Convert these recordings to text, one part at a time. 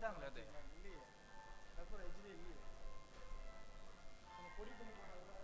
எடுத்தாங்களே அது. இல்லையே, பேப்பர் எஜ்ஜிலே இல்லையே. நம்ம பொடி பண்ணி போடுறதுல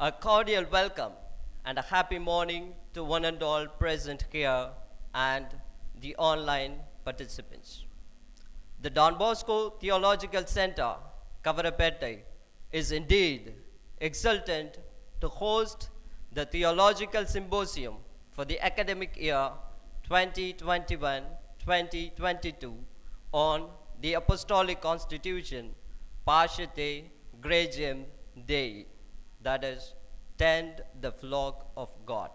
A cordial welcome and a happy morning to one and all present here and the online participants. The Don Bosco Theological Centre, Kavarapettai, is indeed exultant to host the Theological Symposium for the academic year 2021-2022 on the Apostolic Constitution, Pascite, Gregem, Dei, that is, tend the flock of God.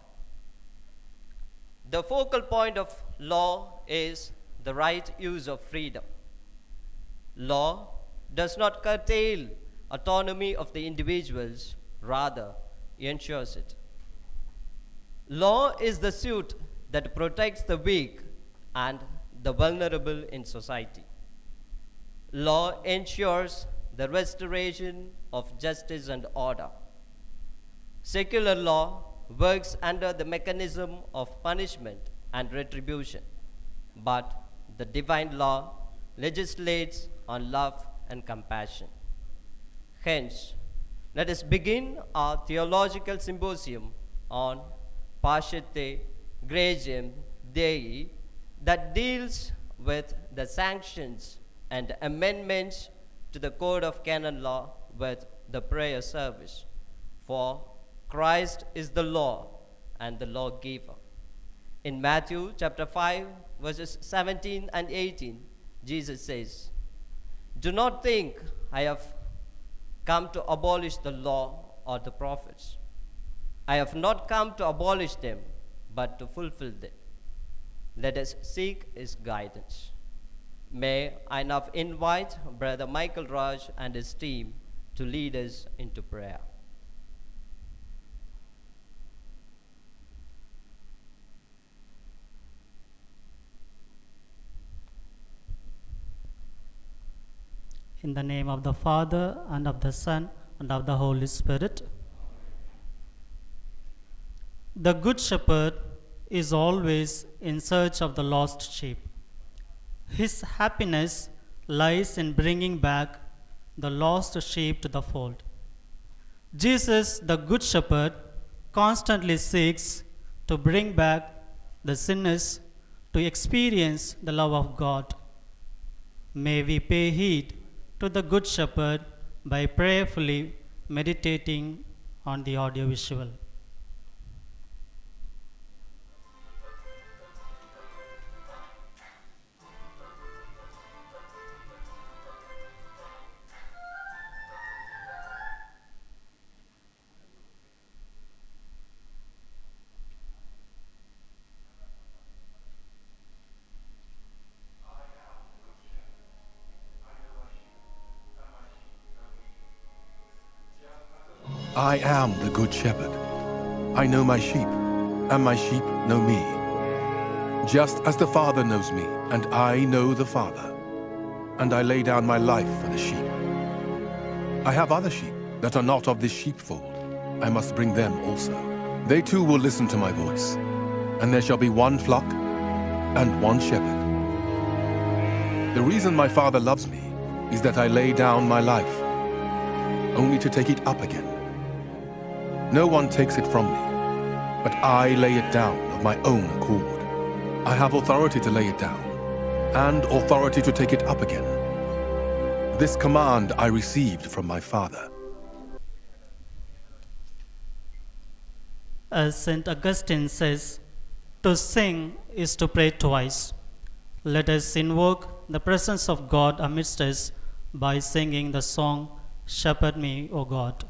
The focal point of law is the right use of freedom. Law does not curtail autonomy of the individuals, rather ensures it. Law is the suit that protects the weak and the vulnerable in society. Law ensures the restoration of justice and order. Secular law works under the mechanism of punishment and retribution, but the divine law legislates on love and compassion. Hence, let us begin our theological symposium on Pascite Gregem Dei that deals with the sanctions and amendments to the Code of Canon Law with the prayer service. For Christ is the law and the lawgiver. In Matthew chapter 5, verses 17 and 18, Jesus says, "Do not think I have come to abolish the law or the prophets. I have not come to abolish them, but to fulfill them." Let us seek his guidance. May I now invite Brother Michael Raj and his team to lead us into prayer. In the name of the Father, and of the Son, and of the Holy Spirit. The Good Shepherd is always in search of the lost sheep. His happiness lies in bringing back the lost sheep to the fold. Jesus, the Good Shepherd, constantly seeks to bring back the sinners to experience the love of God. May we pay heed to the Good Shepherd by prayerfully meditating on the audiovisual. I am the Good Shepherd. I know my sheep, and my sheep know me. Just as the Father knows me, and I know the Father, and I lay down my life for the sheep. I have other sheep that are not of this sheepfold. I must bring them also. They too will listen to my voice, and there shall be one flock and one shepherd. The reason my Father loves me is that I lay down my life, only to take it up again. No one takes it from me, but I lay it down of my own accord. I have authority to lay it down, and authority to take it up again. This command I received from my Father. As St. Augustine says, to sing is to pray twice. Let us invoke the presence of God amidst us by singing the song, "Shepherd me, O God."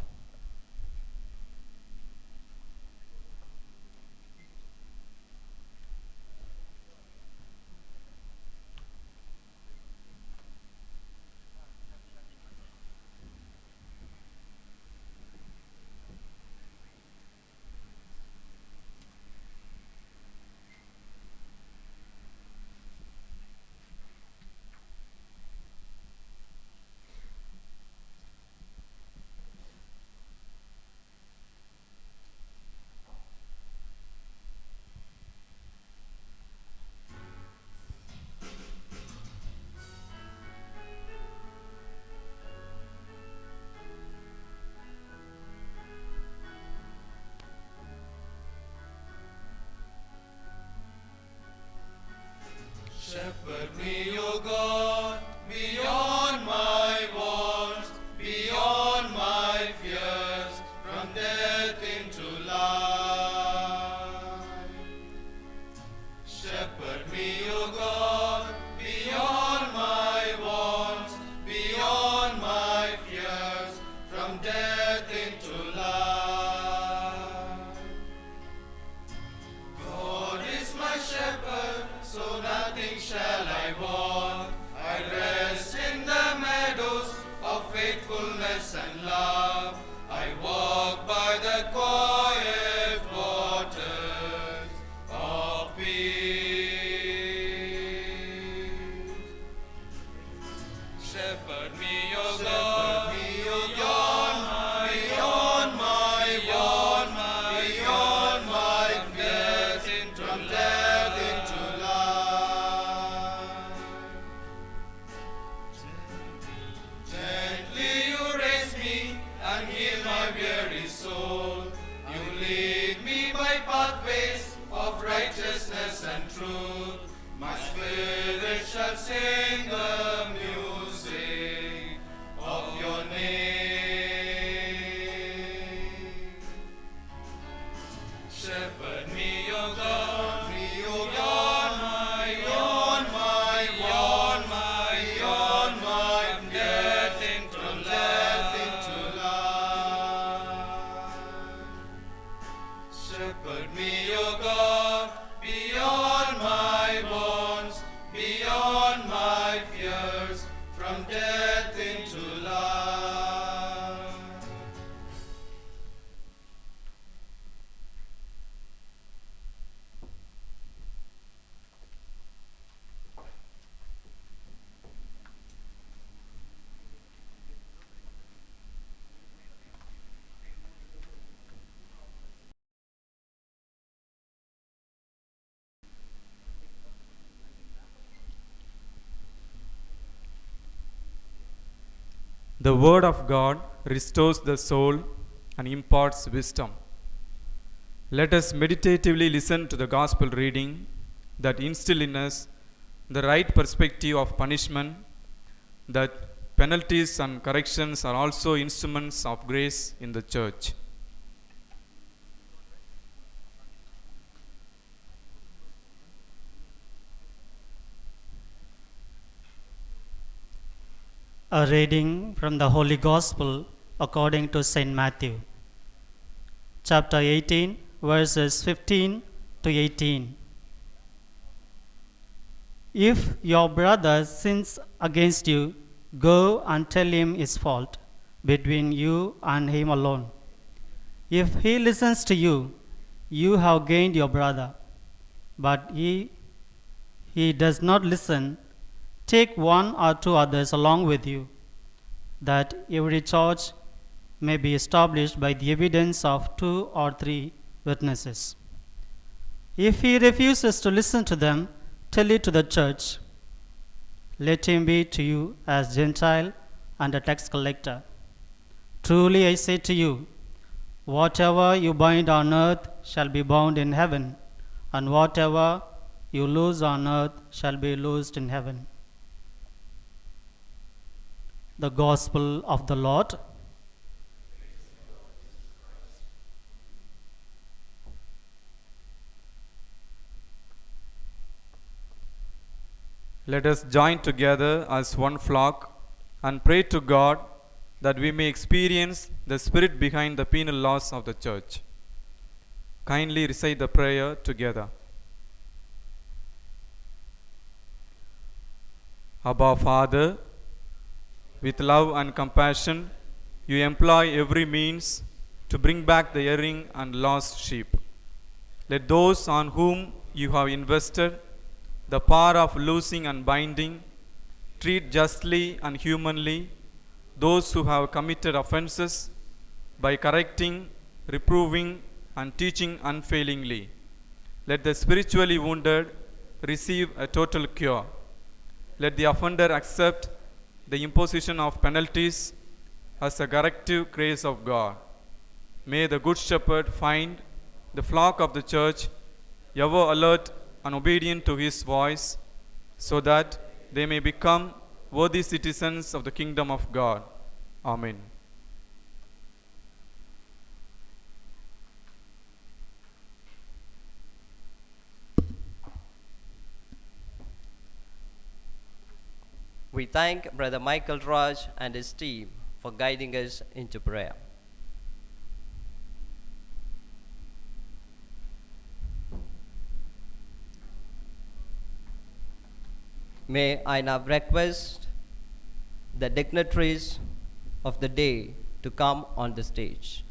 The Word of God restores the soul and imparts wisdom. Let us meditatively listen to the Gospel reading that instill in us the right perspective of punishment, that penalties and corrections are also instruments of grace in the Church. A reading from the Holy Gospel according to St. Matthew, chapter 18, verses 15 to 18. If your brother sins against you, go and tell him his fault between you and him alone. If he listens to you, you have gained your brother. But he does not listen, take one or two others along with you, that every charge may be established by the evidence of 2 or 3 witnesses. If he refuses to listen to them, tell it to the church. Let him be to you as Gentile and a tax collector. Truly I say to you, whatever you bind on earth shall be bound in heaven, and whatever you loose on earth shall be loosed in heaven. The Gospel of the Lord. Let us join together as one flock and pray to God that we may experience the spirit behind the penal laws of the Church. Kindly recite the prayer together. Abba Father, with love and compassion, you employ every means to bring back the erring and lost sheep. Let those on whom you have invested the power of loosing and binding treat justly and humanly those who have committed offences by correcting, reproving, and teaching unfailingly. Let the spiritually wounded receive a total cure. Let the offender accept the imposition of penalties as a corrective grace of God. May the Good Shepherd find the flock of the Church ever alert and obedient to his voice, so that they may become worthy citizens of the kingdom of God. Amen. We thank Brother Michael Raj and his team for guiding us into prayer. May I now request the dignitaries of the day to come on the stage.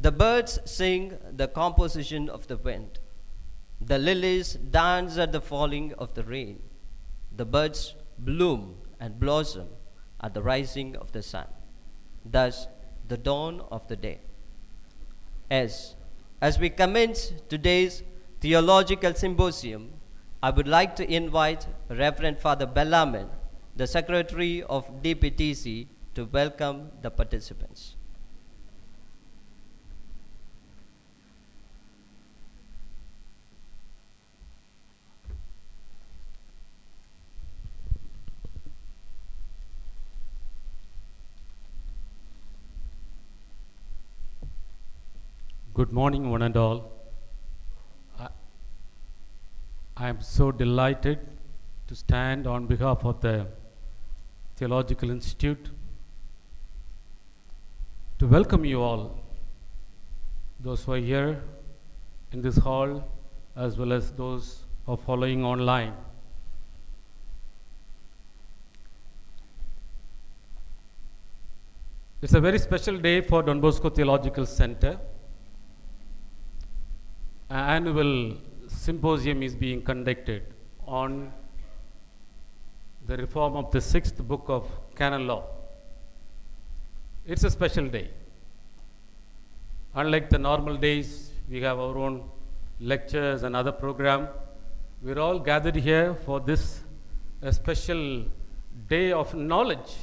The birds sing the composition of the wind. The lilies dance at the falling of the rain. The birds bloom and blossom at the rising of the sun. Thus, the dawn of the day. As we commence today's Theological Symposium, I would like to invite Reverend Father Bellaman, the Secretary of DPTC, to welcome the participants. Good morning, one and all. I am so delighted to stand on behalf of the Theological Institute to welcome you all, those who are here in this hall, as well as those who are following online. It's a very special day for Don Bosco Theological Centre. An annual symposium is being conducted on the reform of the 6th book of Canon law. It's a special day. Unlike the normal days, we have our own lectures and other program. We're all gathered here for this a special day of knowledge.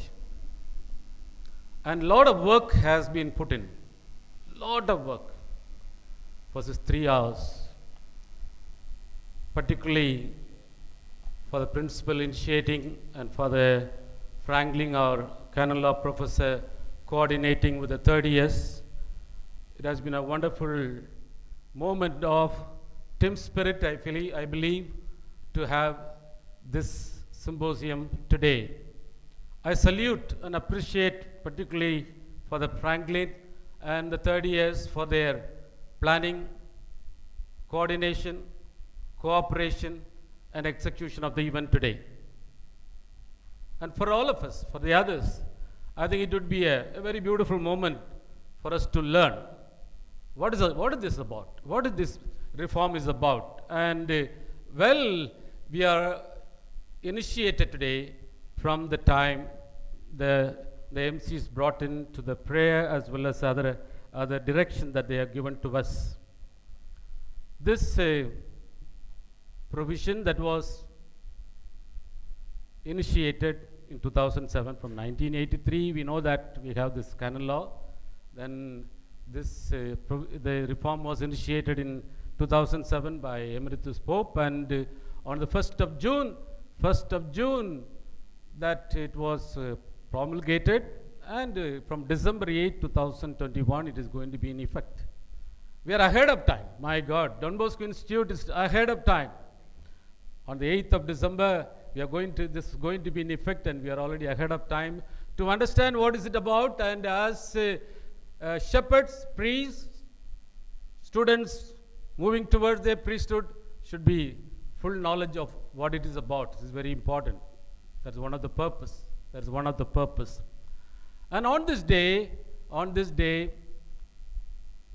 And a lot of work has been put in. Lot of work for this 3 hours. Particularly for the principal initiating and for the Franklin, our Canon law professor, coordinating with the 30 years. It has been a wonderful moment of team spirit, I believe, to have this symposium today. I salute and appreciate particularly for the Franklin and the 30 years for their planning, coordination, cooperation, and execution of the event today. And for all of us, for the others, I think it would be a very beautiful moment for us to learn what is this about, what is this reform is about. And we are initiated today from the time the MCs brought in to the prayer as well as other direction that they have given to us. This provision that was initiated in 2007 from 1983, we know that we have this canon law. Then this the reform was initiated in 2007 by Emeritus Pope, and on the 1st of June that it was promulgated, and from December 8, 2021 it is going to be in effect. We are ahead of time. My God, Don Bosco Institute is ahead of time. On the 8th of December, this is going to be in effect, and we are already ahead of time to understand what is it about. And as shepherds, priests, students moving towards their priesthood should be full knowledge of what it is about. This is very important. That's one of the purpose. That's one of the purpose. And on this day,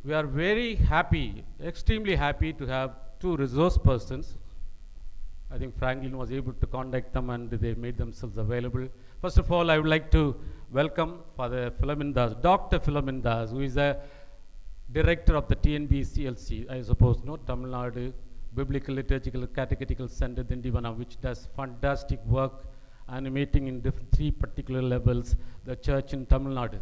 we are very happy, extremely happy to have two resource persons. I think Franklin was able to contact them and they made themselves available. First of all, I would like to welcome Father Philomindas, Dr. Philomindas, who is a director of the TNBCLC, I suppose, Tamil Nadu Biblical Liturgical Catechetical Centre, Tindivanam, which does fantastic work animating in three particular levels the church in Tamil Nadu.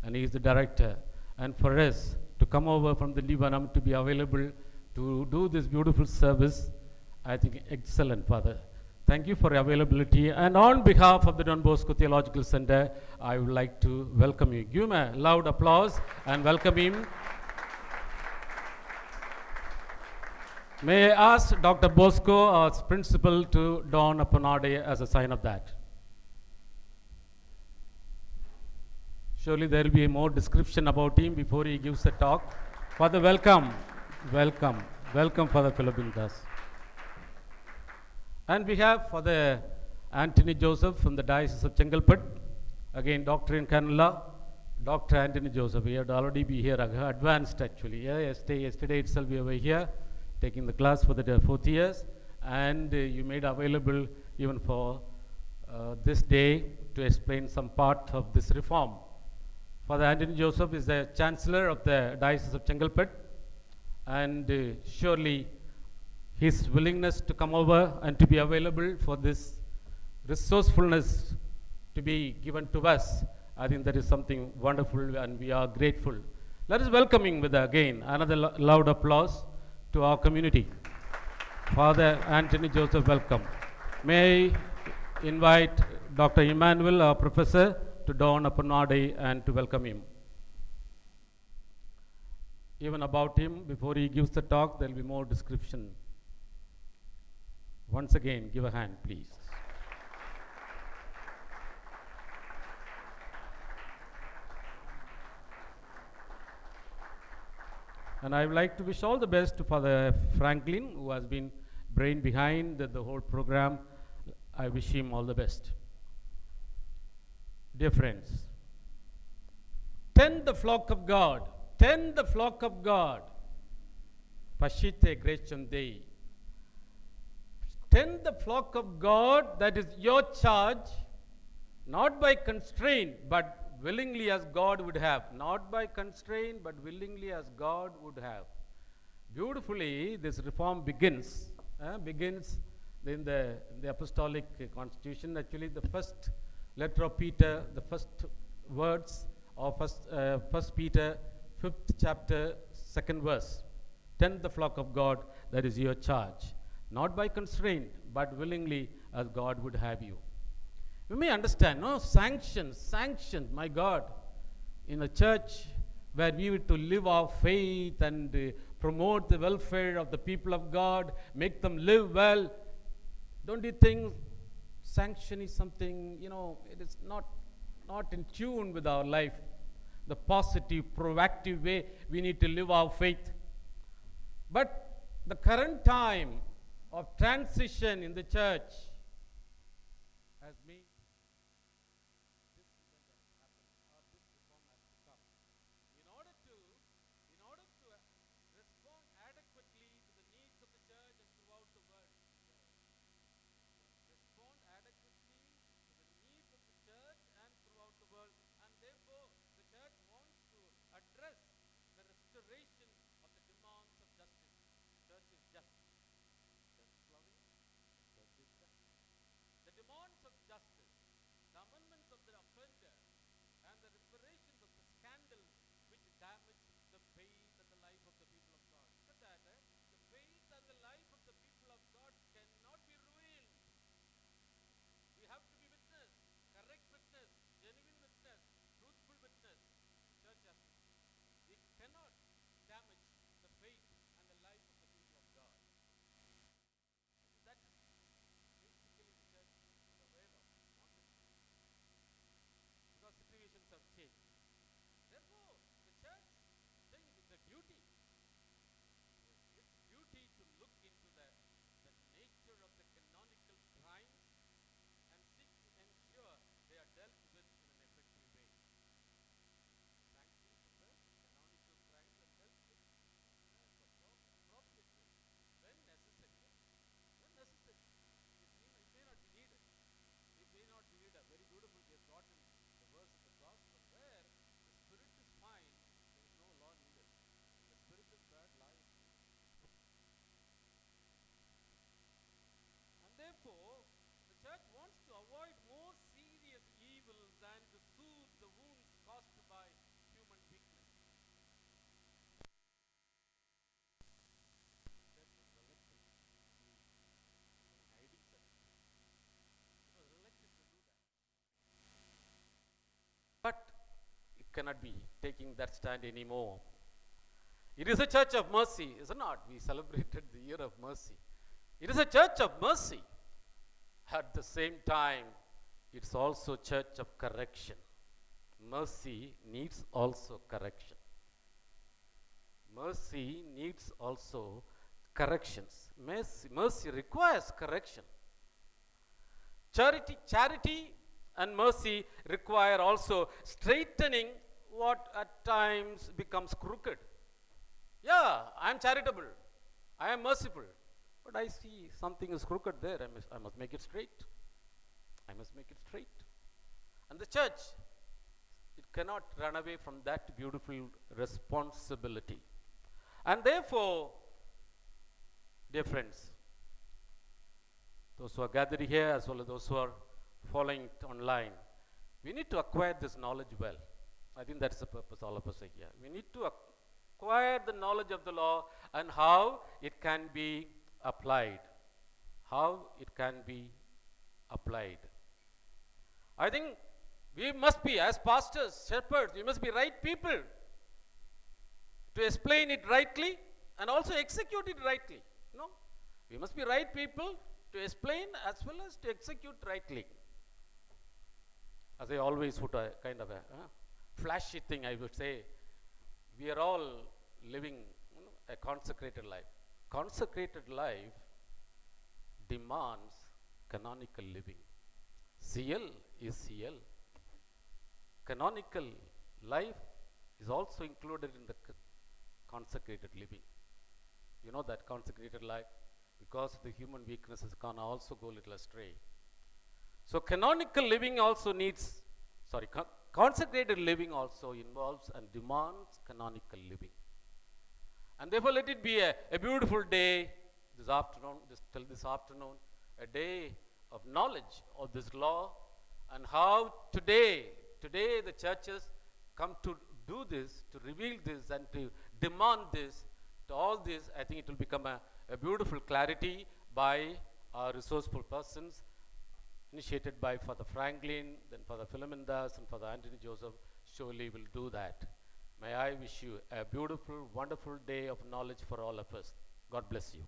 And he is the director. And for us to come over from the Tindivanam to be available to do this beautiful service, I think excellent, Father. Thank you for your availability. And on behalf of the Don Bosco Theological Centre, I would like to welcome you. Give him a loud applause and welcome him. May I ask Dr. Bosco, our principal, to don a panade as a sign of that. Surely there will be more description about him before he gives a talk. Father, welcome. Welcome. Welcome, Father Philomindas. And we have Father Antony Joseph from the Diocese of Chingleput, again doctor in Canon law, Dr. Antony Joseph. He had already been here, advanced actually. Yeah, yesterday itself we were here taking the class for the 4th years, and you made available even for this day to explain some part of this reform. Father Antony Joseph is the Chancellor of the Diocese of Chingleput, and surely his willingness to come over and to be available for this resourcefulness to be given to us, I think that is something wonderful, and we are grateful. Let us welcome him with again another loud applause to our community. Father Antony Joseph, welcome. May I invite Dr. Emmanuel, our professor, to dawn upon our day and to welcome him. Even about him, before he gives the talk, there will be more description. Once again, give a hand, please. And I would like to wish all the best to Father Franklin, who has been brain behind the whole program. I wish him all the best. Dear friends, tend the flock of God. Tend the flock of God. Pascite Gregem Dei. Tend the flock of God, that is your charge, not by constraint, but willingly as God would have. Not by constraint, but willingly as God would have. Beautifully, this reform begins in the Apostolic Constitution. Actually, the first letter of Peter, the first words of First Peter, 5th chapter, 2nd verse. Tend the flock of God, that is your charge. Not by constraint, but willingly as God would have you. You may understand, no? Sanctions, my God. In a church where we were to live our faith and promote the welfare of the people of God, make them live well, don't you think sanction is something, it is not in tune with our life, the positive, proactive way we need to live our faith. But the current time of transition in the church has made this event has happened, or this reform has to come. In order to respond adequately to the needs of the church and throughout the world, respond adequately to the needs of the church and throughout the world, and therefore the church wants to address the restoration of the demands of justice. Church is just. Church is loving. Church is just. The demands of justice, the amendments of the offender, and the reparations of the scandals which damage the faith and the life of the people of God. Look at that. The faith and the life of the people of God cannot be ruined. We have to be witness, correct witness, genuine witness, truthful witness. The church has to be. We cannot damage the faith and the life of the people of God. That is basically the church is aware of, wanted to. Because situations have changed. Therefore, the church think it's a duty. Its duty to look into the nature of the canonical crimes and seek to ensure they are dealt with in an effective way. Sanctions of the canonical crimes are dealt with in an appropriate way, when necessary. When necessary. It may not be needed. It may not be needed. Very beautiful. We have brought in the verse of the gospel where the spirit is fine, there is no law needed. The spirit is bad, law is needed. And therefore, the church wants to avoid more serious evils and to soothe the wounds caused by human weakness. The church was reluctant to be hiding such things. It was reluctant to do that. But it cannot be taking that stand anymore. It is a church of mercy, is it not? We celebrated the year of mercy. It is a church of mercy. At the same time, it's also church of correction. Mercy needs also correction. Mercy needs also corrections. Mercy requires correction. Charity and mercy require also straightening what at times becomes crooked. Yeah, I am charitable, I am merciful, but I see something is crooked there. I must make it straight. I must make it straight. And the church, it cannot run away from that beautiful responsibility. And therefore, dear friends, those who are gathered here as well as those who are following it online, we need to acquire this knowledge well. I think that's the purpose all of us are here. We need to acquire the knowledge of the law and how it can be applied. How it can be applied. I think we must be, as pastors, shepherds, we must be right people to explain it rightly and also execute it rightly. No, we must be right people to explain as well as to execute rightly. As I always put a kind of a flashy thing, I would say, we are all living a consecrated life. Consecrated life demands canonical living. CL is CL. Canonical life is also included in the consecrated living. You know that consecrated life, because of the human weaknesses, can also go a little astray. So canonical living also needs, consecrated living also involves and demands canonical living. And therefore let it be a beautiful day this afternoon, till this afternoon, a day of knowledge of this law, and how today the churches come to do this, to reveal this and to demand this, to all this. I think it will become a beautiful clarity by our resourceful persons, initiated by Father Franklin, then Father Philomindas and Father Antony Joseph. Surely will do that. May I wish you a beautiful, wonderful day of knowledge for all of us. God bless you.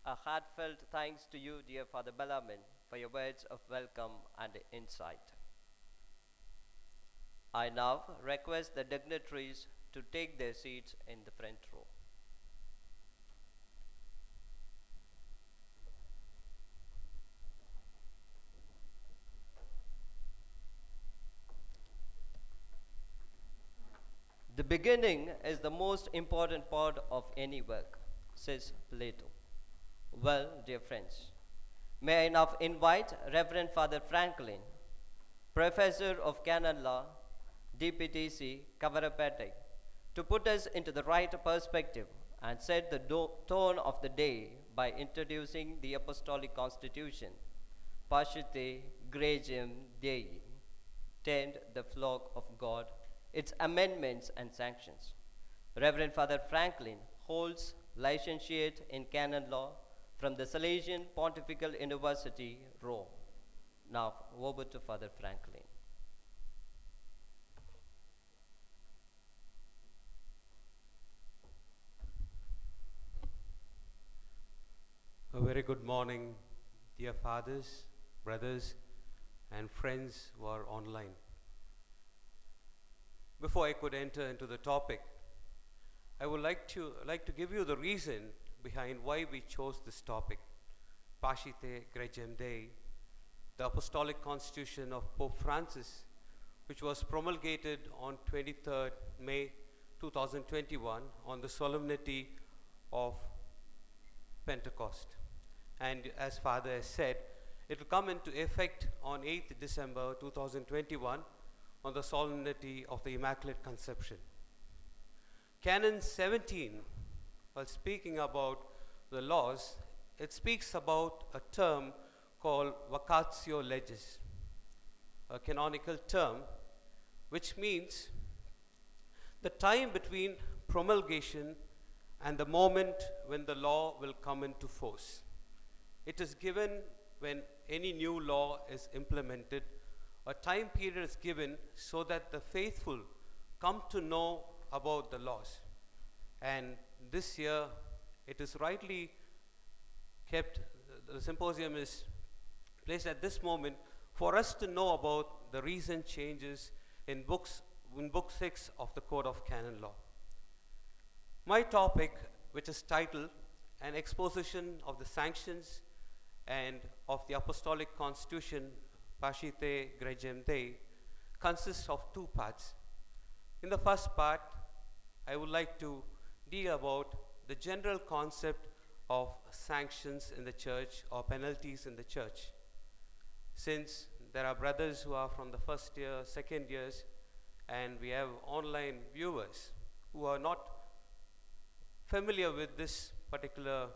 A heartfelt thanks to you, dear Father Bellarmine, for your words of welcome and insight. I now request the dignitaries to take their seats in the front row. The beginning is the most important part of any work, says Plato. Well, dear friends, may I now invite Reverend Father Franklin, Professor of Canon Law, DPTC, Kavarapettai, to put us into the right perspective and set the tone of the day by introducing the Apostolic Constitution, Pascite, Gregem, Dei, tend the flock of God, its amendments and sanctions. Reverend Father Franklin holds licentiate in Canon Law from the Salesian Pontifical University, Rome. Now, over to Father Franklin. A very good morning, dear fathers, brothers, and friends who are online. Before I could enter into the topic, I would like to give you the reason behind why we chose this topic, Pascite, Gregem, Dei, the Apostolic Constitution of Pope Francis, which was promulgated on 23rd May 2021 on the solemnity of Pentecost. And as Father has said, it will come into effect on 8th December 2021 on the solemnity of the Immaculate Conception. Canon 17, while speaking about the laws, it speaks about a term called vacatio legis, a canonical term, which means the time between promulgation and the moment when the law will come into force. It is given when any new law is implemented. A time period is given so that the faithful come to know about the laws. And this year, it is rightly kept, the symposium is placed at this moment for us to know about the recent changes in book 6 of the Code of Canon Law. My topic, which is titled An Exposition of the Sanctions and of the Apostolic Constitution, Pascite Gregem Dei, consists of two parts. In the first part, I would like to deal about the general concept of sanctions in the church or penalties in the church. Since there are brothers who are from the first year, second years, and we have online viewers who are not familiar with this particular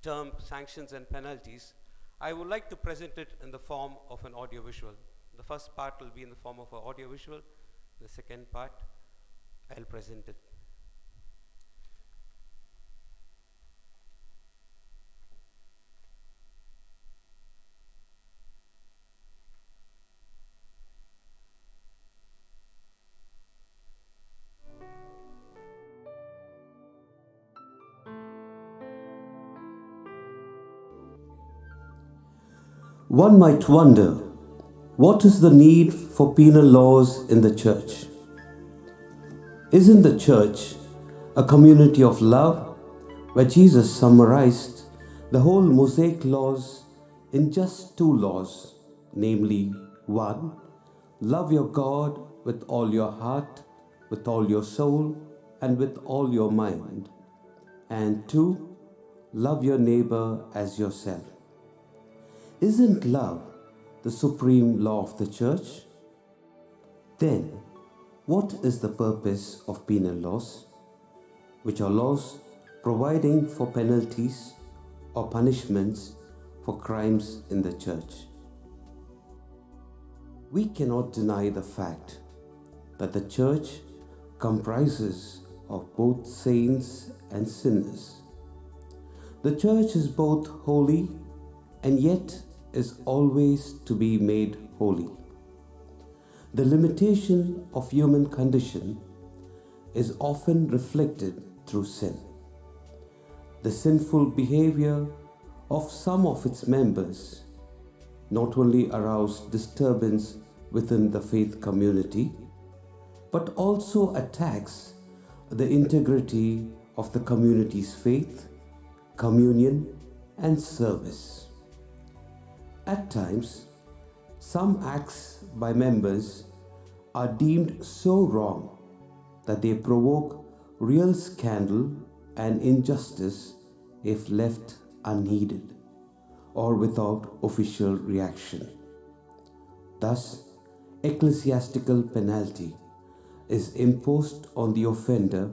term, sanctions and penalties, I would like to present it in the form of an audiovisual. The first part will be in the form of an audiovisual. The second part, I'll present it. One might wonder, what is the need for penal laws in the church? Isn't the church a community of love, where Jesus summarized the whole Mosaic laws in just two laws, namely, 1, love your God with all your heart, with all your soul, and with all your mind, and 2, love your neighbor as yourself. Isn't love the supreme law of the church? Then, what is the purpose of penal laws, which are laws providing for penalties or punishments for crimes in the church? We cannot deny the fact that the church comprises of both saints and sinners. The church is both holy and yet is always to be made holy. The limitation of human condition is often reflected through sin. The sinful behavior of some of its members not only arouse disturbance within the faith community, but also attacks the integrity of the community's faith, communion, and service. At times, some acts by members are deemed so wrong that they provoke real scandal and injustice if left unheeded or without official reaction. Thus, ecclesiastical penalty is imposed on the offender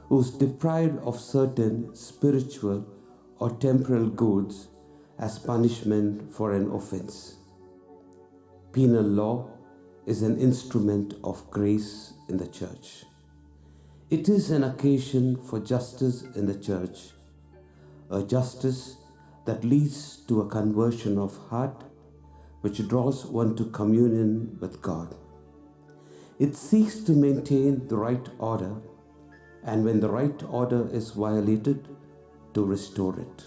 who is deprived of certain spiritual or temporal goods as punishment for an offense. Penal law is an instrument of grace in the church. It is an occasion for justice in the church, a justice that leads to a conversion of heart which draws one to communion with God. It seeks to maintain the right order, and when the right order is violated, to restore it.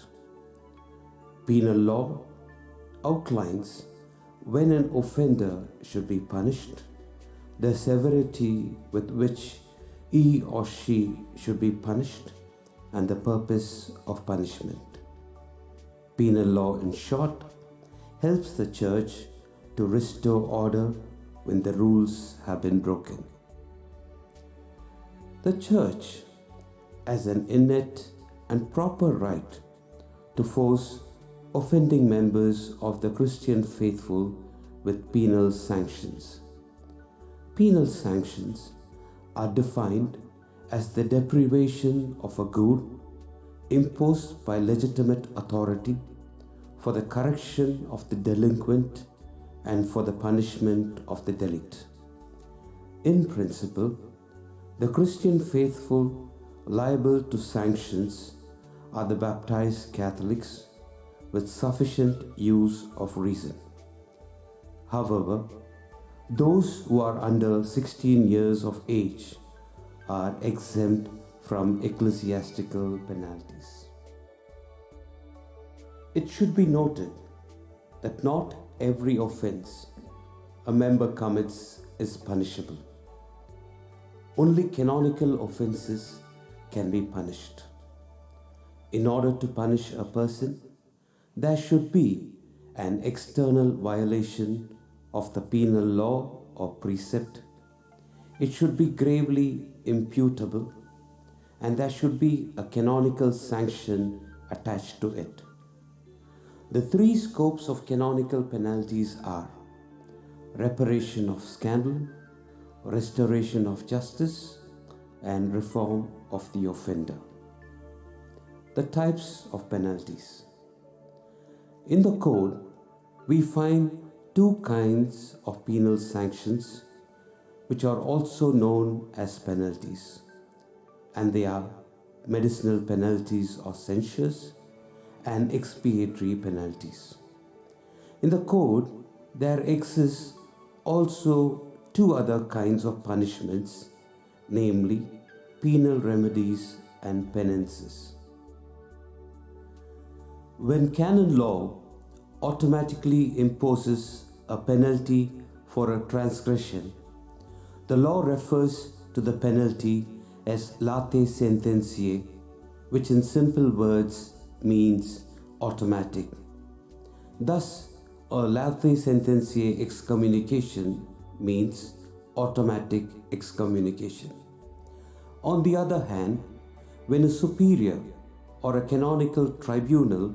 Penal law outlines when an offender should be punished, the severity with which he or she should be punished, and the purpose of punishment. Penal law, in short, helps the church to restore order when the rules have been broken. The church has an innate and proper right to force offending members of the Christian faithful with penal sanctions. Penal sanctions are defined as the deprivation of a good imposed by legitimate authority for the correction of the delinquent and for the punishment of the delict. In principle, the Christian faithful liable to sanctions are the baptized Catholics with sufficient use of reason. However, those who are under 16 years of age are exempt from ecclesiastical penalties. It should be noted that not every offense a member commits is punishable. Only canonical offenses can be punished. In order to punish a person, there should be an external violation of the penal law or precept. It should be gravely imputable, and there should be a canonical sanction attached to it. The three scopes of canonical penalties are reparation of scandal, restoration of justice, and reform of the offender. The types of penalties. In the Code, we find two kinds of penal sanctions which are also known as penalties, and they are medicinal penalties or censures and expiatory penalties. In the Code, there exists also two other kinds of punishments, namely penal remedies and penances. When canon law automatically imposes a penalty for a transgression, the law refers to the penalty as late sententiae, which in simple words means automatic. Thus, a late sententiae excommunication means automatic excommunication. On the other hand, when a superior or a canonical tribunal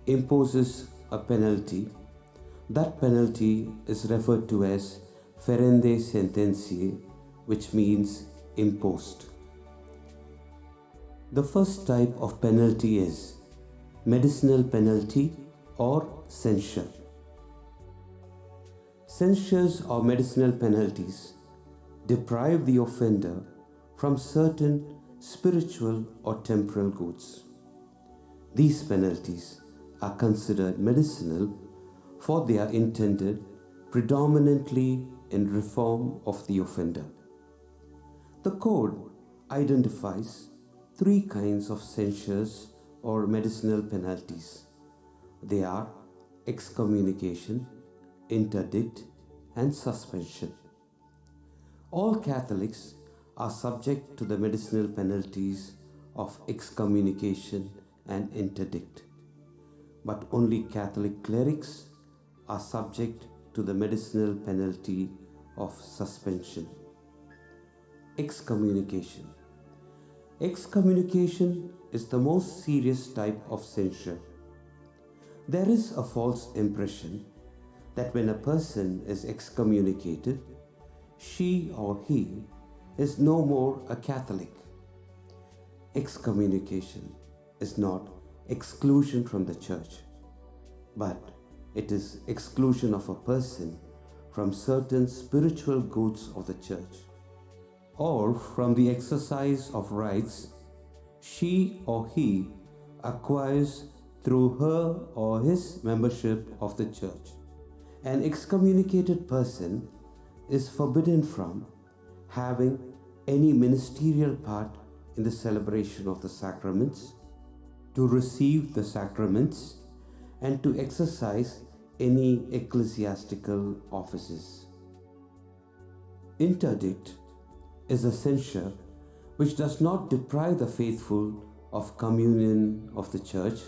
imposes a penalty, that penalty is referred to as ferende sententiae, which means imposed. The first type of penalty is medicinal penalty or censure. Censures or medicinal penalties deprive the offender from certain spiritual or temporal goods. These penalties are considered medicinal, for they are intended predominantly in reform of the offender. The Code identifies three kinds of censures or medicinal penalties. They are excommunication, interdict, and suspension. All Catholics are subject to the medicinal penalties of excommunication and interdict, but only Catholic clerics are subject to the medicinal penalty of suspension. Excommunication. Excommunication is the most serious type of censure. There is a false impression that when a person is excommunicated, she or he is no more a Catholic. Excommunication is not exclusion from the Church, but it is exclusion of a person from certain spiritual goods of the Church, or from the exercise of rights she or he acquires through her or his membership of the Church. An excommunicated person is forbidden from having any ministerial part in the celebration of the sacraments, to receive the sacraments, and to exercise any ecclesiastical offices. Interdict is a censure which does not deprive the faithful of communion of the Church,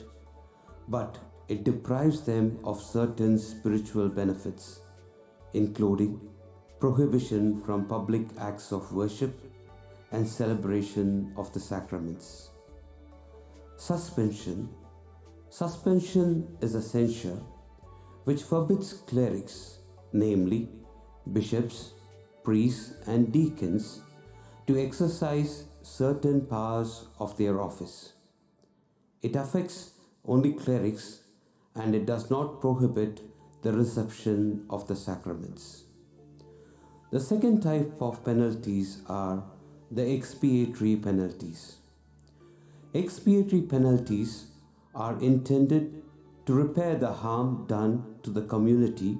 but it deprives them of certain spiritual benefits, including prohibition from public acts of worship and celebration of the sacraments. Suspension. Suspension is a censure which forbids clerics, namely bishops, priests, and deacons, to exercise certain powers of their office. It affects only clerics, and it does not prohibit the reception of the sacraments. The second type of penalties are the expiatory penalties. Expiatory penalties are intended to repair the harm done to the community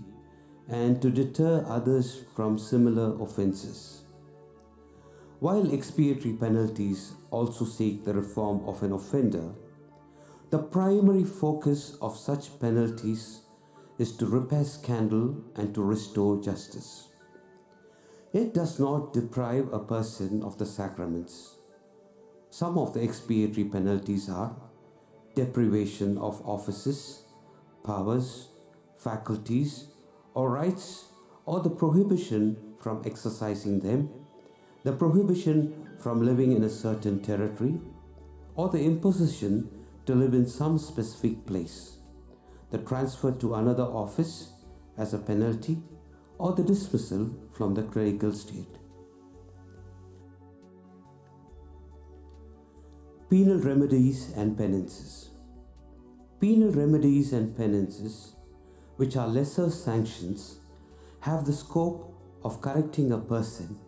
and to deter others from similar offences. While expiatory penalties also seek the reform of an offender, the primary focus of such penalties is to repair scandal and to restore justice. It does not deprive a person of the sacraments. Some of the expiatory penalties are deprivation of offices, powers, faculties, or rights, or the prohibition from exercising them, the prohibition from living in a certain territory, or the imposition to live in some specific place, the transfer to another office as a penalty, or the dismissal from the clerical state. Penal remedies and penances. Penal remedies and penances, which are lesser sanctions, have the scope of correcting a person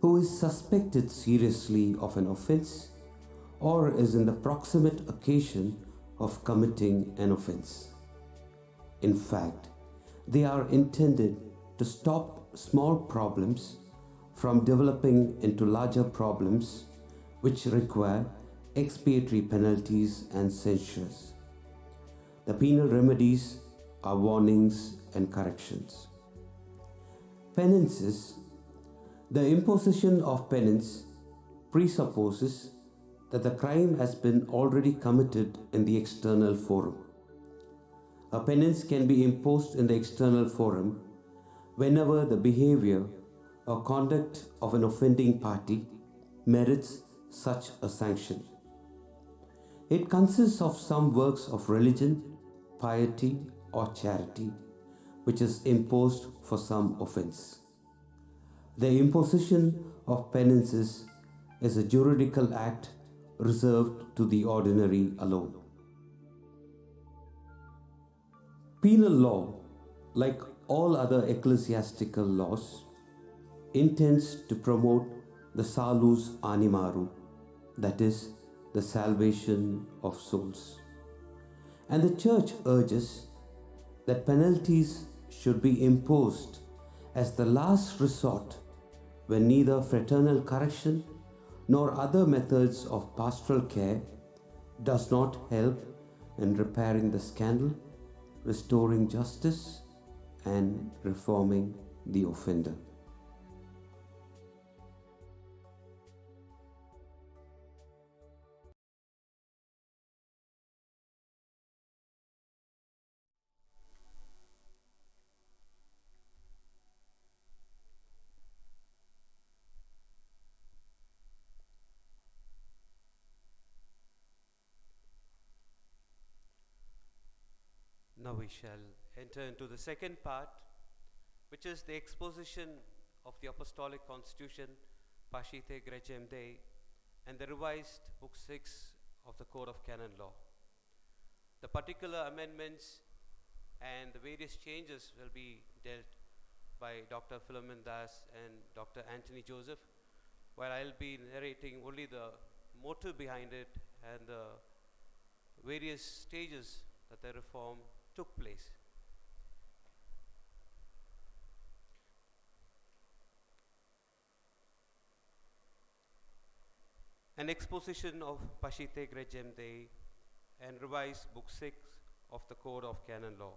who is suspected seriously of an offense or is in the proximate occasion of committing an offense. In fact, they are intended to stop small problems from developing into larger problems which require expiatory penalties and censures. The penal remedies are warnings and corrections. Penances. The imposition of penance presupposes that the crime has been already committed in the external forum. A penance can be imposed in the external forum whenever the behavior or conduct of an offending party merits such a sanction. It consists of some works of religion, piety, or charity, which is imposed for some offense. The imposition of penances is a juridical act reserved to the ordinary alone. Penal law, like all other ecclesiastical laws, intends to promote the salus animarum, that is, the salvation of souls. And the Church urges that penalties should be imposed as the last resort when neither fraternal correction nor other methods of pastoral care does not help in repairing the scandal, restoring justice, and reforming the offender. Now we shall enter into the second part, which is the exposition of the Apostolic Constitution, Pascite Gregem Dei, and the revised Book 6 of the Code of Canon Law. The particular amendments and the various changes will be dealt by Dr. Philomindas and Dr. Antony Joseph, while I'll be narrating only the motive behind it and the various stages that the reform took place. An exposition of Pascite Gregem Dei and revised Book 6 of the Code of Canon Law.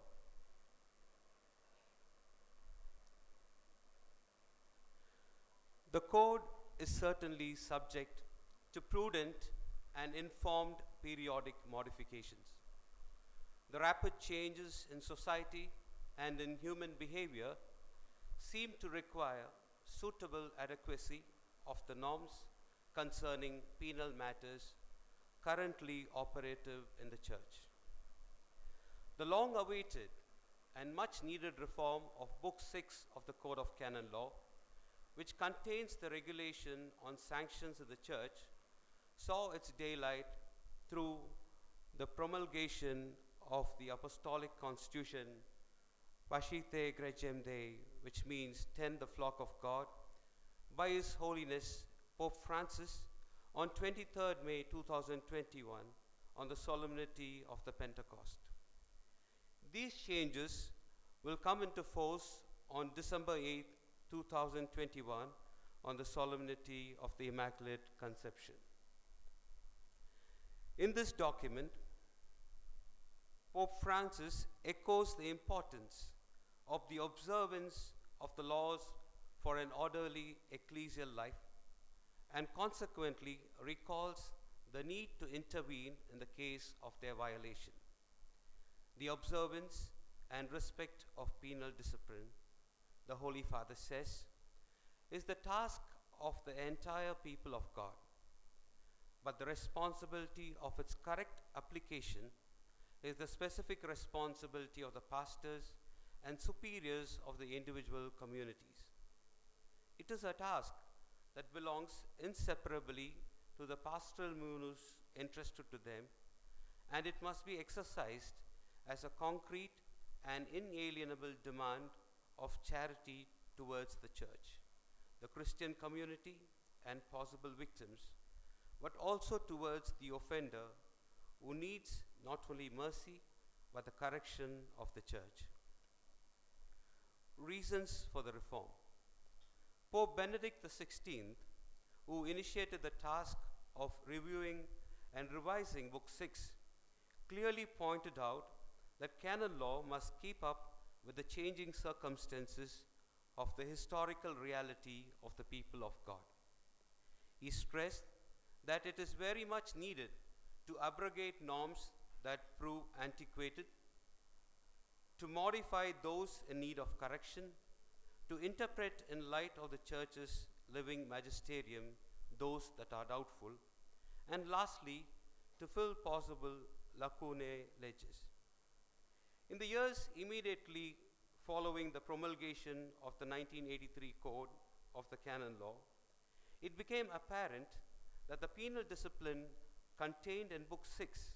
The Code is certainly subject to prudent and informed periodic modifications. The rapid changes in society and in human behavior seem to require suitable adequacy of the norms concerning penal matters currently operative in the Church. The long-awaited and much-needed reform of Book 6 of the Code of Canon Law, which contains the regulation on sanctions of the Church, saw its daylight through the promulgation of the Apostolic Constitution, Pascite Gregem Dei, which means tend the flock of God, by His Holiness Pope Francis on 23rd May 2021 on the solemnity of the Pentecost. These changes will come into force on December 8, 2021 on the solemnity of the Immaculate Conception. In this document, Pope Francis echoes the importance of the observance of the laws for an orderly ecclesial life and consequently recalls the need to intervene in the case of their violation. the observance and respect of penal discipline, the Holy Father says, is the task of the entire people of God. But the responsibility of its correct application is the specific responsibility of the pastors and superiors of the individual communities. It is a task that belongs inseparably to the pastoral munus entrusted to them, and it must be exercised as a concrete and inalienable demand of charity towards the church, the Christian community, and possible victims, but also towards the offender who needs not only mercy but the correction of the church. Reasons for the reform. Pope Benedict XVI, who initiated the task of reviewing and revising Book 6, clearly pointed out that canon law must keep up with the changing circumstances of the historical reality of the people of God. He stressed that it is very much needed to abrogate norms that prove antiquated, to modify those in need of correction, to interpret in light of the Church's living magisterium those that are doubtful, and lastly, to fill possible lacunae legis. In the years immediately following the promulgation of the 1983 Code of the Canon Law, it became apparent that the penal discipline contained in Book 6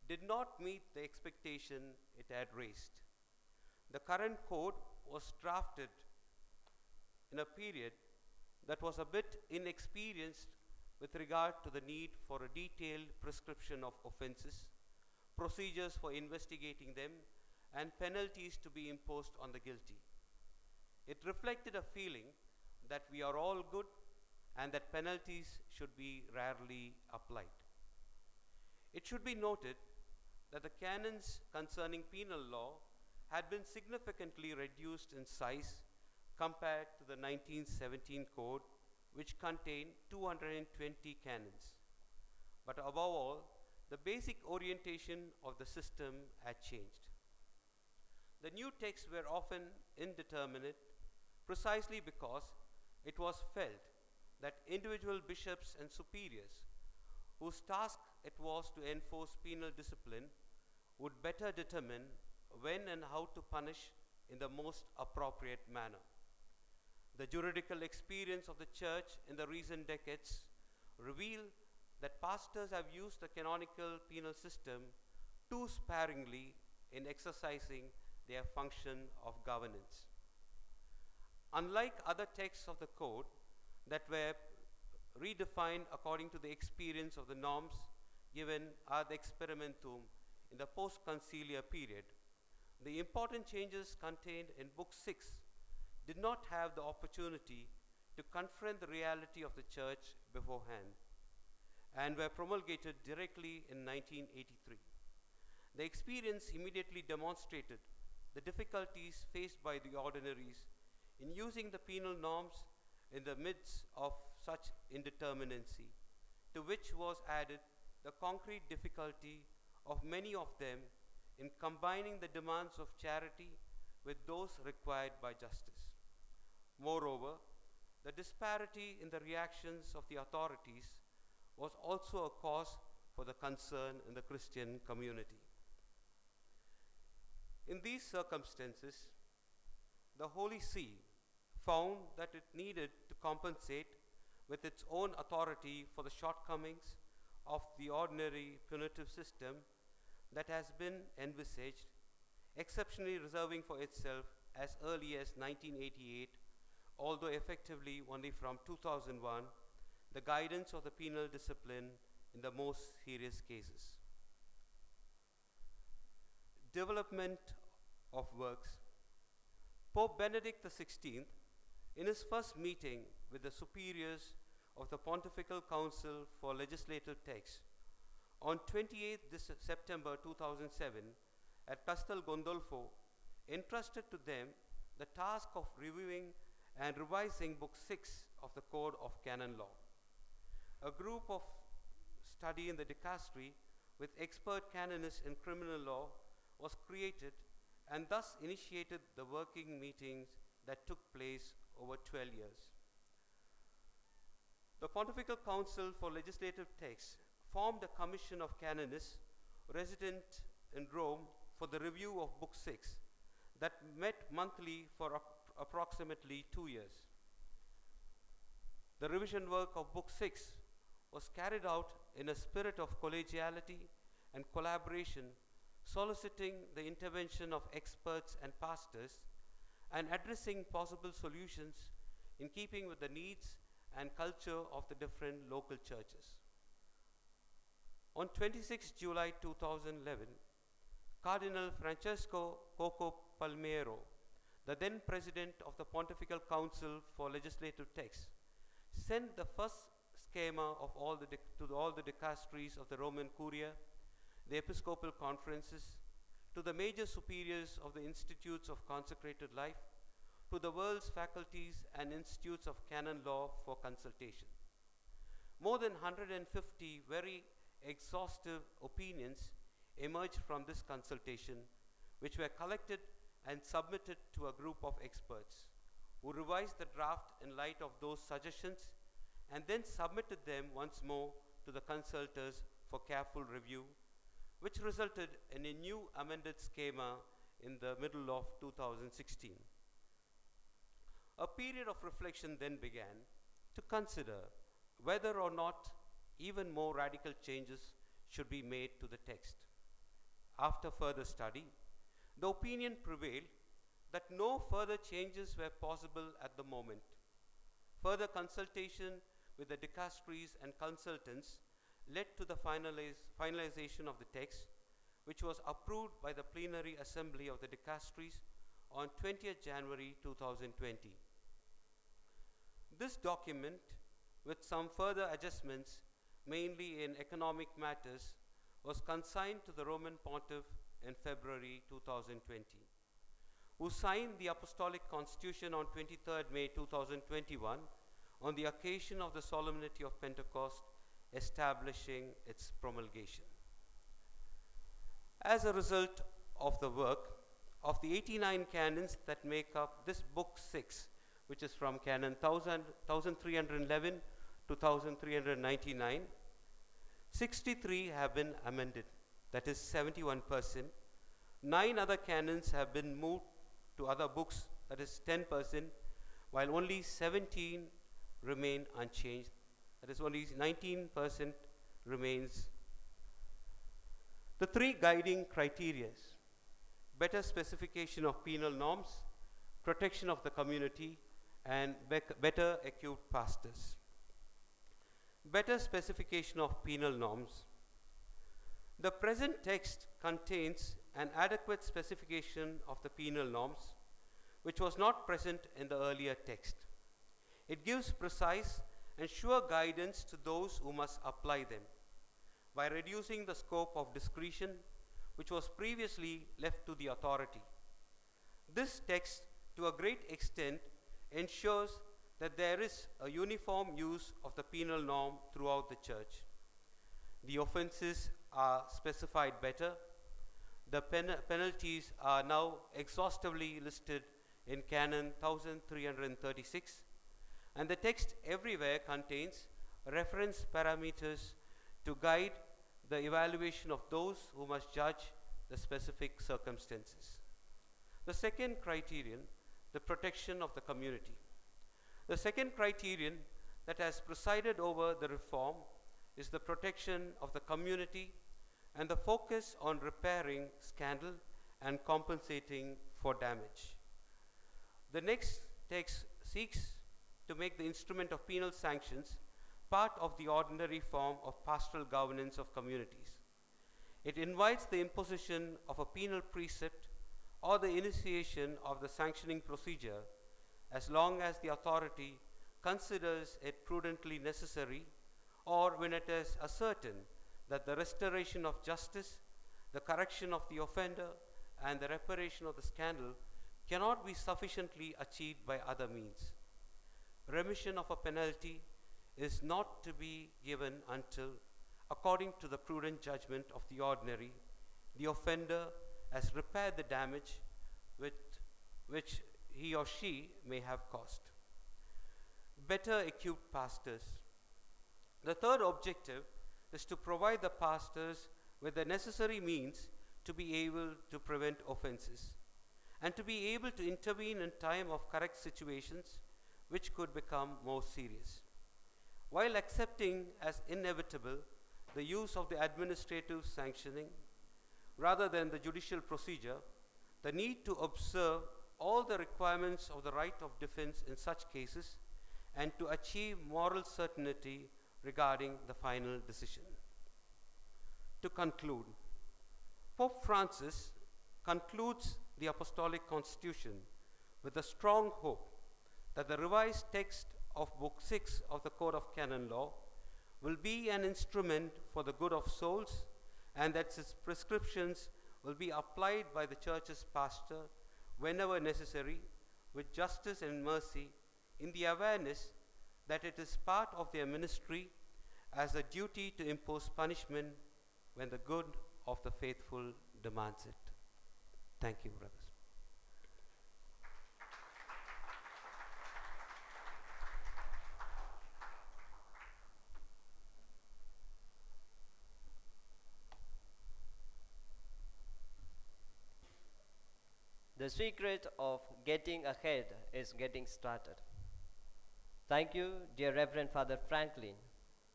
did not meet the expectation it had raised. The current code was drafted in a period that was a bit inexperienced with regard to the need for a detailed prescription of offences, procedures for investigating them, and penalties to be imposed on the guilty. It reflected a feeling that we are all good and that penalties should be rarely applied. It should be noted that the canons concerning penal law had been significantly reduced in size compared to the 1917 Code, which contained 220 canons. But above all, the basic orientation of the system had changed. The new texts were often indeterminate precisely because it was felt that individual bishops and superiors, whose task it was to enforce penal discipline, would better determine when and how to punish in the most appropriate manner. The juridical experience of the Church in the recent decades reveal that pastors have used the canonical penal system too sparingly in exercising their function of governance. Unlike other texts of the Code that were redefined according to the experience of the norms given ad experimentum in the post-conciliar period, the important changes contained in Book 6 did not have the opportunity to confront the reality of the Church beforehand and were promulgated directly in 1983. The experience immediately demonstrated the difficulties faced by the ordinaries in using the penal norms in the midst of such indeterminacy, to which was added the concrete difficulty of many of them in combining the demands of charity with those required by justice. Moreover, the disparity in the reactions of the authorities was also a cause for the concern in the Christian community. In these circumstances, the Holy See found that it needed to compensate with its own authority for the shortcomings of the ordinary punitive system that has been envisaged, exceptionally reserving for itself as early as 1988, although effectively only from 2001, the guidance of the penal discipline in the most serious cases. Development of works. Pope Benedict XVI, in his first meeting with the superiors of the Pontifical Council for Legislative Texts on 28 September 2007 at Castel Gandolfo, entrusted to them the task of reviewing and revising Book 6 of the Code of Canon Law. A group of study in the dicastery with expert canonists in criminal law was created and thus initiated the working meetings that took place over 12 years. The Pontifical Council for Legislative Texts formed a commission of canonists resident in Rome for the review of Book 6 that met monthly for approximately 2 years. The revision work of Book 6 was carried out in a spirit of collegiality and collaboration, soliciting the intervention of experts and pastors and addressing possible solutions in keeping with the needs and culture of the different local churches. On 26 July 2011, Cardinal Francesco Coco Palmero, the then president of the Pontifical Council for Legislative Texts, sent the first schema of to all the dicasteries of the Roman Curia, the Episcopal Conferences, to the major superiors of the Institutes of Consecrated Life, to the world's faculties and institutes of canon law for consultation. More than 150 very exhaustive opinions emerged from this consultation, which were collected and submitted to a group of experts who revised the draft in light of those suggestions and then submitted them once more to the consultors for careful review, which resulted in a new amended schema in the middle of 2016. A period of reflection then began to consider whether or not even more radical changes should be made to the text. After further study, the opinion prevailed that no further changes were possible at the moment. Further consultation with the dicasteries and consultants led to the finalization of the text, which was approved by the plenary assembly of the dicasteries on 20th January 2020. This document, with some further adjustments, mainly in economic matters, was consigned to the Roman Pontiff in February 2020, who signed the Apostolic Constitution on 23rd May 2021 on the occasion of the Solemnity of Pentecost, establishing its promulgation. As a result of the work of the 89 canons that make up this Book 6, which is from Canon 1311 to 1399, 63 have been amended, that is 71%. 9 other canons have been moved to other books, that is 10%, while only 17 remain unchanged, that is only 19% remains. The 3 guiding criteria: better specification of penal norms, protection of the community, and better equipped pastors. Better specification of penal norms. The present text contains an adequate specification of the penal norms, which was not present in the earlier text. It gives precise and sure guidance to those who must apply them, by reducing the scope of discretion, which was previously left to the authority. This text, to a great extent, ensures that there is a uniform use of the penal norm throughout the Church. The offences are specified better. The penalties are now exhaustively listed in Canon 1336, and the text everywhere contains reference parameters to guide the evaluation of those who must judge the specific circumstances. The second criterion, the protection of the community. The second criterion that has presided over the reform is the protection of the community and the focus on repairing scandal and compensating for damage. The next text seeks to make the instrument of penal sanctions part of the ordinary form of pastoral governance of communities. It invites the imposition of a penal precept or the initiation of the sanctioning procedure as long as the authority considers it prudently necessary, or when it is ascertained that the restoration of justice, the correction of the offender, and the reparation of the scandal cannot be sufficiently achieved by other means. Remission of a penalty is not to be given until, according to the prudent judgment of the ordinary, the offender as repair the damage which he or she may have caused. Better equipped pastors. The third objective is to provide the pastors with the necessary means to be able to prevent offenses and to be able to intervene in time of correct situations which could become more serious. While accepting as inevitable the use of the administrative sanctioning rather than the judicial procedure, the need to observe all the requirements of the right of defense in such cases and to achieve moral certainty regarding the final decision. To conclude, Pope Francis concludes the Apostolic Constitution with a strong hope that the revised text of Book 6 of the Code of Canon Law will be an instrument for the good of souls, and that its prescriptions will be applied by the Church's pastor whenever necessary, with justice and mercy, in the awareness that it is part of their ministry as a duty to impose punishment when the good of the faithful demands it. Thank you, brothers. The secret of getting ahead is getting started. Thank you, dear Reverend Father Franklin,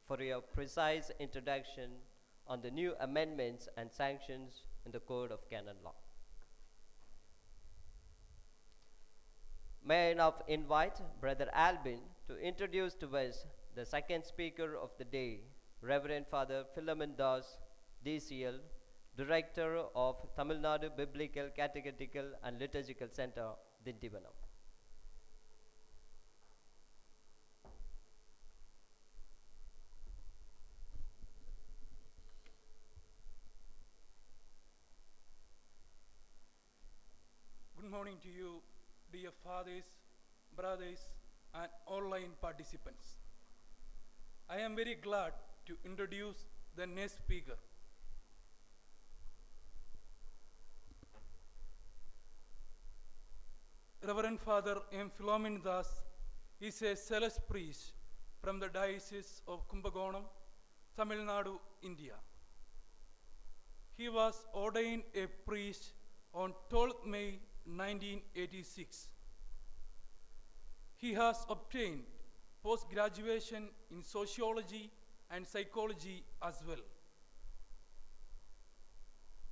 for your precise introduction on the new amendments and sanctions in the Code of Canon Law. May I now invite Brother Albin to introduce to us the second speaker of the day, Reverend Father Philomindas DCL, Director of Tamil Nadu Biblical, Catechetical and Liturgical Centre, Tindivanam. Good morning to you, dear fathers, brothers, and online participants. I am very glad to introduce the next speaker. Reverend Father M. Philomindas is a zealous priest from the Diocese of Kumbakonam, Tamil Nadu, India. He was ordained a priest on 12th May 1986. He has obtained post-graduation in sociology and psychology as well.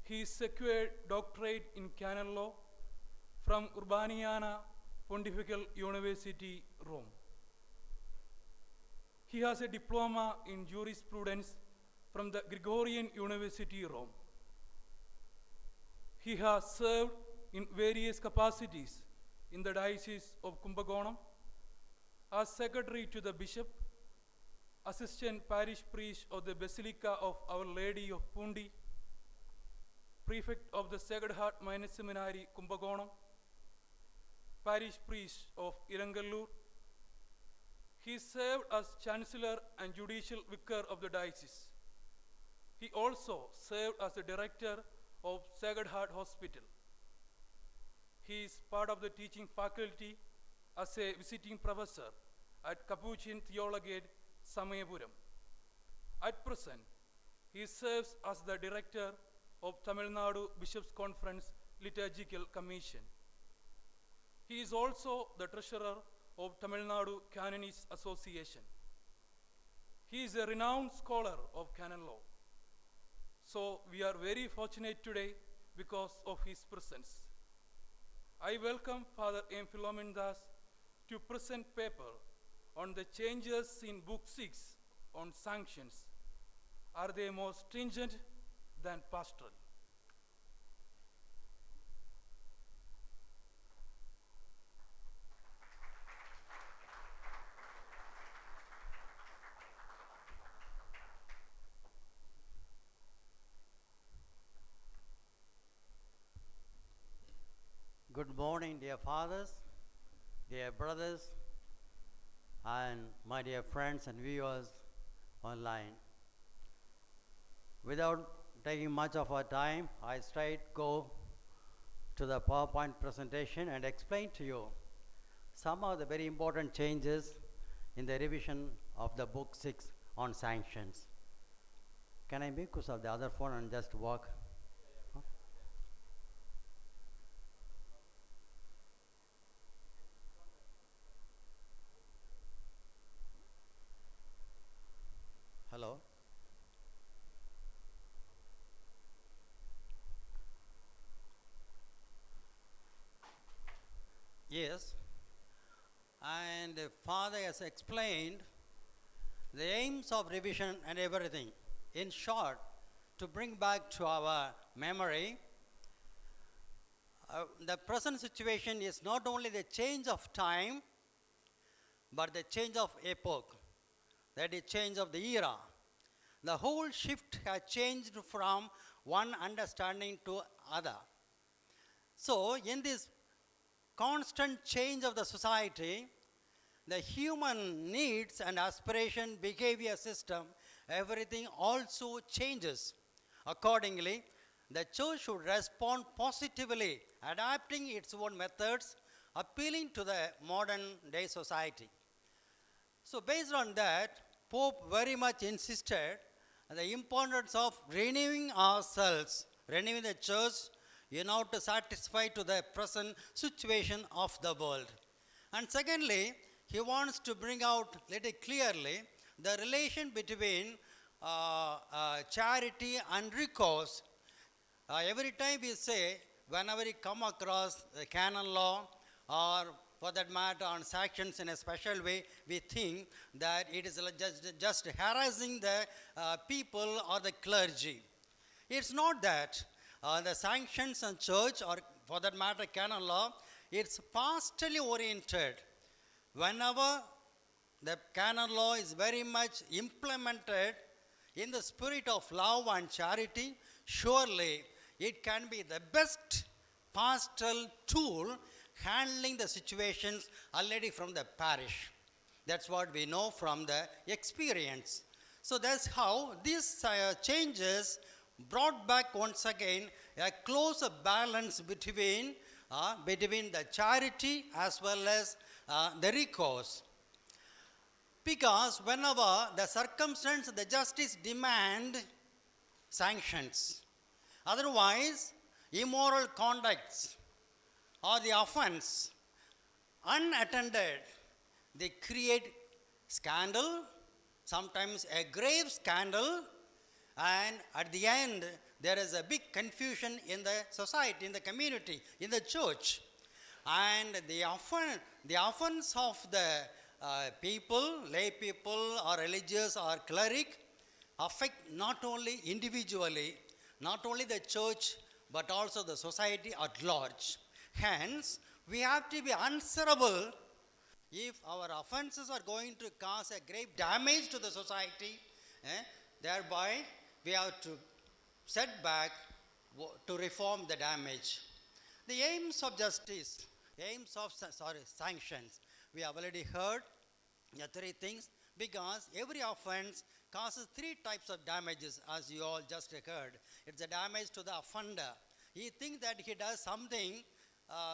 He secured doctorate in canon law from Urbaniana Pontifical University, Rome. He has a diploma in jurisprudence from the Gregorian University, Rome. He has served in various capacities in the Diocese of Kumbakonam as secretary to the bishop, assistant parish priest of the Basilica of Our Lady of Pundi, prefect of the Sacred Heart Minor Seminary, Kumbakonam, parish priest of Irangallur. He served as Chancellor and Judicial Vicar of the Diocese. He also served as the Director of Sacred Heart Hospital. He is part of the teaching faculty as a visiting professor at Capuchin Theological Samayapuram. At present, he serves as the Director of Tamil Nadu Bishops' Conference Liturgical Commission. He is also the Treasurer of Tamil Nadu Canonists Association. He is a renowned scholar of canon law. So we are very fortunate today because of his presence. I welcome Father M. Philomindas to present paper on the changes in Book 6 on sanctions. Are they more stringent than pastoral? Good morning, dear fathers, dear brothers, and my dear friends and viewers online. Without taking much of our time, I straight go to the PowerPoint presentation and explain to you some of the very important changes in the revision of the book 6 on sanctions. Can I make use of the other phone and just walk? Huh? Hello? Yes. And the Father has explained the aims of revision and everything. In short, to bring back to our memory, the present situation is not only the change of time, but the change of epoch, that is change of the era. The whole shift has changed from one understanding to other. So, in this constant change of the society, the human needs and aspiration, behavior system, everything also changes. Accordingly, the church should respond positively, adapting its own methods, appealing to the modern day society. So based on that, Pope very much insisted on the importance of renewing ourselves, renewing the church in order to satisfy to the present situation of the world. And secondly, he wants to bring out little clearly the relation between charity and recourse. Every time we say, whenever we come across the canon law, or for that matter on sanctions in a special way, we think that it is just harassing the people or the clergy. It's not that. The sanctions and church, or for that matter canon law, it's pastorally oriented. Whenever the canon law is very much implemented in the spirit of love and charity, surely it can be the best pastoral tool handling the situations already from the parish. That's what we know from the experience. So that's how these changes brought back once again a closer balance between the charity as well as the recourse. Because whenever the circumstance, the justice demand sanctions, otherwise immoral conducts or the offense unattended, they create scandal, sometimes a grave scandal, and at the end there is a big confusion in the society, in the community, in the church. And the offense of the people, lay people or religious or cleric, affect not only individually, not only the church, but also the society at large. Hence, we have to be answerable if our offenses are going to cause a grave damage to the society. Thereby, we have to set back to reform the damage. The aims of justice, sanctions. We have already heard the three things, because every offense causes three types of damages, as you all just heard. It's a damage to the offender. He thinks that he does something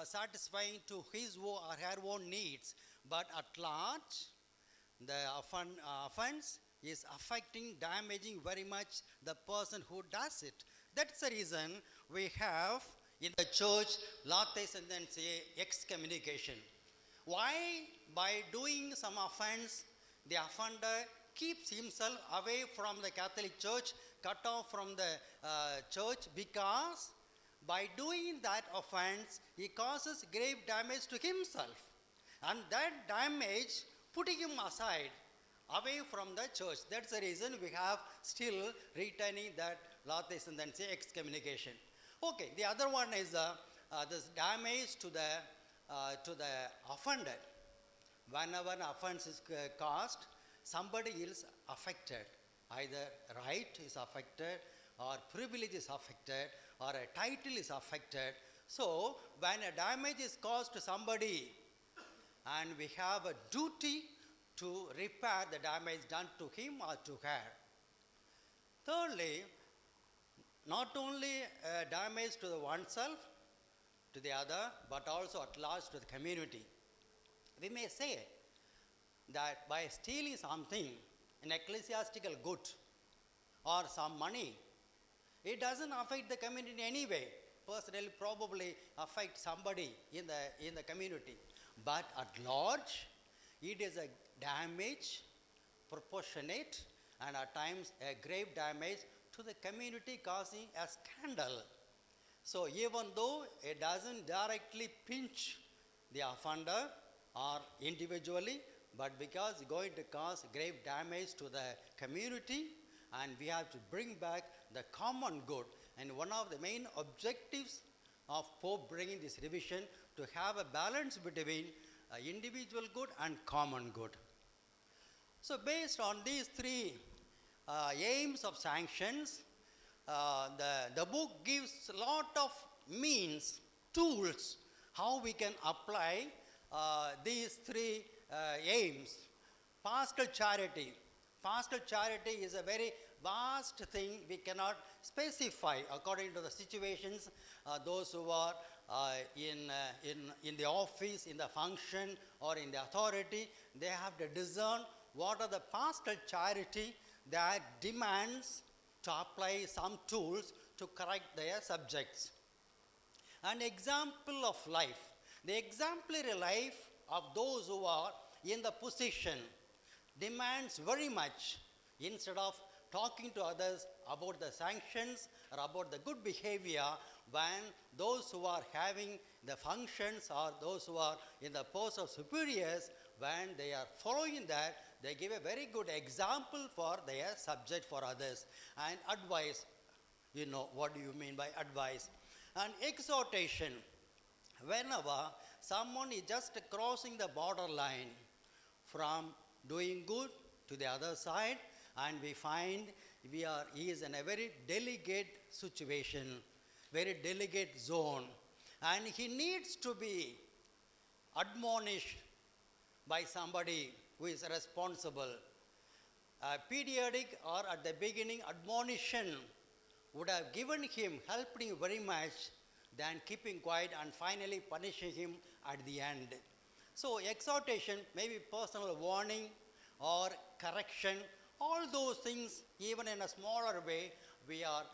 satisfying to his or her own needs, but at large, the offense is affecting, damaging very much the person who does it. That's the reason we have in the church late sentenza, excommunication. Why? By doing some offense, the offender keeps himself away from the Catholic Church, cut off from the church, because by doing that offense, he causes grave damage to himself. And that damage, putting him aside, away from the church. That's the reason we have still retaining that late sentenza, excommunication. Okay, the other one is this damage to the offender. Whenever an offense is caused, somebody is affected. Either right is affected, or privilege is affected, or a title is affected. So, when a damage is caused to somebody, and we have a duty to repair the damage done to him or to her. Thirdly, not only damage to the oneself, to the other, but also at large to the community. We may say that by stealing something, an ecclesiastical good or some money, it doesn't affect the community in any way. Personally, probably affect somebody in the community. But at large, it is a damage proportionate and at times a grave damage to the community, causing a scandal. So even though it doesn't directly pinch the offender or individually, but because it's going to cause grave damage to the community, and we have to bring back the common good. And one of the main objectives of Pope bringing this revision to have a balance between individual good and common good. So based on these three aims of sanctions, the book gives a lot of means, tools, how we can apply these three aims. Pastoral charity. Pastoral charity is a very vast thing. We cannot specify according to the situations. Those who are in the office, in the function, or in the authority, they have to discern what are the pastoral charity that demands to apply some tools to correct their subjects. An example of life. The exemplary life of those who are in the position demands very much. Instead of talking to others about the sanctions or about the good behavior, when those who are having the functions or those who are in the post of superiors, when they are following that, they give a very good example for their subject for others. And advice, you know, what do you mean by advice? And exhortation. Whenever someone is just crossing the borderline from doing good to the other side, and we find he is in a very delicate situation, very delicate zone, and he needs to be admonished by somebody who is responsible. Periodic or at the beginning admonition would have given him, helped him very much, than keeping quiet and finally punishing him at the end. So exhortation, maybe personal warning or correction, all those things, even in a smaller way, we are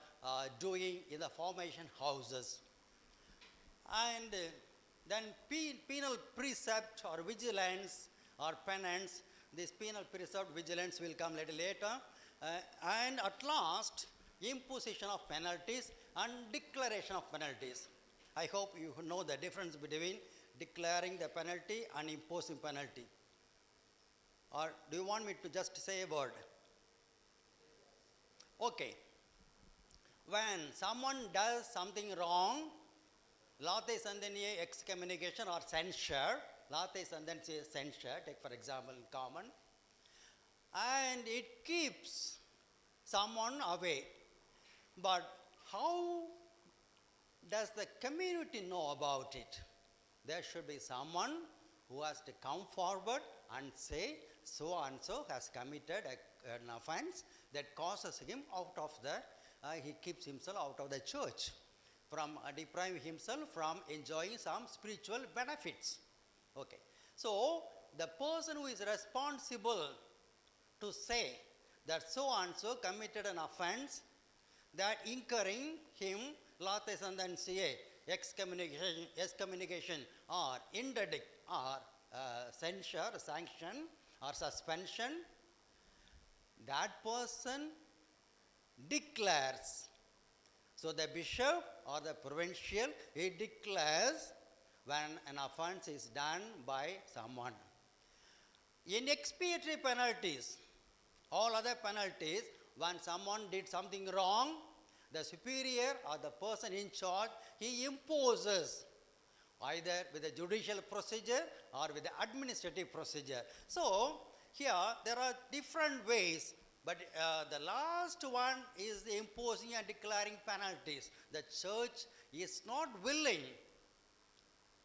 doing in the formation houses. And then penal precept or vigilance or penance, this penal precept, vigilance will come a little later. And at last, imposition of penalties and declaration of penalties. I hope you know the difference between declaring the penalty and imposing penalty. Or do you want me to just say a word? Okay. When someone does something wrong, late sandaniye excommunication or censure, late sandaniye censure, take for example in common, and it keeps someone away. But how does the community know about it? There should be someone who has to come forward and say, so and so has committed an offense that causes him out of he keeps himself out of the church, from depriving himself from enjoying some spiritual benefits. Okay. So the person who is responsible to say that so and so committed an offense, that incurring him late sandaniye excommunication or interdict or censure, sanction or suspension, that person declares. So the bishop or the provincial, he declares when an offense is done by someone. In expiatory penalties, all other penalties, when someone did something wrong, the superior or the person in charge, he imposes either with a judicial procedure or with the administrative procedure. So here there are different ways, but the last one is the imposing and declaring penalties. The church is not willing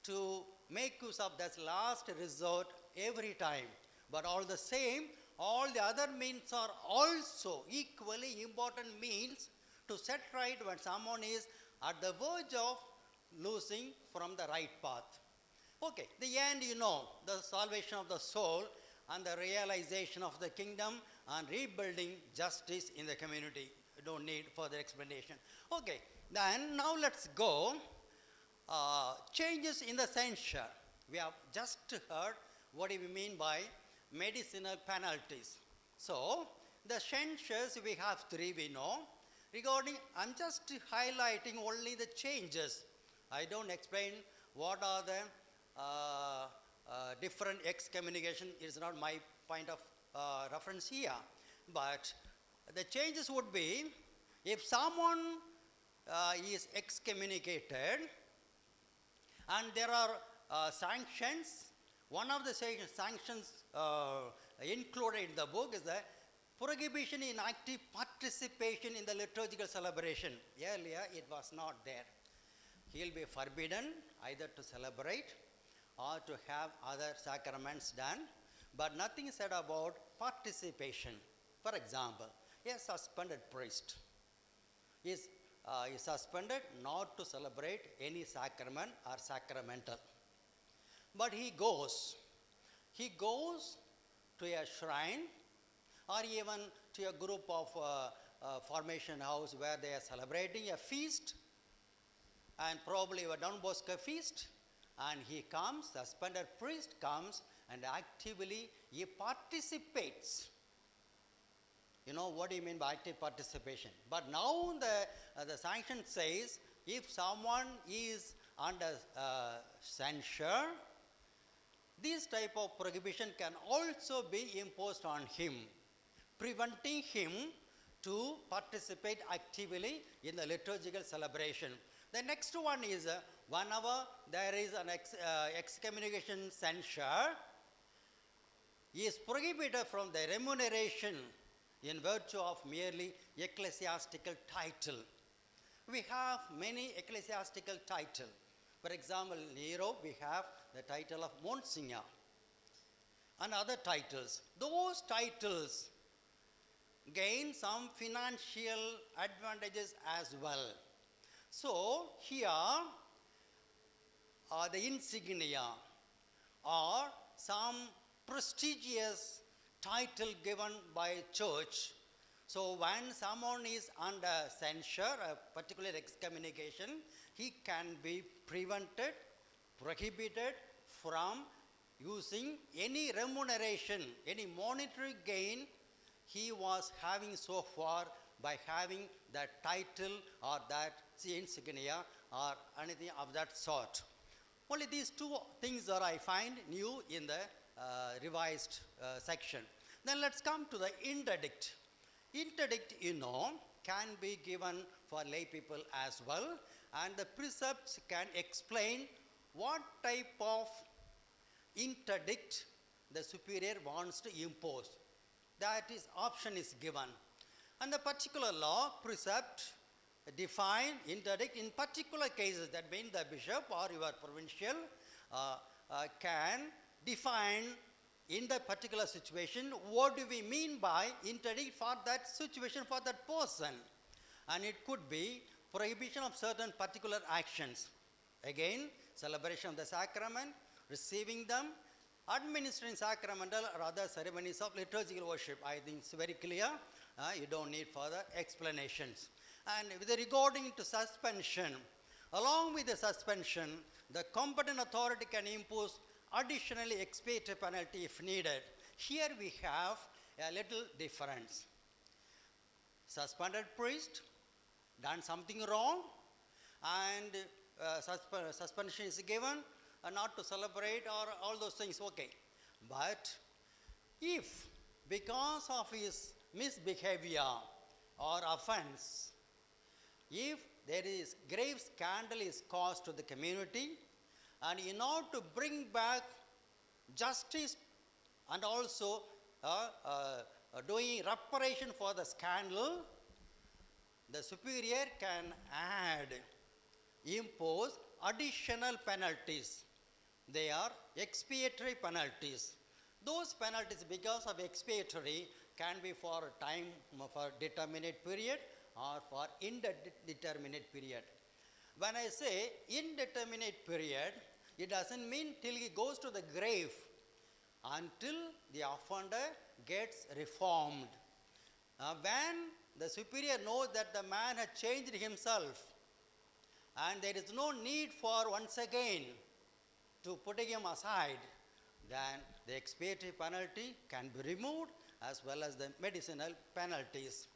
to make use of that last resort every time, but all the same, all the other means are also equally important means to set right when someone is at the verge of losing from the right path. Okay, the end, you know, the salvation of the soul and the realization of the kingdom and rebuilding justice in the community. You don't need further explanation. Okay, then now let's go. Changes in the censure. We have just heard what do we mean by medicinal penalties. So, the censures we have three, we know. Regarding, I'm just highlighting only the changes. I don't explain what are the different excommunication. It's not my point of reference here. But the changes would be, if someone is excommunicated and there are sanctions, one of the sanctions included in the book is the prohibition in active participation in the liturgical celebration. Earlier it was not there. He will be forbidden either to celebrate or to have other sacraments done, but nothing said about participation. For example, a suspended priest is suspended not to celebrate any sacrament or sacramental. But he goes to a shrine or even to a group of formation house where they are celebrating a feast, and probably a Don Bosco feast, and he comes, suspended priest comes, and actively he participates. You know what do you mean by active participation? But now the sanction says, if someone is under censure, this type of prohibition can also be imposed on him, preventing him to participate actively in the liturgical celebration. The next one is, whenever there is an excommunication censure, he is prohibited from the remuneration in virtue of merely ecclesiastical title. We have many ecclesiastical titles. For example, in Europe, we have the title of Monsignor and other titles. Those titles gain some financial advantages as well. So, here are the insignia or some prestigious title given by church. So, when someone is under censure, a particular excommunication, he can be prevented, prohibited from using any remuneration, any monetary gain he was having so far by having that title or that insignia or anything of that sort. Only these two things that I find new in the revised section. Then let's come to the interdict. Interdict, you know, can be given for lay people as well, and the precepts can explain what type of interdict the superior wants to impose. That is, option is given. And the particular law, precept, define interdict in particular cases, that means the bishop or your provincial can define in the particular situation what do we mean by interdict for that situation, for that person. And it could be prohibition of certain particular actions. Again, celebration of the sacrament, receiving them, administering sacramental or other ceremonies of liturgical worship. I think it's very clear. You don't need further explanations. And with regarding to suspension, along with the suspension, the competent authority can impose additionally expiatory penalty if needed. Here we have a little difference. Suspended priest done something wrong, and suspension is given, not to celebrate or all those things, okay. But if because of his misbehavior or offense, if there is grave scandal is caused to the community, and in order to bring back justice and also doing reparation for the scandal, the superior can impose additional penalties. They are expiatory penalties. Those penalties, because of expiatory, can be for a time, for determinate period or for indeterminate period. When I say indeterminate period, it doesn't mean till he goes to the grave, until the offender gets reformed. When the superior knows that the man has changed himself and there is no need for once again to putting him aside, then the expiatory penalty can be removed as well as the medicinal penalties.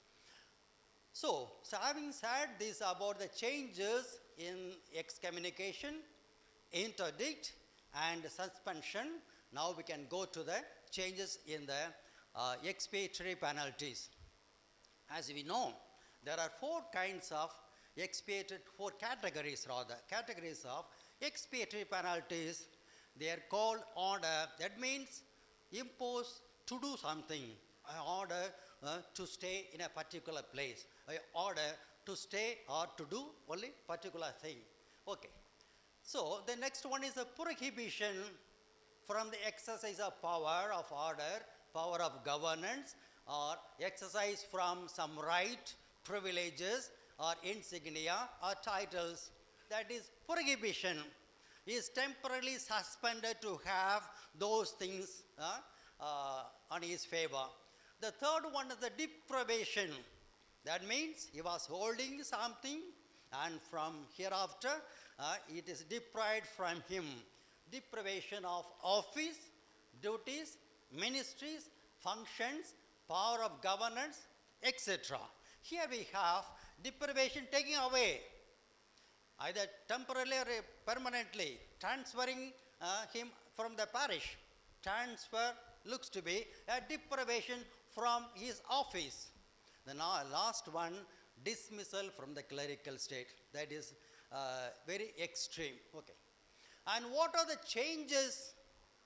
So having said this about the changes in excommunication, interdict and suspension, now we can go to the changes in the expiatory penalties. As we know, there are four categories of expiatory penalties. They are called order. That means impose to do something, an order to stay in a particular place, an order to stay or to do only particular thing. Okay. So the next one is a prohibition from the exercise of power of order, power of governance, or exercise from some right, privileges, or insignia, or titles. That is prohibition. He is temporarily suspended to have those things on his favor. The third one is the deprivation. That means he was holding something and from hereafter it is deprived from him. Deprivation of office, duties, ministries, functions, power of governance, etc. Here we have deprivation taking away, either temporarily or permanently, transferring him from the parish. Transfer looks to be a deprivation from his office. The last one, dismissal from the clerical state. That is very extreme. Okay. And what are the changes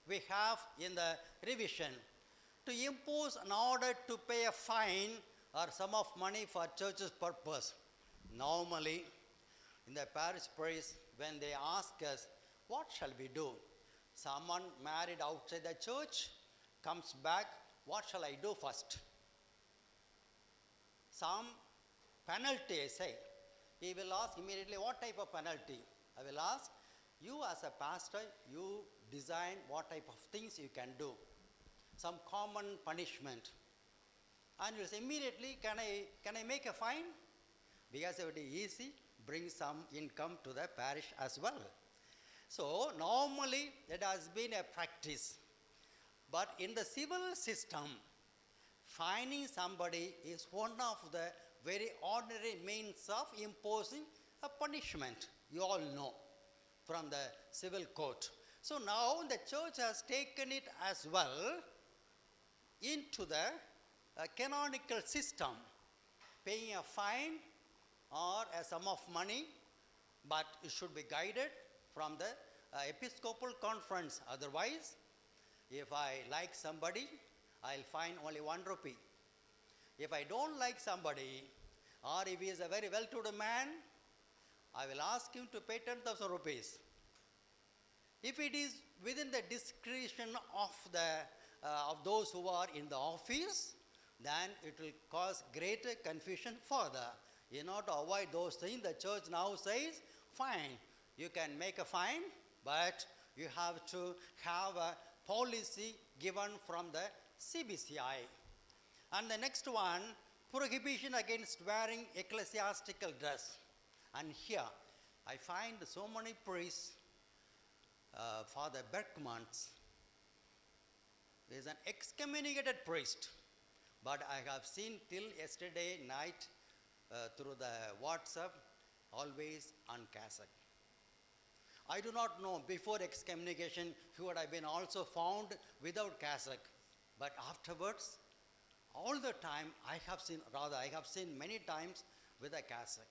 we have in the revision? To impose an order to pay a fine or sum of money for church's purpose. Normally, in the parish priest, when they ask us, what shall we do? Someone married outside the church comes back, what shall I do first? Some penalty, I say. He will ask immediately, what type of penalty? I will ask, you as a pastor, you design what type of things you can do. Some common punishment. And you will say, immediately, can I make a fine? Because it is easy, bring some income to the parish as well. So normally that has been a practice. But in the civil system, fining somebody is one of the very ordinary means of imposing a punishment. You all know from the civil court. So now the church has taken it as well into the canonical system, paying a fine or a sum of money, but it should be guided from the Episcopal Conference. Otherwise, if I like somebody, I'll fine only 1 rupee. If I don't like somebody, or if he is a very well-to-do man, I will ask him to pay 10,000 rupees. If it is within the discretion of those who are in the office, then it will cause greater confusion further. In order to avoid those things, the church now says, fine, you can make a fine, but you have to have a policy given from the CBCI. And the next one, prohibition against wearing ecclesiastical dress. And here, I find so many priests, Father Berkmans, is an excommunicated priest, but I have seen till yesterday night through the WhatsApp, always on cassock. I do not know, before excommunication, he would have been also found without cassock. But afterwards, all the time, I have seen many times with a cassock.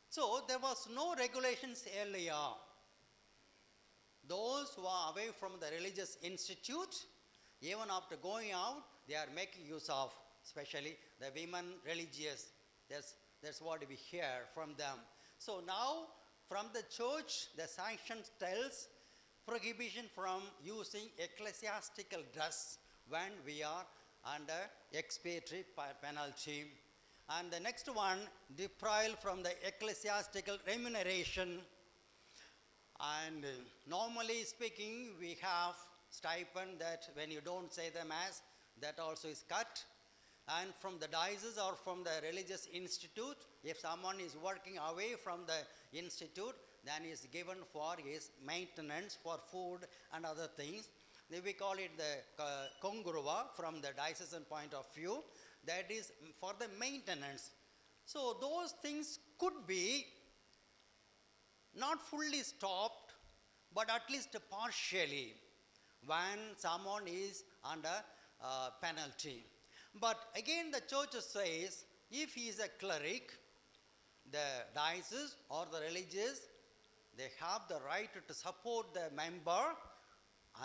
So there was no regulations earlier. Those who are away from the religious institute, even after going out, they are making use of, especially the women religious. That's what we hear from them. So now, from the church, the Sanctions tells prohibition from using ecclesiastical dress when we are under expiatory penalty. And the next one, deprived from the ecclesiastical remuneration. And normally speaking, we have stipend that when you don't say the mass, that also is cut. And from the diocese or from the religious institute, if someone is working away from the institute, then is given for his maintenance, for food and other things. We call it the congruva from the diocesan point of view. That is for the maintenance. So those things could be not fully stopped, but at least partially when someone is under penalty. But again, the church says, if he is a cleric, the diocese or the religious, they have the right to support the member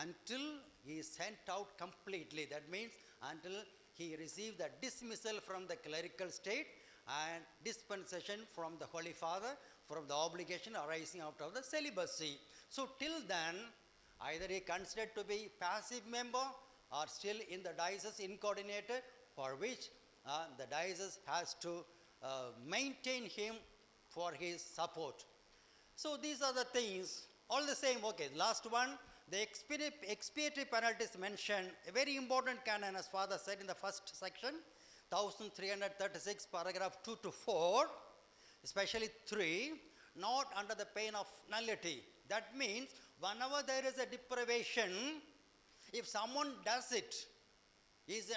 until he is sent out completely. That means until he receives the dismissal from the clerical state and dispensation from the Holy Father from the obligation arising out of the celibacy. So till then, either he considered to be passive member or still in the diocese incoordinated, for which the diocese has to maintain him for his support. So these are the things, all the same. Okay, last one, the expiatory penalties mentioned, a very important canon, as Father said in the first section, 1336, paragraph 2 to 4, especially 3, not under the pain of nullity. That means whenever there is a deprivation, if someone does it, is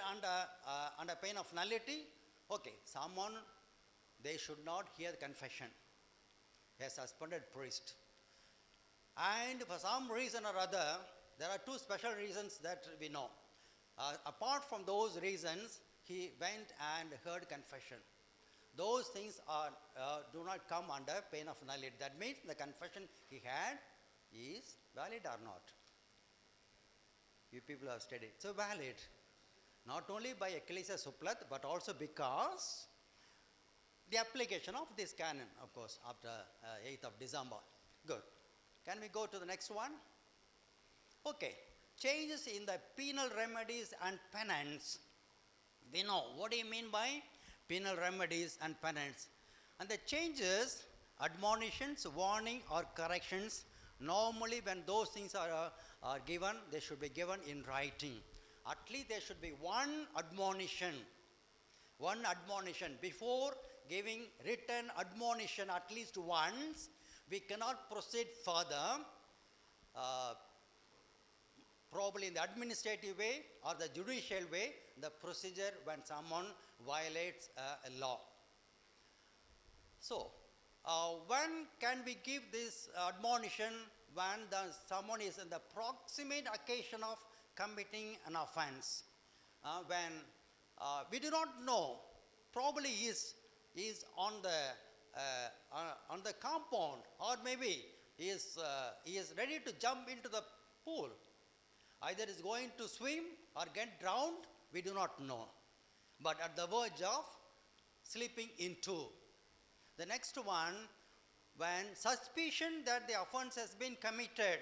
under pain of nullity, okay, someone, they should not hear the confession, a suspended priest. And for some reason or other, there are two special reasons that we know. Apart from those reasons, he went and heard confession. Those things are, do not come under pain of nullity. That means the confession he had is valid or not. You people have studied. So valid. Not only by Ecclesia Supplet, but also because the application of this canon, of course, after 8th of December. Good. Can we go to the next one? Okay. Changes in the penal remedies and penance. We know, what do you mean by penal remedies and penance? And the changes, admonitions, warning or corrections, normally when those things are given, they should be given in writing. At least there should be one admonition. One admonition. Before giving written admonition at least once, we cannot proceed further, probably in the administrative way or the judicial way, the procedure when someone violates a law. So, when can we give this admonition? When someone is in the proximate occasion of committing an offense. When we do not know, probably he is on the compound, or maybe he is ready to jump into the pool. Either is going to swim or get drowned, we do not know. But at the verge of slipping into. The next one, when suspicion that the offense has been committed,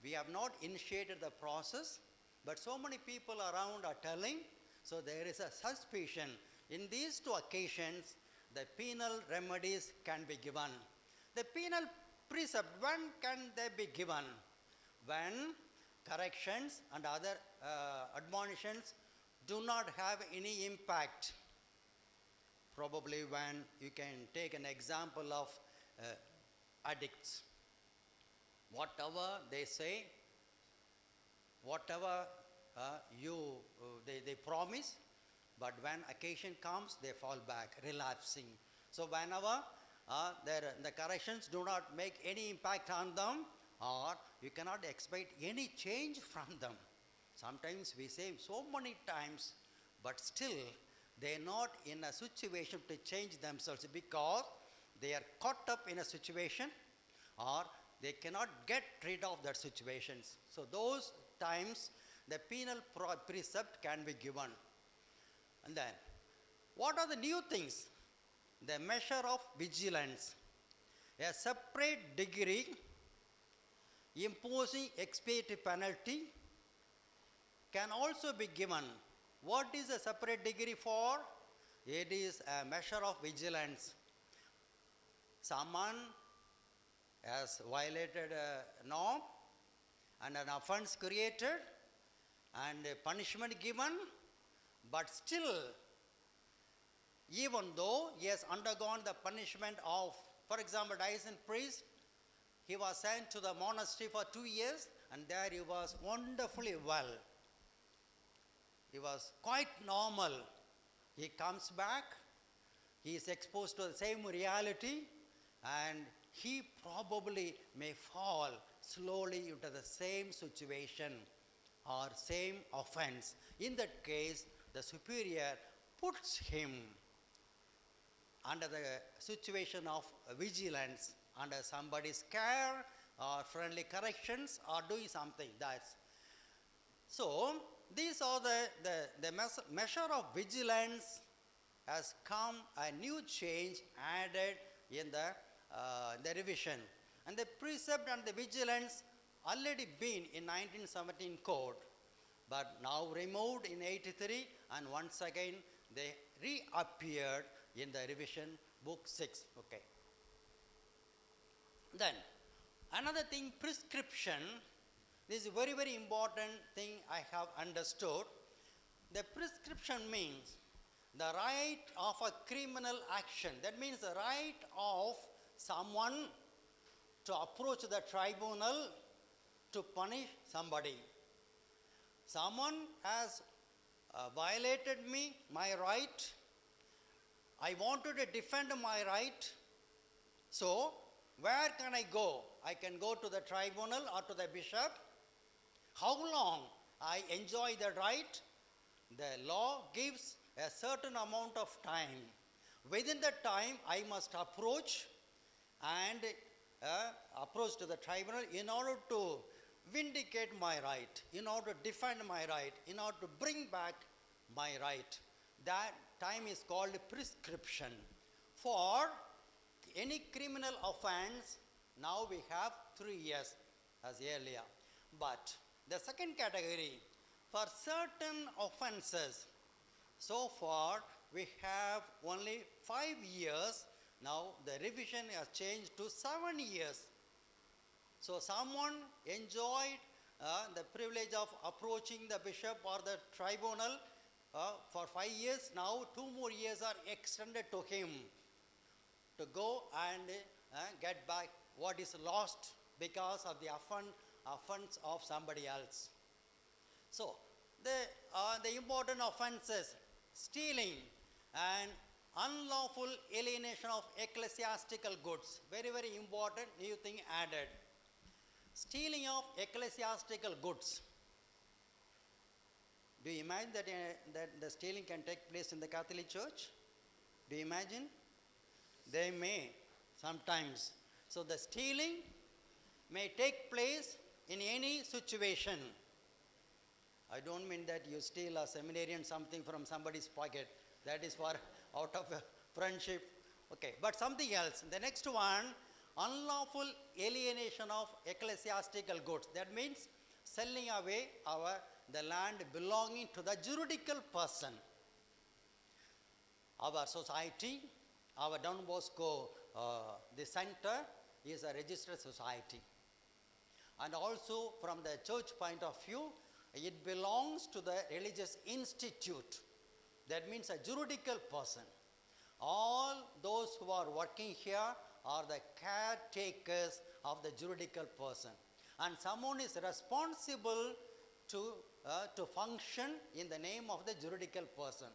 we have not initiated the process, but so many people around are telling, so there is a suspicion. In these two occasions, the penal remedies can be given. The penal precept, when can they be given? When corrections and other admonitions do not have any impact. Probably when you can take an example of addicts. Whatever they say, whatever they promise, but when occasion comes, they fall back, relapsing. So whenever the corrections do not make any impact on them, or you cannot expect any change from them. Sometimes we say so many times, but still they are not in a situation to change themselves because they are caught up in a situation or they cannot get rid of that situations. So those times the penal precept can be given. And then, what are the new things? The measure of vigilance. A separate degree imposing expiatory penalty can also be given. What is a separate degree for? it is a measure of vigilance. Someone has violated a norm and an offense created and a punishment given, but still, even though he has undergone the punishment of, for example, diocesan priest, he was sent to the monastery for 2 years and there he was wonderfully well. He was quite normal. He comes back, he is exposed to the same reality, and he probably may fall slowly into the same situation or same offense. In that case, the superior puts him under the situation of vigilance, under somebody's care or friendly corrections or doing something. So these are the measure of vigilance has come, a new change added in the revision. And the precept and the vigilance already been in 1917 code, but now removed in 83, and once again they reappeared in the revision book 6. Okay. Then another thing, prescription. This is a very, very important thing I have understood. The prescription means the right of a criminal action. That means the right of someone to approach the tribunal to punish somebody. Someone has violated me, my right. I wanted to defend my right. So, where can I go? I can go to the tribunal or to the bishop. How long I enjoy the right? The law gives a certain amount of time. Within that time, I must approach and approach to the tribunal in order to vindicate my right, in order to defend my right, in order to bring back my right. That time is called prescription. For any criminal offense, now we have 3 years as earlier. But the second category, for certain offenses, so far we have only 5 years. Now the revision has changed to 7 years. So someone enjoyed the privilege of approaching the bishop or the tribunal for 5 years. Now 2 more years are extended to him to go and get back what is lost because of the offense of somebody else. So the important offenses, stealing and unlawful alienation of ecclesiastical goods, very, very important new thing added. Stealing of ecclesiastical goods. Do you imagine that the stealing can take place in the Catholic Church? Do you imagine? They may sometimes. So the stealing may take place in any situation. I don't mean that you steal a seminarian something from somebody's pocket. That is for out of a friendship. Okay, but something else. The next one, unlawful alienation of ecclesiastical goods. That means selling away the land belonging to the juridical person. Our society, our Don Bosco, the center is a registered society. And also from the church point of view, it belongs to the religious institute. That means a juridical person. All those who are working here are the caretakers of the juridical person. And someone is responsible to function in the name of the juridical person.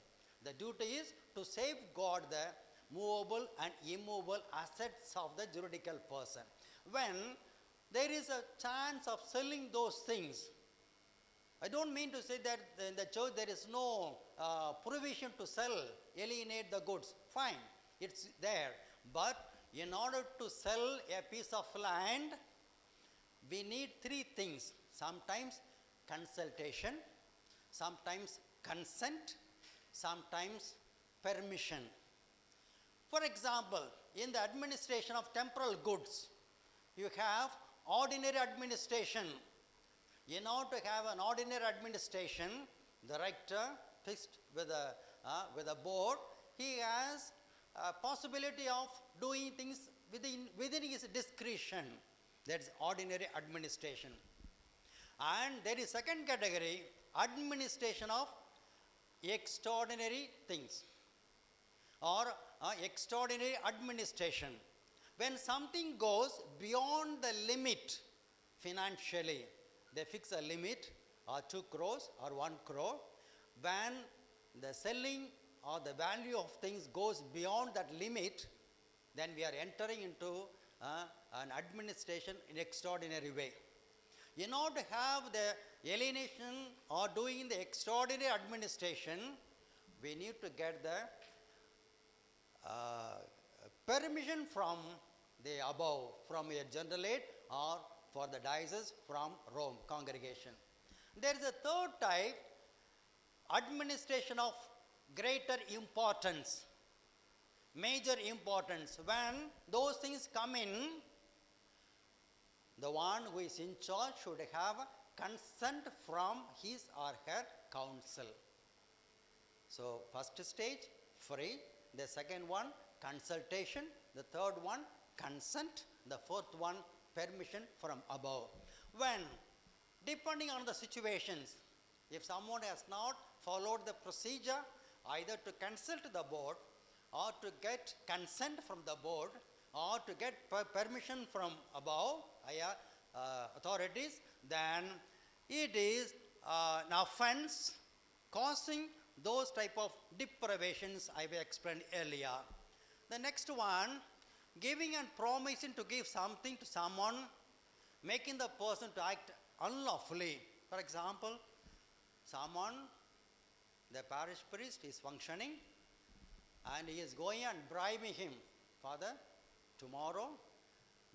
The duty is to safeguard the movable and immovable assets of the juridical person. When there is a chance of selling those things, I don't mean to say that in the church there is no provision to sell, alienate the goods. Fine, it's there. But in order to sell a piece of land, we need 3 things. Sometimes consultation, sometimes consent, sometimes permission. For example, in the administration of temporal goods, you have ordinary administration. In order to have an ordinary administration, the rector fixed with a board, he has a possibility of doing things within his discretion. That's ordinary administration. And there is second category, administration of extraordinary things or extraordinary administration. When something goes beyond the limit financially, they fix a limit or 2 crores or 1 crore. When the selling or the value of things goes beyond that limit, then we are entering into an administration in extraordinary way. In order to have the alienation or doing the extraordinary administration, we need to get the permission from the above, from a generalate or for the diocese from Rome congregation. There is a third type, administration of greater importance, major importance. When those things come in, the one who is in charge should have consent from his or her council. So, first stage, free. The second one, consultation. The third one, consent. The fourth one, permission from above. When, depending on the situations, if someone has not followed the procedure, either to consult the board or to get consent from the board or to get permission from above higher authorities, then it is an offense causing those type of deprivations I have explained earlier. The next one, giving and promising to give something to someone, making the person to act unlawfully. For example, someone, the parish priest is functioning and he is going and bribing him. Father, tomorrow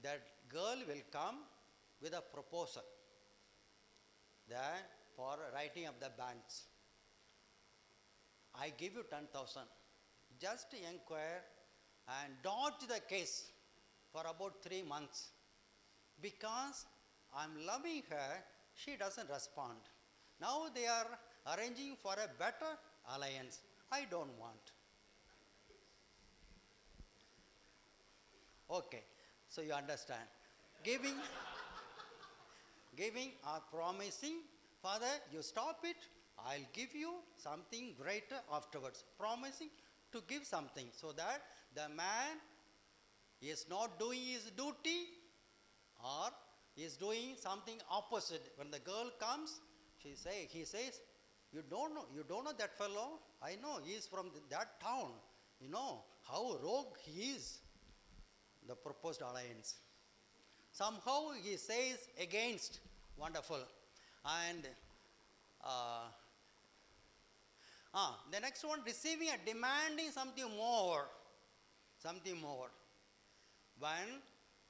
that girl will come with a proposal for writing of the banns. I give you 10,000. Just inquire and dodge the case for about 3 months. Because I am loving her, she doesn't respond. Now they are arranging for a better alliance. I don't want. Okay, so you understand. Giving or promising, Father, you stop it, I'll give you something greater afterwards. Promising to give something so that the man is not doing his duty or is doing something opposite. When the girl comes, he says, you don't know that fellow? I know, he is from that town. You know how rogue he is. The proposed alliance. Somehow he says against, wonderful. And the next one, receiving and demanding something more. Something more. When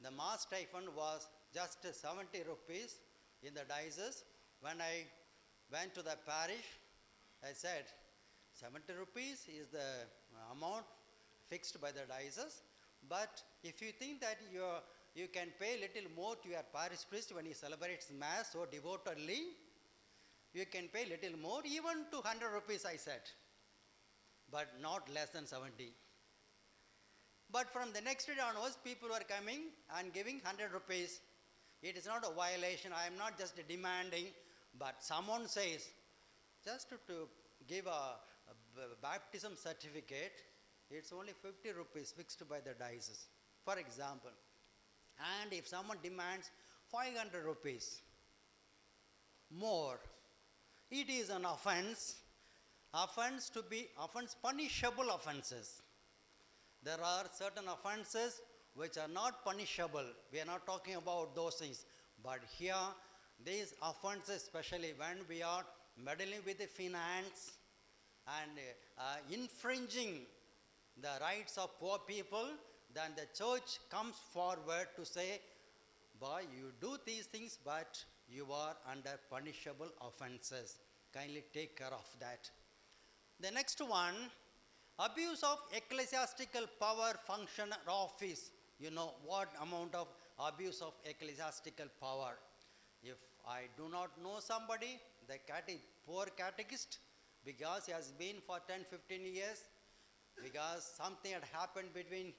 the Mass stipend was just 70 rupees in the diocese, when I went to the parish, I said, 70 rupees is the amount fixed by the diocese. But if you think that you can pay little more to your parish priest when he celebrates Mass so devotedly, you can pay little more, even to 100 rupees, I said, but not less than 70. But from the next day onwards, people were coming and giving 100 rupees. It is not a violation. I am not just demanding, but someone says, just to give a baptism certificate, it's only 50 rupees fixed by the diocese, for example. And if someone demands 500 rupees more, it is an offense punishable offenses. There are certain offenses which are not punishable. We are not talking about those things. But here, these offenses, especially when we are meddling with the finance and infringing the rights of poor people, then the church comes forward to say, boy, you do these things, but you are under punishable offenses. Kindly take care of that. The next one, abuse of ecclesiastical power, function, or office. You know what amount of abuse of ecclesiastical power. If I do not know somebody, the poor catechist, because he has been for 10-15 years because something had happened between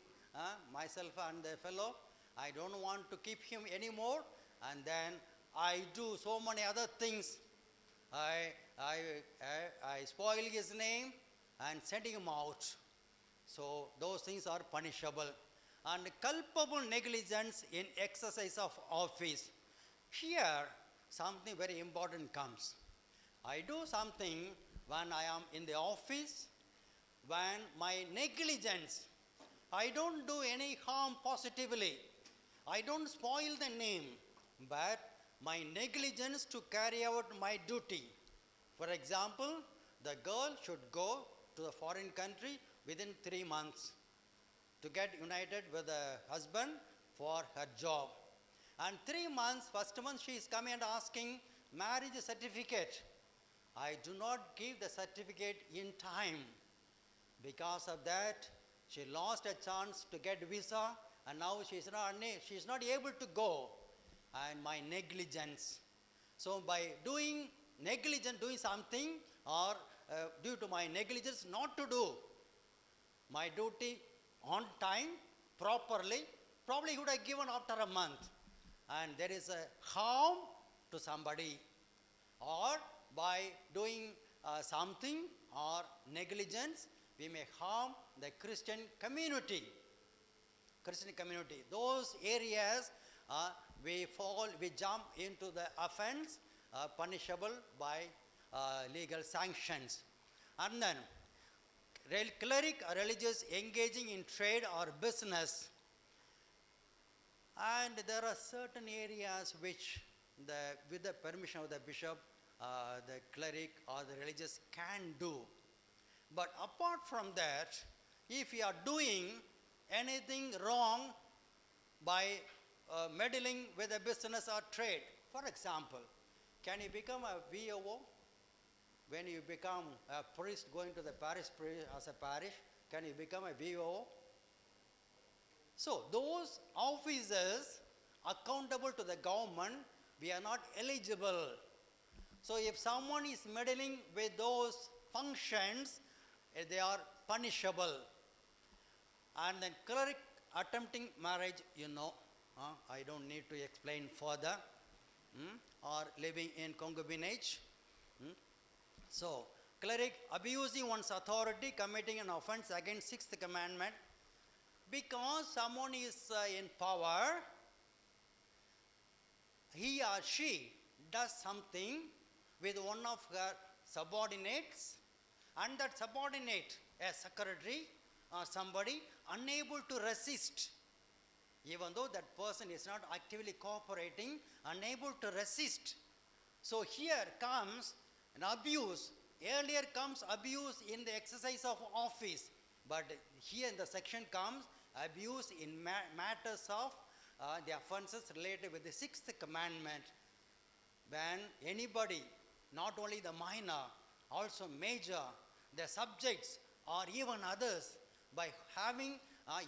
myself and the fellow. I don't want to keep him anymore, and then I do so many other things. I spoil his name and sending him out. So those things are punishable. And culpable negligence in exercise of office. Here, something very important comes. I do something when I am in the office, when my negligence, I don't do any harm positively. I don't spoil the name, but my negligence to carry out my duty. For example, the girl should go to the foreign country within 3 months to get united with the husband for her job. And 3 months, first month she is coming and asking marriage certificate. I do not give the certificate in time. Because of that, she lost a chance to get visa, and now she is not able to go. And my negligence. So by doing something, or due to my negligence not to do my duty on time, properly, probably he would have given after a month. And there is a harm to somebody. Or by doing something or negligence, we may harm the Christian community. Those areas we jump into the offense, punishable by legal sanctions. And then, cleric or religious engaging in trade or business. And there are certain areas which, with the permission of the bishop, the cleric or the religious can do. But apart from that, if you are doing anything wrong by meddling with a business or trade, for example, can you become a VOO? When you become a priest going to the parish as a parish, can you become a VOO? So those officers accountable to the government, we are not eligible. So if someone is meddling with those functions, they are punishable. And then cleric attempting marriage, I don't need to explain further, or living in concubinage. So, cleric abusing one's authority, committing an offense against 6th commandment, because someone is in power, he or she does something with one of her subordinates, and that subordinate, a secretary or somebody, unable to resist, even though that person is not actively cooperating, unable to resist. So here comes an abuse. Earlier comes abuse in the exercise of office, but here in the section comes abuse in matters of the offenses related with the 6th commandment. When anybody, not only the minor, also major, the subjects or even others, by having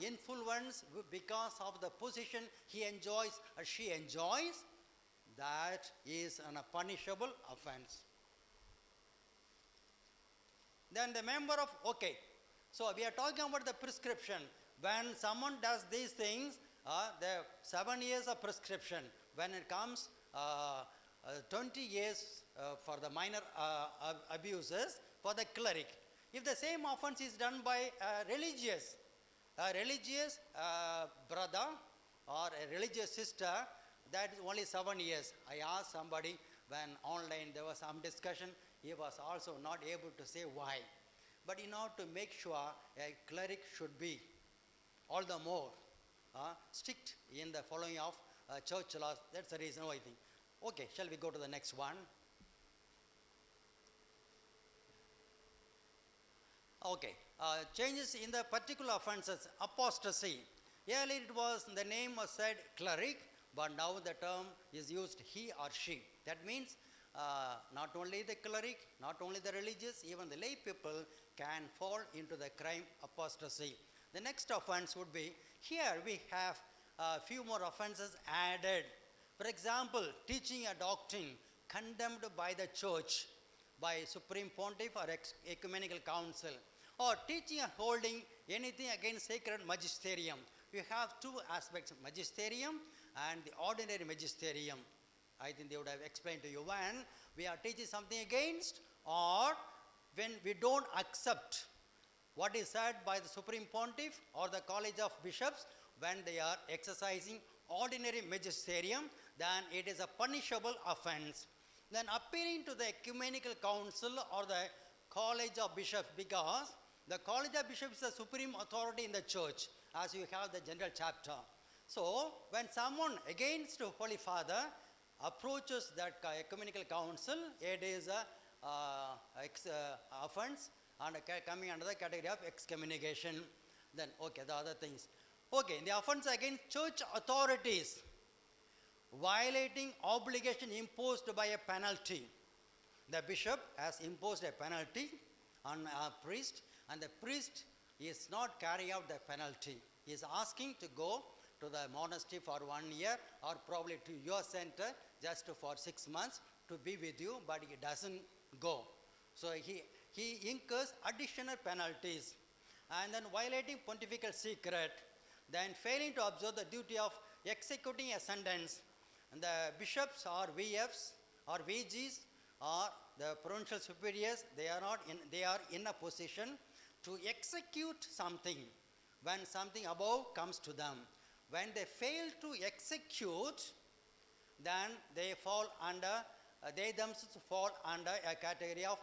influence because of the position he enjoys or she enjoys, that is a punishable offense. Then the member of, so we are talking about the prescription. When someone does these things, the 7 years of prescription. When it comes 20 years for the minor abuses for the cleric. If the same offense is done by a religious brother or a religious sister, that is only 7 years. I asked somebody when online there was some discussion, he was also not able to say why. But in order to make sure a cleric should be all the more strict in the following of church laws, that's the reason why I think. Okay, shall we go to the next one? Okay, changes in the particular offenses, apostasy. Earlier it was, the name was said cleric, but now the term is used he or she. That means not only the cleric, not only the religious, even the lay people can fall into the crime apostasy. The next offense would be, here we have a few more offenses added. For example, teaching a doctrine condemned by the church, by Supreme Pontiff or Ecumenical Council, or teaching or holding anything against sacred magisterium. You have two aspects, magisterium and the ordinary magisterium. I think they would have explained to you when we are teaching something against, or when we don't accept what is said by the Supreme Pontiff or the College of Bishops when they are exercising ordinary magisterium, then it is a punishable offense. Then appealing to the Ecumenical Council or the College of Bishops, because the College of Bishops is the supreme authority in the church, as you have the general chapter. So, when someone against Holy Father approaches that Ecumenical Council, it is a offense and coming under the category of excommunication. Then, okay, the other things. Okay, the offense against church authorities, violating obligation imposed by a penalty. The bishop has imposed a penalty on a priest, and the priest is not carrying out the penalty. He is asking to go to the monastery for 1 year, or probably to your center just for 6 months to be with you, but he doesn't go. So he incurs additional penalties. And then violating pontifical secret, then failing to observe the duty of executing a sentence. And the bishops or VFs or VGs or the provincial superiors, they are in a position to execute something when something above comes to them. When they fail to execute, then they themselves fall under a category of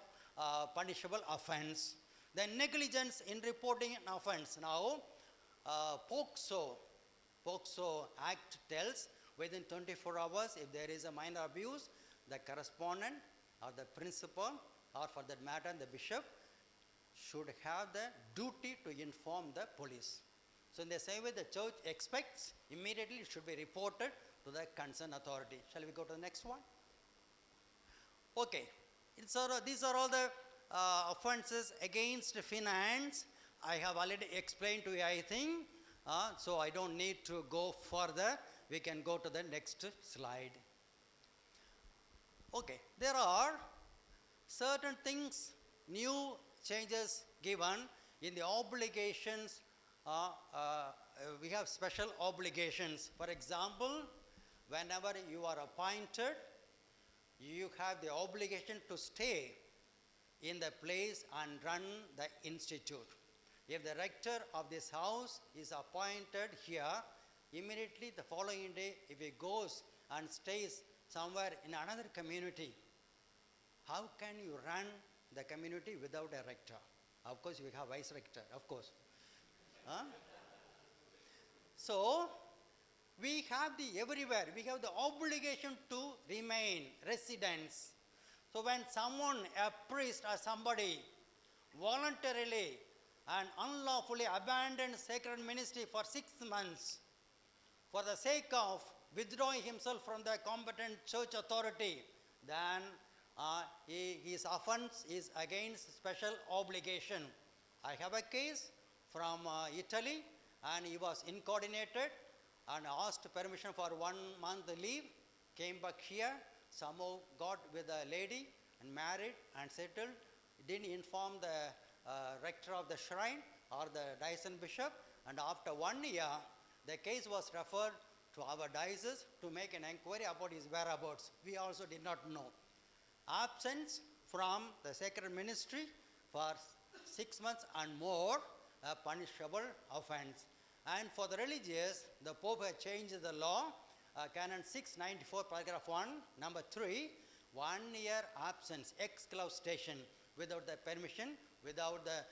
punishable offense. Then negligence in reporting an offense. Now, POCSO Act tells within 24 hours, if there is a minor abuse, the correspondent or the principal, or for that matter the bishop, should have the duty to inform the police. So in the same way, the church expects immediately it should be reported to the concerned authority. Shall we go to the next one? Okay, these are all the offenses against finance. I have already explained to you, I think, so I don't need to go further. We can go to the next slide. Okay, there are certain things, new changes given in the obligations. We have special obligations. For example, whenever you are appointed, you have the obligation to stay in the place and run the institute. If the rector of this house is appointed here, immediately the following day, if he goes and stays somewhere in another community, how can you run the community without a rector? Of course, we have vice rector, of course. So, we have everywhere, we have the obligation to remain residents. So when someone, a priest or somebody, voluntarily and unlawfully abandoned sacred ministry for 6 months for the sake of withdrawing himself from the competent church authority, then his offense is against special obligation. I have a case from Italy, and he was incoordinated and asked permission for 1 month leave, came back here, somehow got with a lady and married and settled, didn't inform the rector of the shrine or the diocesan bishop, and after 1 year, the case was referred to our diocese to make an inquiry about his whereabouts. We also did not know. Absence from the sacred ministry for 6 months and more, a punishable offense. And for the religious, the Pope had changed the law, Canon 694, paragraph 1, number 3, 1 year absence, exclaustation, without the permission, without the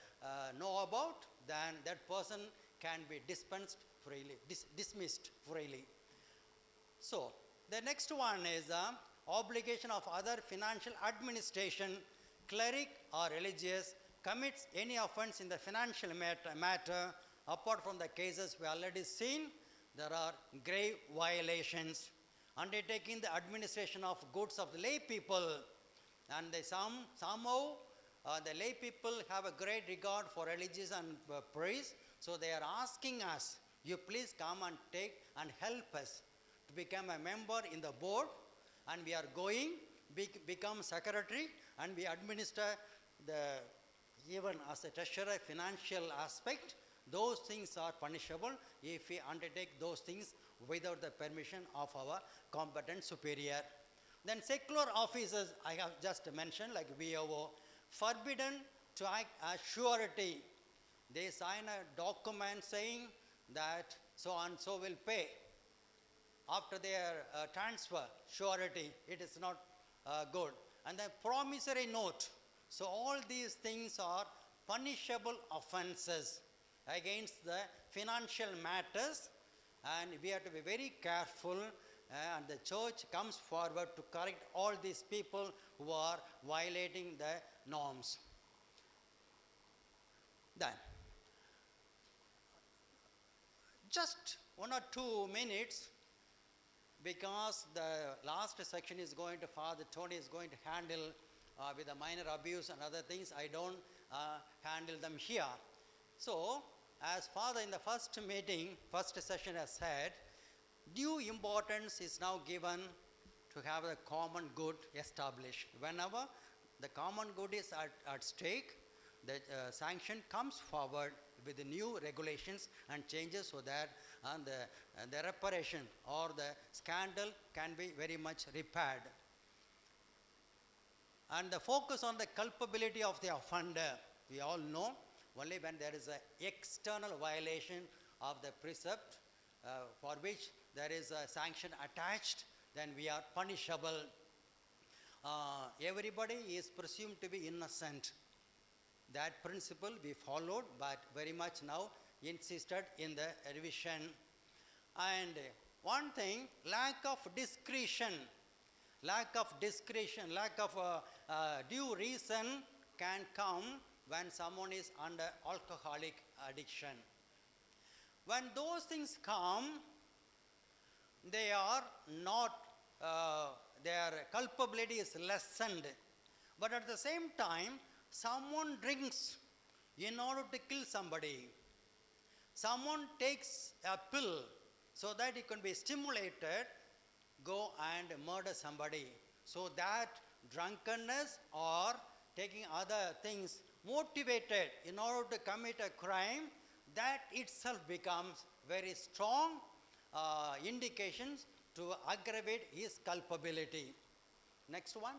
know about, then that person can be dispensed freely, dismissed freely. So, the next one is obligation of other financial administration. Cleric or religious commits any offense in the financial matter, apart from the cases we already seen, there are grave violations. Undertaking the administration of goods of the lay people, and somehow the lay people have a great regard for religious and priests, so they are asking us, you please come and take and help us to become a member in the board, and we are going, become secretary, and we administer the even as a treasurer, financial aspect, those things are punishable if we undertake those things without the permission of our competent superior. Then secular officers, I have just mentioned, like BOO, forbidden to act as surety. They sign a document saying that so and so will pay. After their transfer, surety, it is not good. And the promissory note. So all these things are punishable offenses against the financial matters, and we have to be very careful, and the church comes forward to correct all these people who are violating the norms. Then, just 1 or 2 minutes, because the last section is going to, Father Tony is going to handle with the minor abuse and other things. I don't handle them here. So, as Father in the first meeting, first session has said, due importance is now given to have the common good established. Whenever the common good is at stake, the sanction comes forward with the new regulations and changes so that the reparation or the scandal can be very much repaired. And the focus on the culpability of the offender, we all know, only when there is an external violation of the precept for which there is a sanction attached, then we are punishable. Everybody is presumed to be innocent. That principle we followed, but very much now insisted in the revision. And one thing, lack of discretion, lack of due reason can come when someone is under alcoholic addiction. When those things come, they are not, their culpability is lessened. But at the same time, someone drinks in order to kill somebody. Someone takes a pill so that it can be stimulated, go and murder somebody. So that drunkenness or taking other things motivated in order to commit a crime, that itself becomes very strong indications to aggravate his culpability. Next one.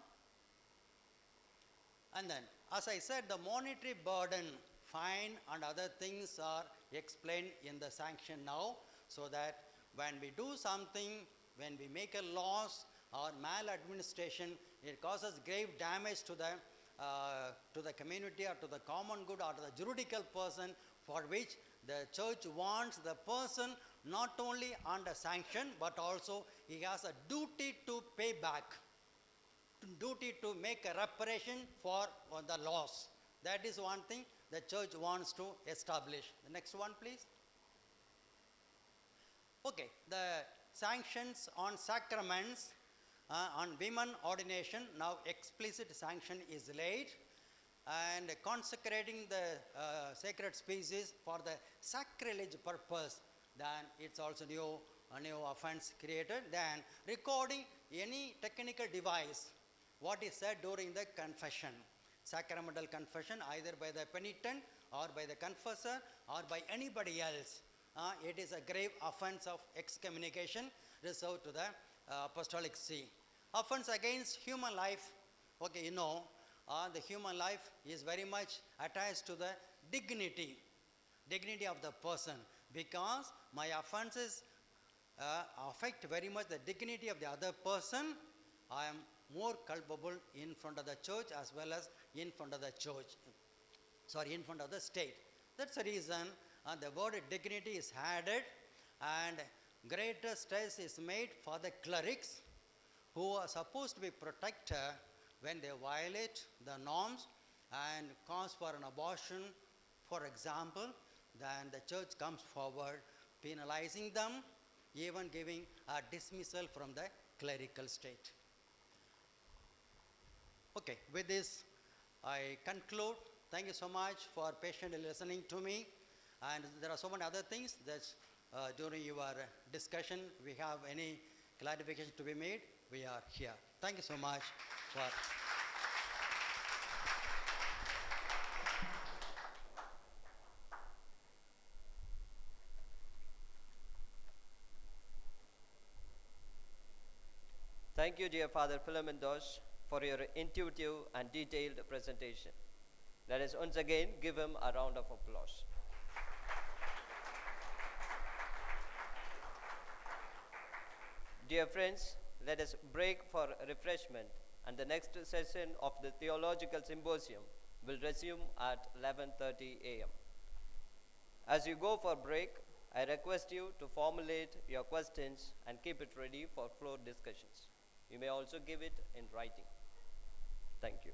And then, as I said, the monetary burden, fine and other things are explained in the sanction now, so that when we do something, when we make a loss or maladministration, it causes grave damage to the community or to the common good or to the juridical person, for which the church wants the person not only under sanction, but also he has a duty to pay back, duty to make a reparation for the loss. That is one thing the church wants to establish. The next one, please. Okay, the sanctions on sacraments, on women ordination, now explicit sanction is laid, and consecrating the sacred species for the sacrilege purpose, then it's also a new offense created. Then recording any technical device, what is said during the confession, sacramental confession, either by the penitent or by the confessor or by anybody else. It is a grave offense of excommunication reserved to the Apostolic See. Offense against human life, okay, the human life is very much attached to the dignity of the person, because my offenses affect very much the dignity of the other person. I am more culpable in front of the church as well as in front of the in front of the state. That's the reason the word dignity is added, and greater stress is made for the clerics who are supposed to be protected when they violate the norms and cause for an abortion, for example. Then the church comes forward penalizing them, even giving a dismissal from the clerical state. Okay, with this I conclude. Thank you so much for patiently listening to me. And there are so many other things that during your discussion, we have any clarification to be made, we are here. Thank you so much for Thank you, dear Father Philomindas, for your intuitive and detailed presentation. Let us once again give him a round of applause. Dear friends, let us break for refreshment, and the next session of the Theological Symposium will resume at 11:30 a.m. As you go for break, I request you to formulate your questions and keep it ready for floor discussions. You may also give it in writing. Thank you.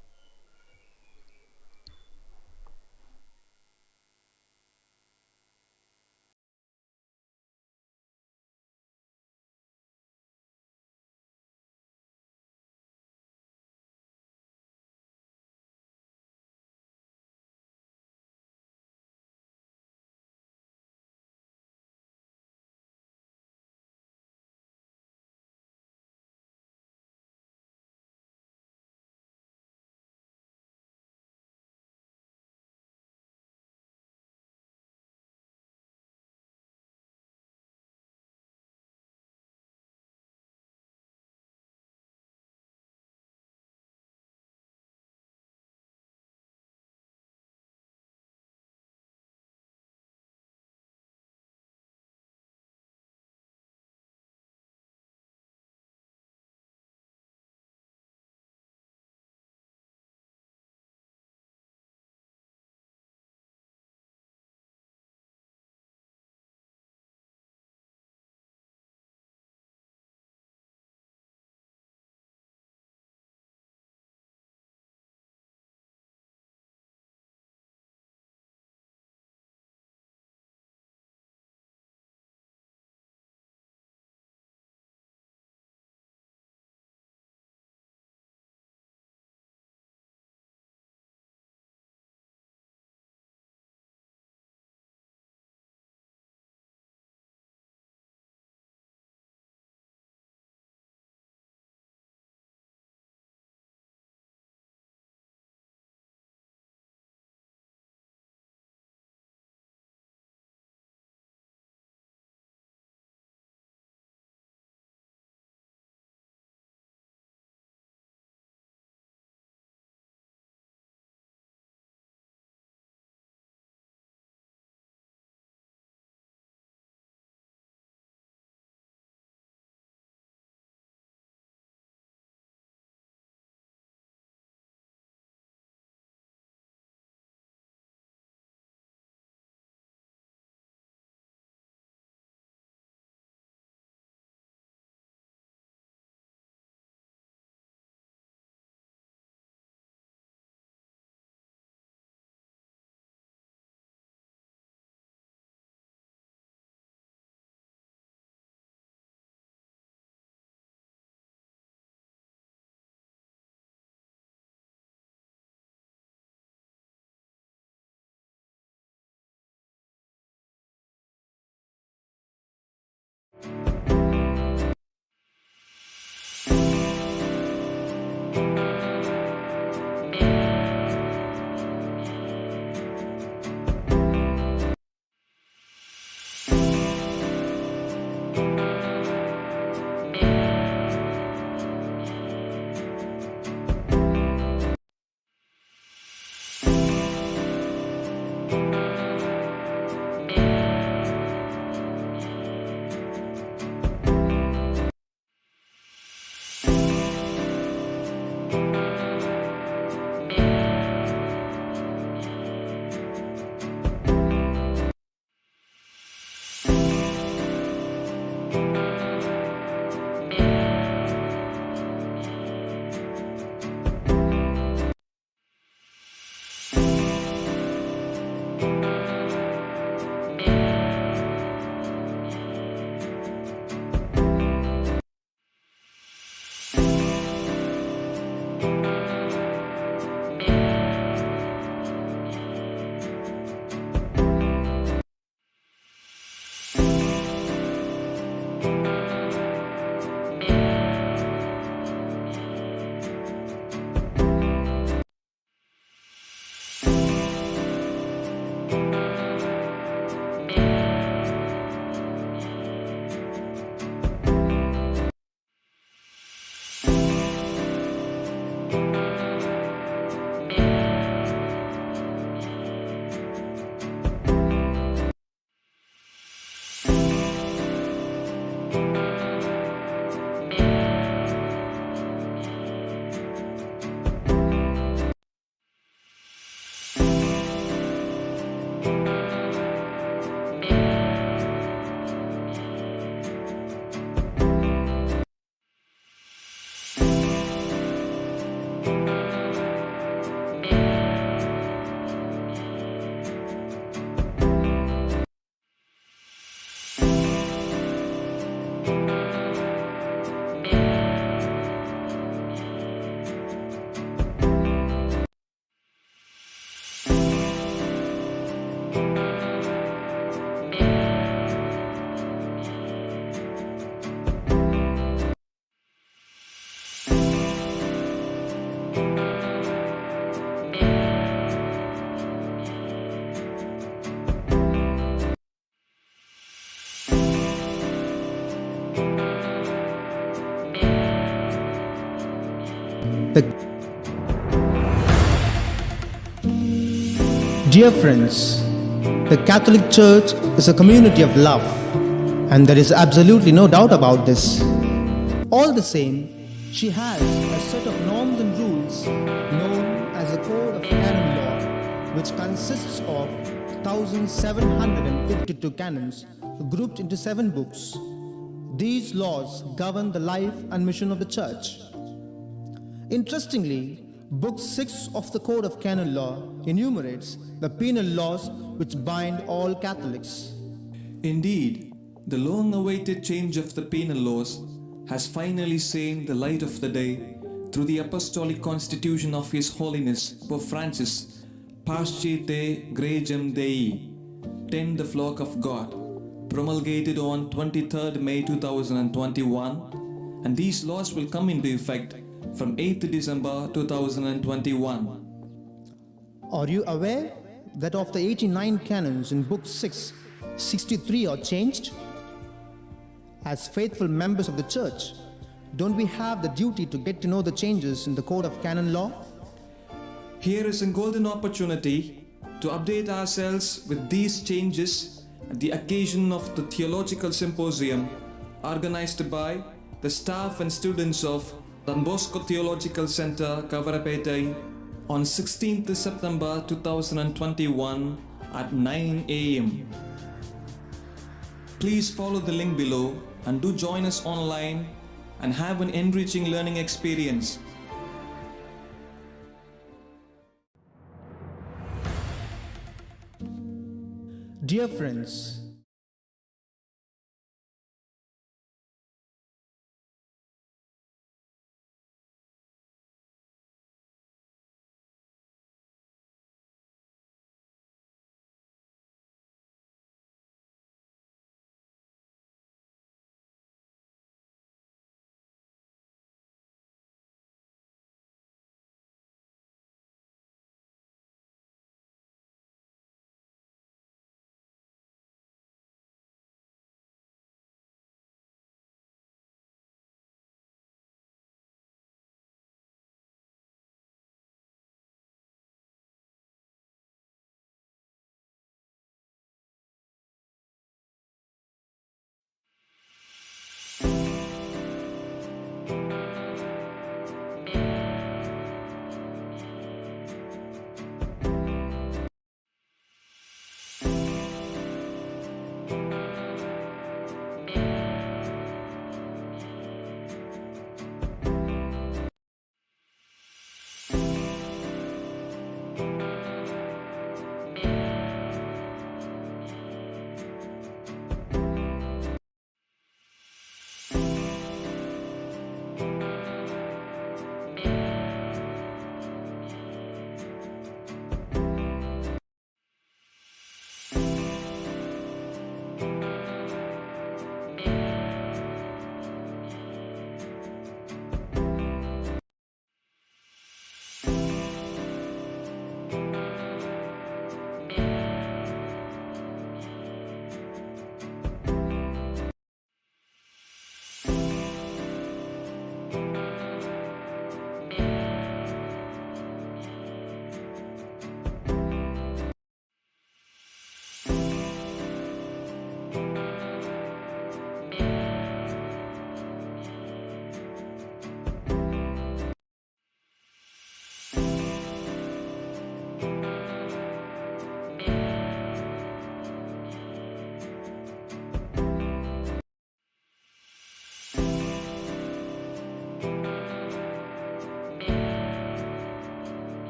Dear friends, the Catholic Church is a community of love, and there is absolutely no doubt about this. All the same, she has a set of norms and rules known as the Code of Canon Law, which consists of 1,752 canons grouped into 7 books. These laws govern the life and mission of the Church. Interestingly, Book 6 of the Code of Canon Law enumerates the penal laws which bind all Catholics. Indeed, the long-awaited change of the penal laws has finally seen the light of the day through the Apostolic Constitution of His Holiness Pope Francis, Pascite Gregem Dei, Tend the Flock of God, promulgated on 23rd May 2021, and these laws will come into effect from 8th December 2021. Are you aware that of the 89 canons in Book 6, 63 are changed? As faithful members of the Church, don't we have the duty to get to know the changes in the Code of Canon Law? Here is a golden opportunity to update ourselves with these changes at the occasion of the Theological Symposium organized by the staff and students of the BOSCO Theological Centre, Kavarapettai, on 16th September 2021 at 9 a.m. Please follow the link below and do join us online and have an enriching learning experience. Dear friends,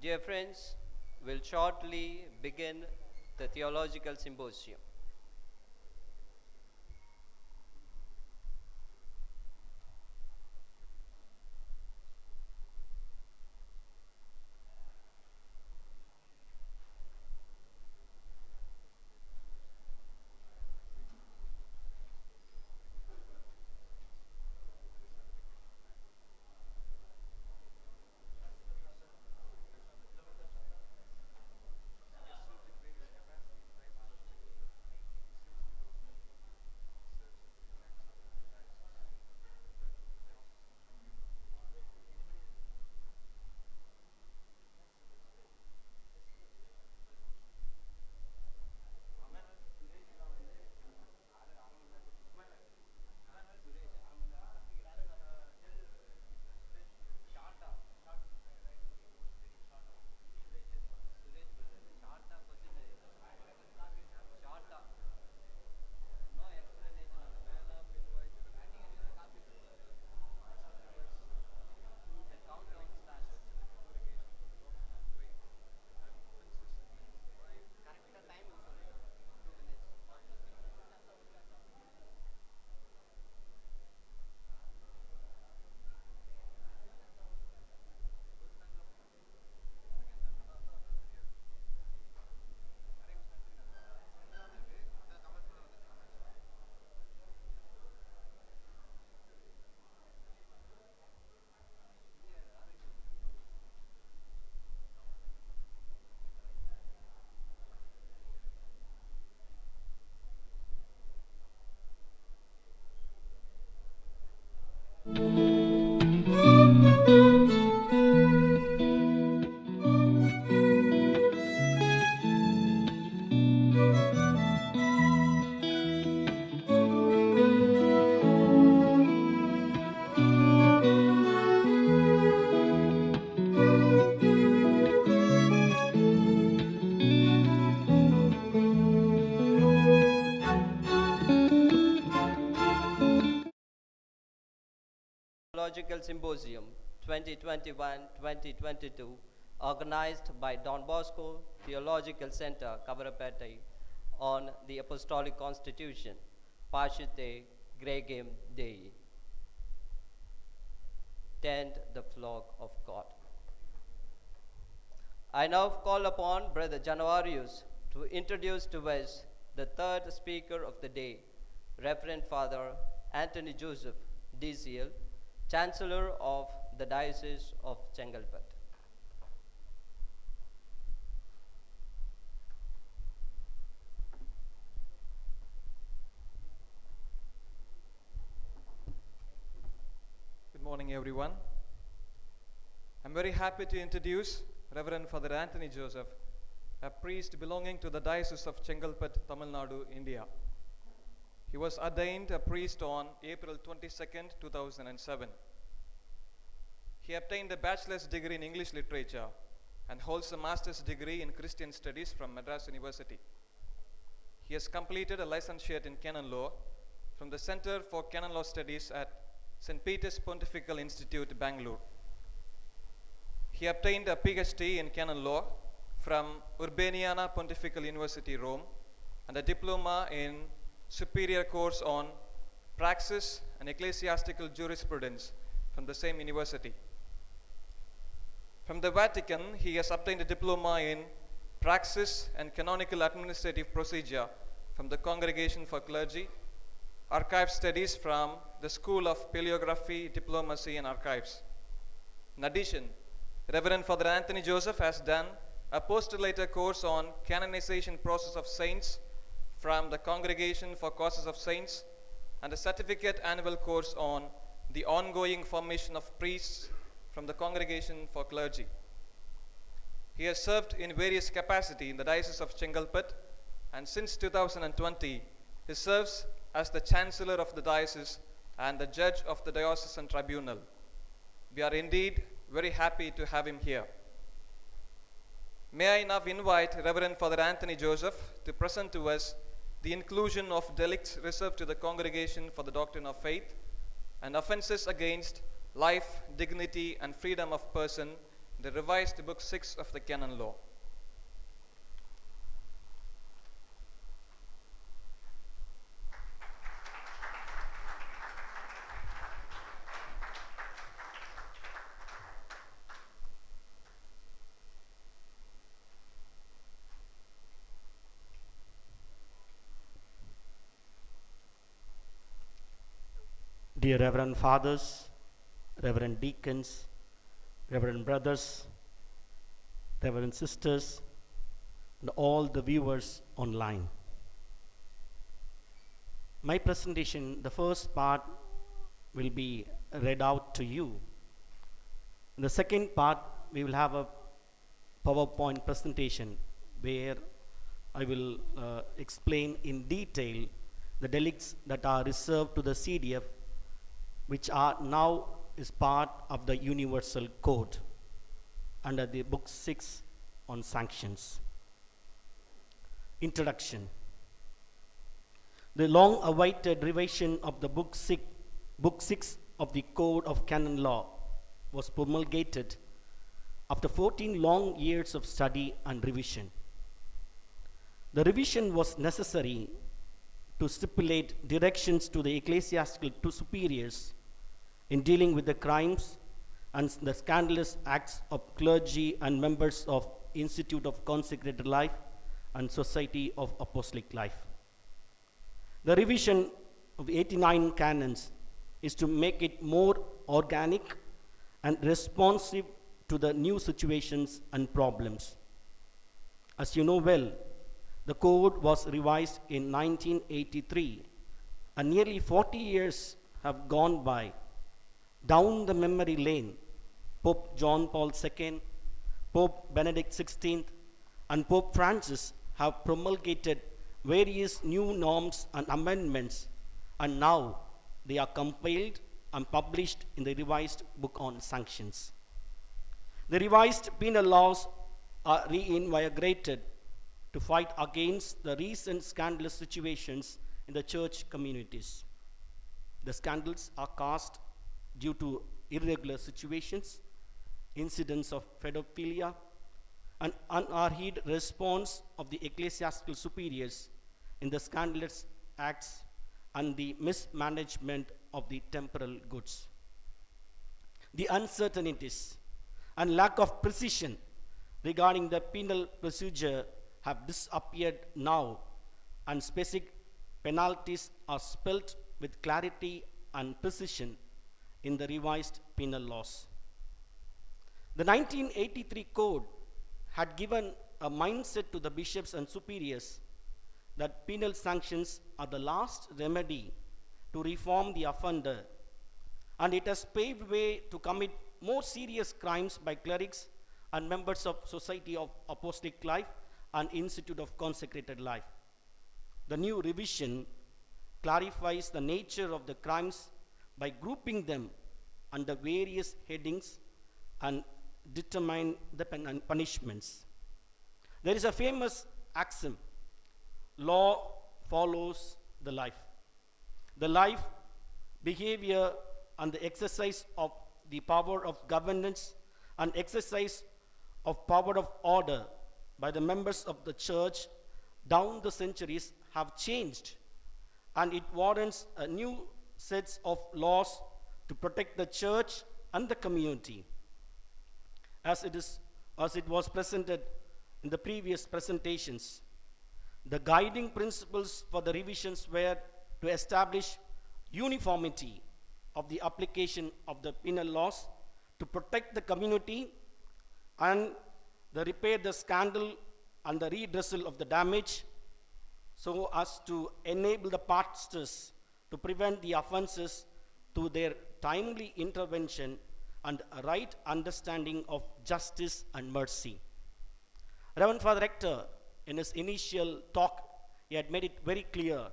Dear friends, we'll shortly begin the Theological Symposium. Theological Symposium 2021-2022, organized by Don Bosco Theological Centre, Kavarapettai, on the Apostolic Constitution, Pascite, Gregem Dei. Tend the flock of God. I now call upon Brother Januarius to introduce to us the third speaker of the day, Reverend Father Antony Joseph DCL, Chancellor of the Diocese of Chingleput. Good morning, everyone. I'm very happy to introduce Reverend Father Antony Joseph, a priest belonging to the Diocese of Chingleput, Tamil Nadu, India. He was ordained a priest on April 22nd, 2007. He obtained a bachelor's degree in English literature and holds a master's degree in Christian studies from Madras University. He has completed a licentiate in Canon Law from the Center for Canon Law Studies at St. Peter's Pontifical Institute, Bangalore. He obtained a PhD in Canon Law from Urbaniana Pontifical University, Rome, and a diploma in superior course on Praxis and Ecclesiastical Jurisprudence from the same university. From the Vatican, he has obtained a diploma in Praxis and Canonical Administrative Procedure from the Congregation for Clergy, Archive Studies from the School of Paleography, Diplomacy and Archives. In addition, Reverend Father Antony Joseph has done a postulator course on canonization process of saints from the Congregation for Causes of Saints and a certificate annual course on the ongoing formation of priests from the Congregation for Clergy. He has served in various capacities in the Diocese of Chingleput, and since 2020, he serves as the Chancellor of the Diocese and the Judge of the Diocesan Tribunal. We are indeed very happy to have him here. May I now invite Reverend Father Antony Joseph to present to us the inclusion of delicts reserved to the Congregation for the Doctrine of Faith and offences against life, dignity, and freedom of person the revised Book 6 of the Canon Law. Dear Reverend Fathers, Reverend Deacons, Reverend Brothers, Reverend Sisters, and all the viewers online. My presentation, the first part, will be read out to you. In the second part, we will have a PowerPoint presentation where I will explain in detail the delicts that are reserved to the CDF, which are now is part of the Universal Code under the Book 6 on Sanctions. Introduction. The long-awaited revision of the Book 6 of the Code of Canon Law was promulgated after 14 long years of study and revision. The revision was necessary to stipulate directions to the ecclesiastical superiors in dealing with the crimes and the scandalous acts of clergy and members of Institute of Consecrated Life and Society of Apostolic Life. The revision of 89 canons is to make it more organic and responsive to the new situations and problems. As you know well, the code was revised in 1983, and nearly 40 years have gone by. Down the memory lane, Pope John Paul II, Pope Benedict XVI, and Pope Francis have promulgated various new norms and amendments, and now they are compiled and published in the revised Book on Sanctions. The revised penal laws are reinvigorated to fight against the recent scandalous situations in the church communities. The scandals are caused due to irregular situations, incidents of pedophilia, and unhurried response of the ecclesiastical superiors in the scandalous acts and the mismanagement of the temporal goods. The uncertainties and lack of precision regarding the penal procedure have disappeared now, and specific penalties are spelled with clarity and precision in the revised penal laws. The 1983 code had given a mindset to the bishops and superiors that penal sanctions are the last remedy to reform the offender, and it has paved way to commit more serious crimes by clerics and members of Society of Apostolic Life and Institute of Consecrated Life. The new revision clarifies the nature of the crimes by grouping them under various headings and determine the punishments. There is a famous axiom: law follows the life. The life, behavior, and the exercise of the power of governance and exercise of power of order by the members of the church down the centuries have changed, and it warrants a new sets of laws to protect the church and the community. As it was presented in the previous presentations, the guiding principles for the revisions were to establish uniformity of the application of the penal laws, to protect the community, and the repair the scandal and the redressal of the damage, so as to enable the pastors to prevent the offenses through their timely intervention and a right understanding of justice and mercy. Reverend Father Rector, in his initial talk, he had made it very clear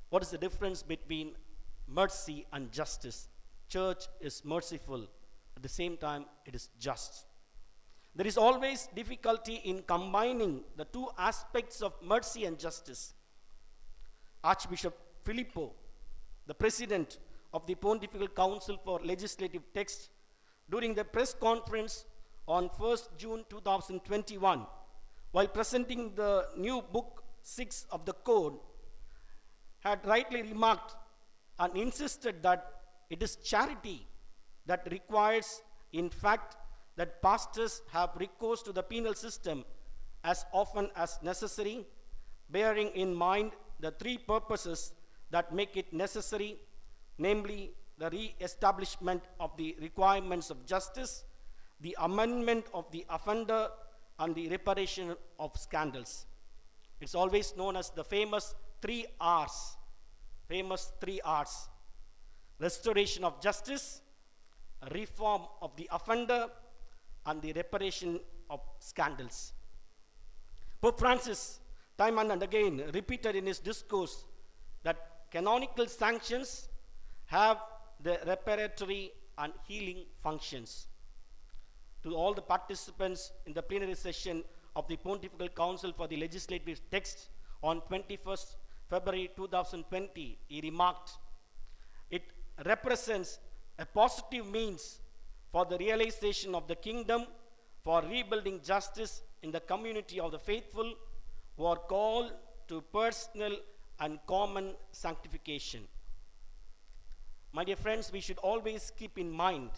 what is the difference between mercy and justice. Church is merciful, at the same time it is just. There is always difficulty in combining the two aspects of mercy and justice. Archbishop Filippo, the president of the Pontifical Council for Legislative Texts, during the press conference on 1st June 2021, while presenting the new book 6 of the code, had rightly remarked and insisted that it is charity that requires, in fact, that pastors have recourse to the penal system as often as necessary, bearing in mind the three purposes that make it necessary, namely the re-establishment of the requirements of justice, the amendment of the offender, and the reparation of scandals. It's always known as the famous 3 R's. Famous 3 R's. Restoration of justice, reform of the offender, and the reparation of scandals. Pope Francis, time and again, repeated in his discourse that canonical sanctions have the reparatory and healing functions. To all the participants in the plenary session of the Pontifical Council for the Legislative Text on 21st February 2020, he remarked, it represents a positive means for the realization of the kingdom, for rebuilding justice in the community of the faithful who are called to personal and common sanctification. My dear friends, we should always keep in mind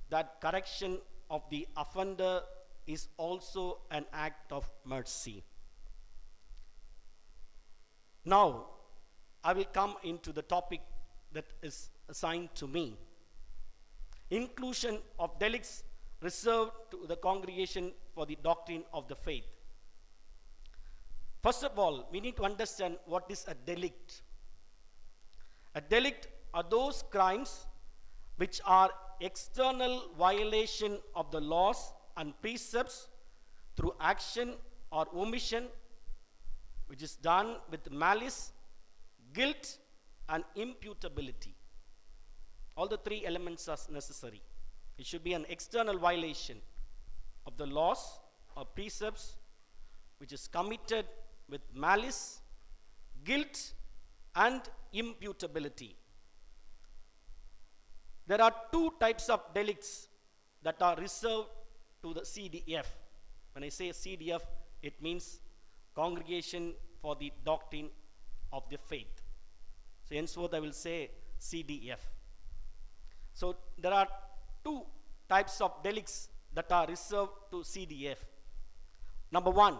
that correction of the offender is also an act of mercy. Now, I will come into the topic that is assigned to me. Inclusion of delicts reserved to the Congregation for the Doctrine of the Faith. First of all, we need to understand what is a delict. A delict are those crimes which are external violation of the laws and precepts through action or omission, which is done with malice, guilt, and imputability. All the three elements are necessary. It should be an external violation of the laws or precepts which is committed with malice, guilt, and imputability. There are two types of delicts that are reserved to the CDF. When I say CDF, it means Congregation for the Doctrine of the Faith. So henceforth I will say CDF. So there are two types of delicts that are reserved to CDF. Number one,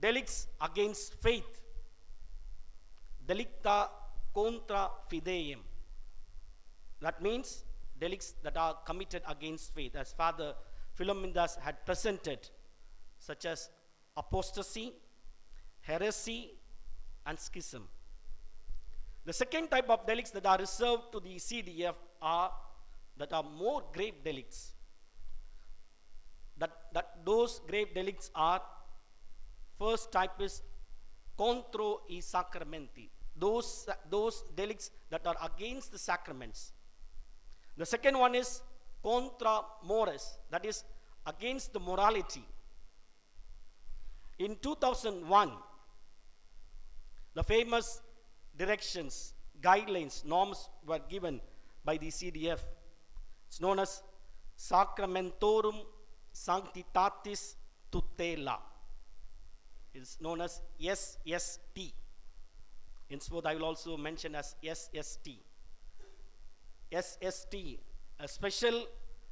delicts against faith. Delicta contra fideum. That means delicts that are committed against faith, as Father Philomindas had presented, such as apostasy, heresy, and schism. The second type of delicts that are reserved to the CDF are that are more grave delicts. Those grave delicts are, first type is contro I sacramenti. Those delicts that are against the sacraments. The second one is contra mores, that is against the morality. In 2001, the famous directions, guidelines, norms were given by the CDF. It's known as Sacramentorum Sanctitatis Tutela. It's known as SST. Henceforth, I will also mention as SST. SST, a special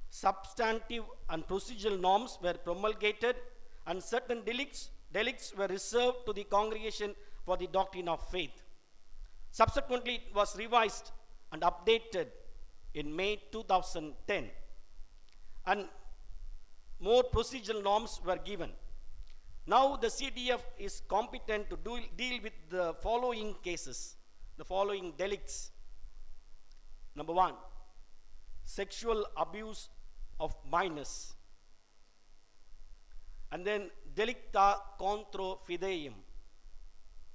substantive and procedural norms were promulgated, and certain delicts were reserved to the Congregation for the Doctrine of Faith. Subsequently, it was revised and updated in May 2010, and more procedural norms were given. Now the CDF is competent to deal with the following cases, the following delicts. Number one, sexual abuse of minors. And then delicta contra fideum,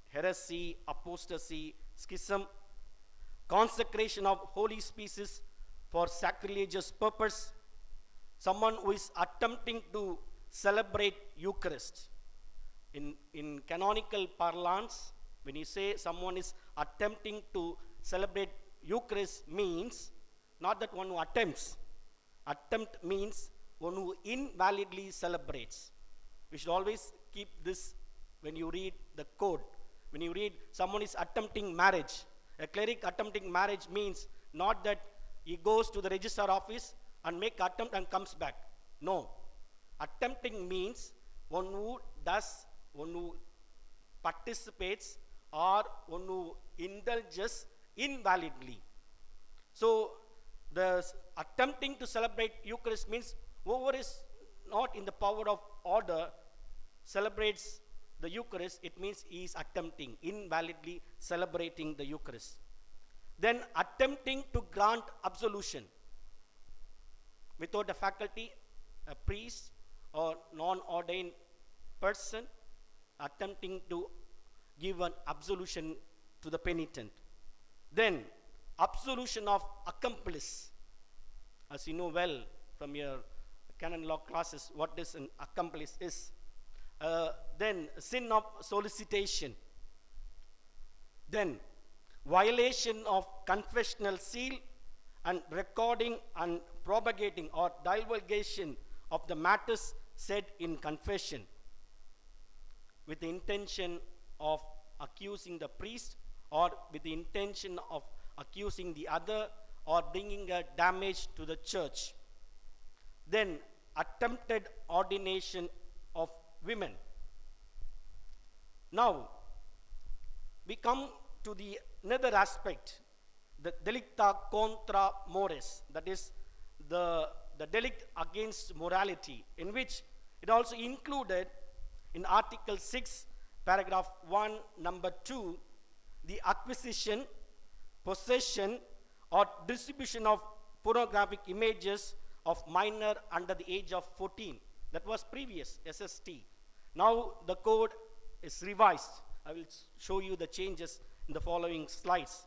heresy, apostasy, schism, consecration of holy species for sacrilegious purpose, someone who is attempting to celebrate Eucharist. In canonical parlance, when you say someone is attempting to celebrate Eucharist, means not that one who attempts. Attempt means one who invalidly celebrates. We should always keep this when you read the code. When you read someone is attempting marriage, a cleric attempting marriage means not that he goes to the registrar office and make attempt and comes back. No. Attempting means one who does, one who participates, or one who indulges invalidly. So the attempting to celebrate Eucharist means whoever is not in the power of order celebrates the Eucharist, it means he is attempting, invalidly celebrating the Eucharist. Then attempting to grant absolution without a faculty, a priest or non-ordained person attempting to give an absolution to the penitent. Then absolution of accomplice. As you know well from your canon law classes what is an accomplice is. Then sin of solicitation. Then violation of confessional seal and recording and propagating or divulgation of the matters said in confession with the intention of accusing the priest or with the intention of accusing the other or bringing a damage to the church. Then attempted ordination of women. Now we come to the another aspect, the delicta contra mores, that is the delict against morality, in which it also included in Article 6, paragraph 1, number 2, the acquisition, possession, or distribution of pornographic images of minor under the age of 14. That was previous SST. Now the code is revised. I will show you the changes in the following slides.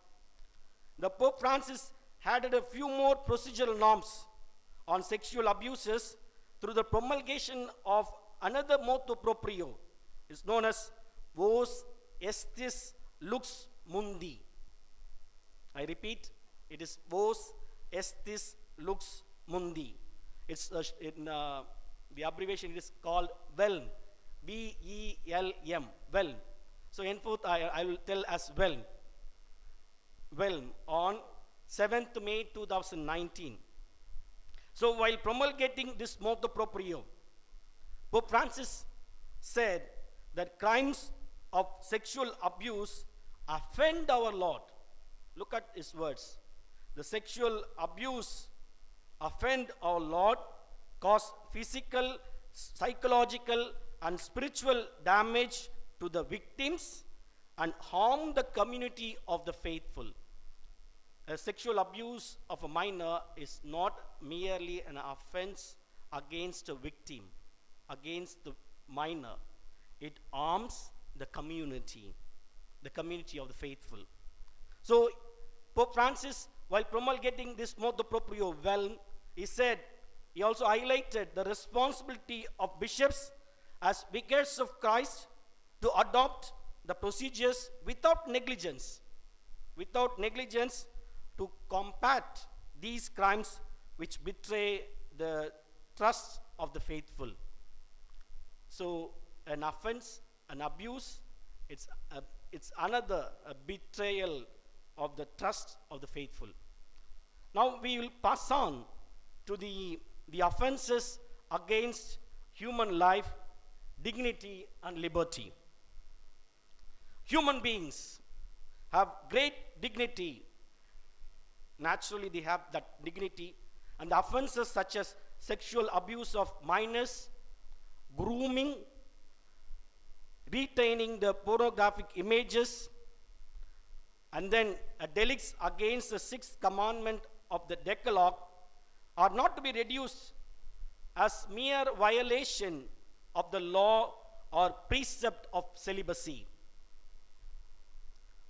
The Pope Francis added a few more procedural norms on sexual abuses through the promulgation of another motu proprio. It's known as Vos Estis Lux Mundi. I repeat, it is Vos Estis Lux Mundi. It's the abbreviation is called VELM, VELM, VELM. So henceforth I will tell as VELM. VELM on 7th May 2019. So while promulgating this motu proprio, Pope Francis said that crimes of sexual abuse offend our Lord. Look at his words. The sexual abuse offend our Lord, cause physical, psychological, and spiritual damage to the victims, and harm the community of the faithful. A sexual abuse of a minor is not merely an offense against a victim, against the minor. It harms the community of the faithful. So Pope Francis, while promulgating this motu proprio well, he also highlighted the responsibility of bishops as vicars of Christ to adopt the procedures without negligence to combat these crimes which betray the trust of the faithful. So an offense, an abuse, it's another betrayal of the trust of the faithful. Now we will pass on to the offenses against human life, dignity, and liberty. Human beings have great dignity. Naturally, they have that dignity. And the offenses such as sexual abuse of minors, grooming, retaining the pornographic images, and then delicts against the sixth commandment of the Decalogue are not to be reduced as mere violation of the law or precept of celibacy,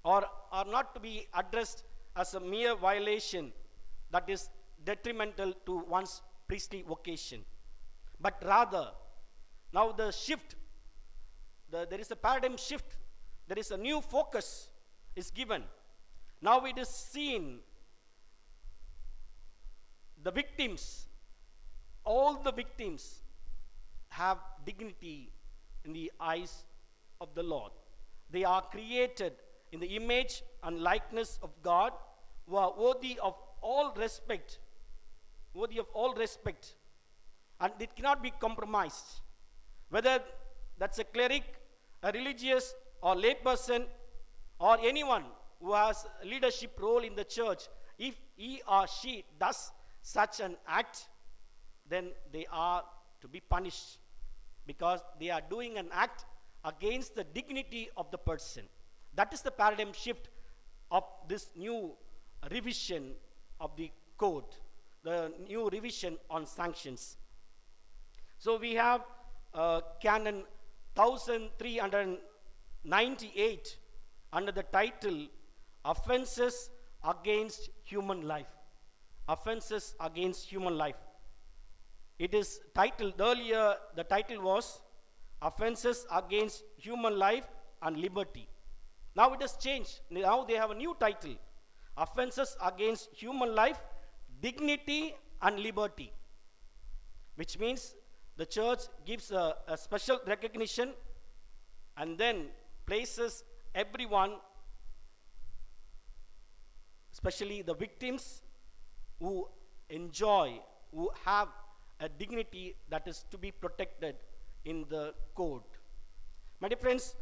or are not to be addressed as a mere violation that is detrimental to one's priestly vocation. But rather, now the shift, there is a paradigm shift, there is a new focus is given. Now it is seen the victims all the victims have dignity in the eyes of the Lord. They are created in the image and likeness of God, who are worthy of all respect, and it cannot be compromised. Whether that's a cleric, a religious or layperson, or anyone who has a leadership role in the church, if he or she does such an act, then they are to be punished, because they are doing an act against the dignity of the person. That is the paradigm shift of this new revision of the code, the new revision on sanctions. So we have Canon 1398 under the title Offences Against Human Life. Offences against human life. It is titled, earlier the title was Offences Against Human Life and Liberty. Now it has changed. Now they have a new title, Offences Against Human Life, Dignity and Liberty, which means the church gives a special recognition and then places everyone, especially the victims, who enjoy, who have a dignity that is to be protected in the code. My dear friends,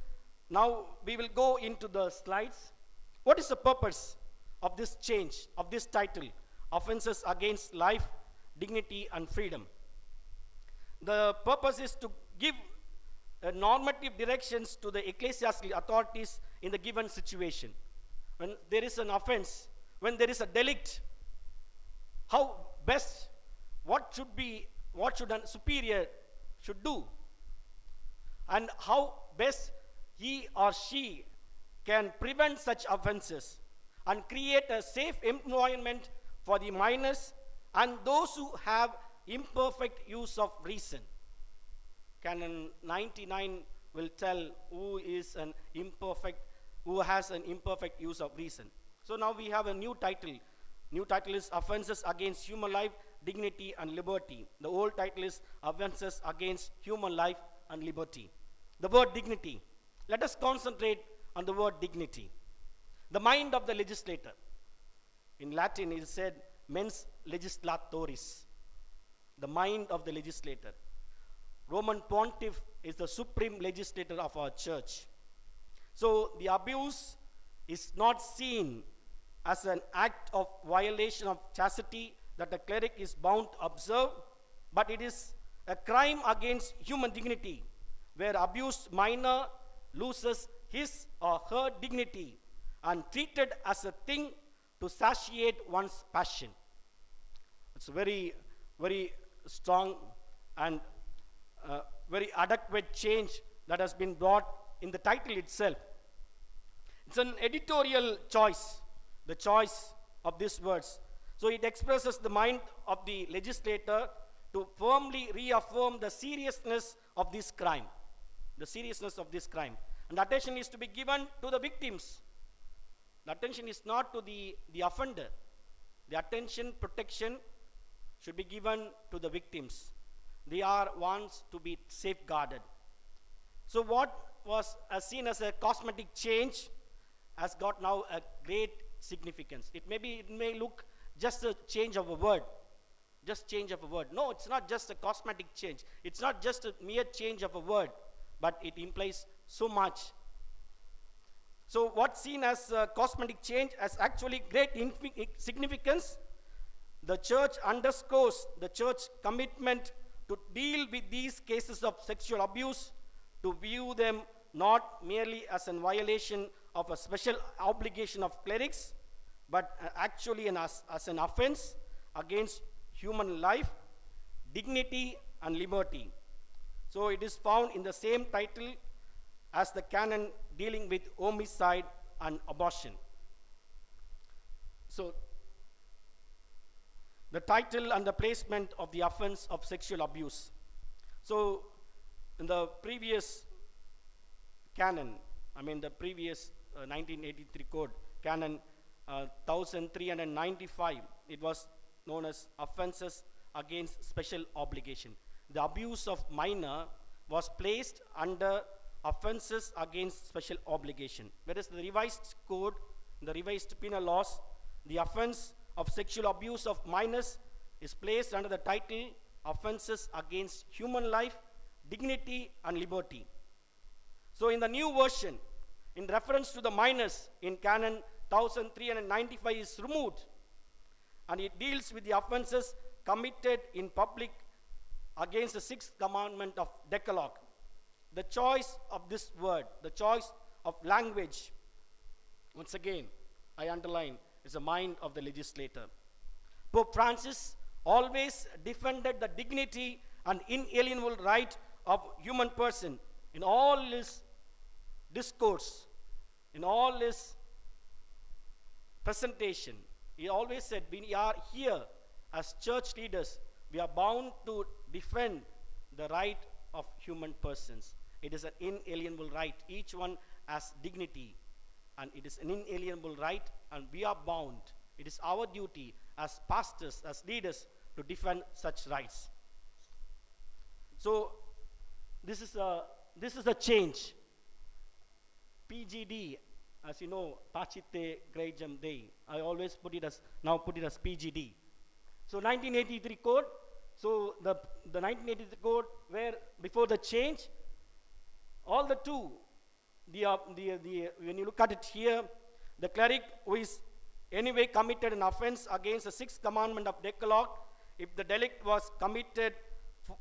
now we will go into the slides. What is the purpose of this change, of this title, Offences Against Life, Dignity and Freedom? The purpose is to give normative directions to the ecclesiastical authorities in the given situation. When there is an offense, when there is a delict, how best, what should a superior should do, and how best he or she can prevent such offenses and create a safe environment for the minors and those who have imperfect use of reason. Canon 99 will tell who has an imperfect use of reason. So now we have a new title. New title is Offences Against Human Life, Dignity and Liberty. The old title is Offences Against Human Life and Liberty. The word dignity. Let us concentrate on the word dignity. The mind of the legislator. In Latin it is said mens legislatoris. The mind of the legislator. Roman Pontiff is the supreme legislator of our church. So the abuse is not seen as an act of violation of chastity that a cleric is bound to observe, but it is a crime against human dignity, where abused minor loses his or her dignity and treated as a thing to satiate one's passion. It's a very, very strong and very adequate change that has been brought in the title itself. It's an editorial choice, the choice of these words. So it expresses the mind of the legislator to firmly reaffirm the seriousness of this crime. The seriousness of this crime. And attention is to be given to the victims. The attention is not to the offender. The attention, protection should be given to the victims. They are ones to be safeguarded. So what was seen as a cosmetic change has got now a great significance. It may look just a change of a word. Just change of a word. No, it's not just a cosmetic change. It's not just a mere change of a word, but it implies so much. So what's seen as a cosmetic change has actually great significance. The church underscores the church's commitment to deal with these cases of sexual abuse, to view them not merely as a violation of a special obligation of clerics, but actually as an offense against human life, dignity and liberty. So it is found in the same title as the canon dealing with homicide and abortion. So the title and the placement of the offense of sexual abuse. So in the previous canon, the previous 1983 code, Canon 1395, it was known as Offences against special obligation. The abuse of minor was placed under offenses against special obligation. Whereas the revised code, the revised penal laws, the offense of sexual abuse of minors is placed under the title offenses against human life, dignity and liberty. So in the new version, in reference to the minors in Canon 1395 is removed, and it deals with the offenses committed in public against the sixth commandment of Decalogue. The choice of this word, the choice of language, once again, I underline, is the mind of the legislator. Pope Francis always defended the dignity and inalienable right of human person in all his discourse, in all his presentation. He always said, we are here as church leaders, we are bound to defend the right of human persons. It is an inalienable right. Each one has dignity, and it is an inalienable right, and we are bound. It is our duty as pastors, as leaders, to defend such rights. So this is a change. PGD, as you know, Pascite Gregem Dei. I always put it as PGD. So 1983 code. So the 1983 code, where before the change, all the two, when you look at it here, the cleric who is anyway committed an offense against the sixth commandment of Decalogue, if the delict was committed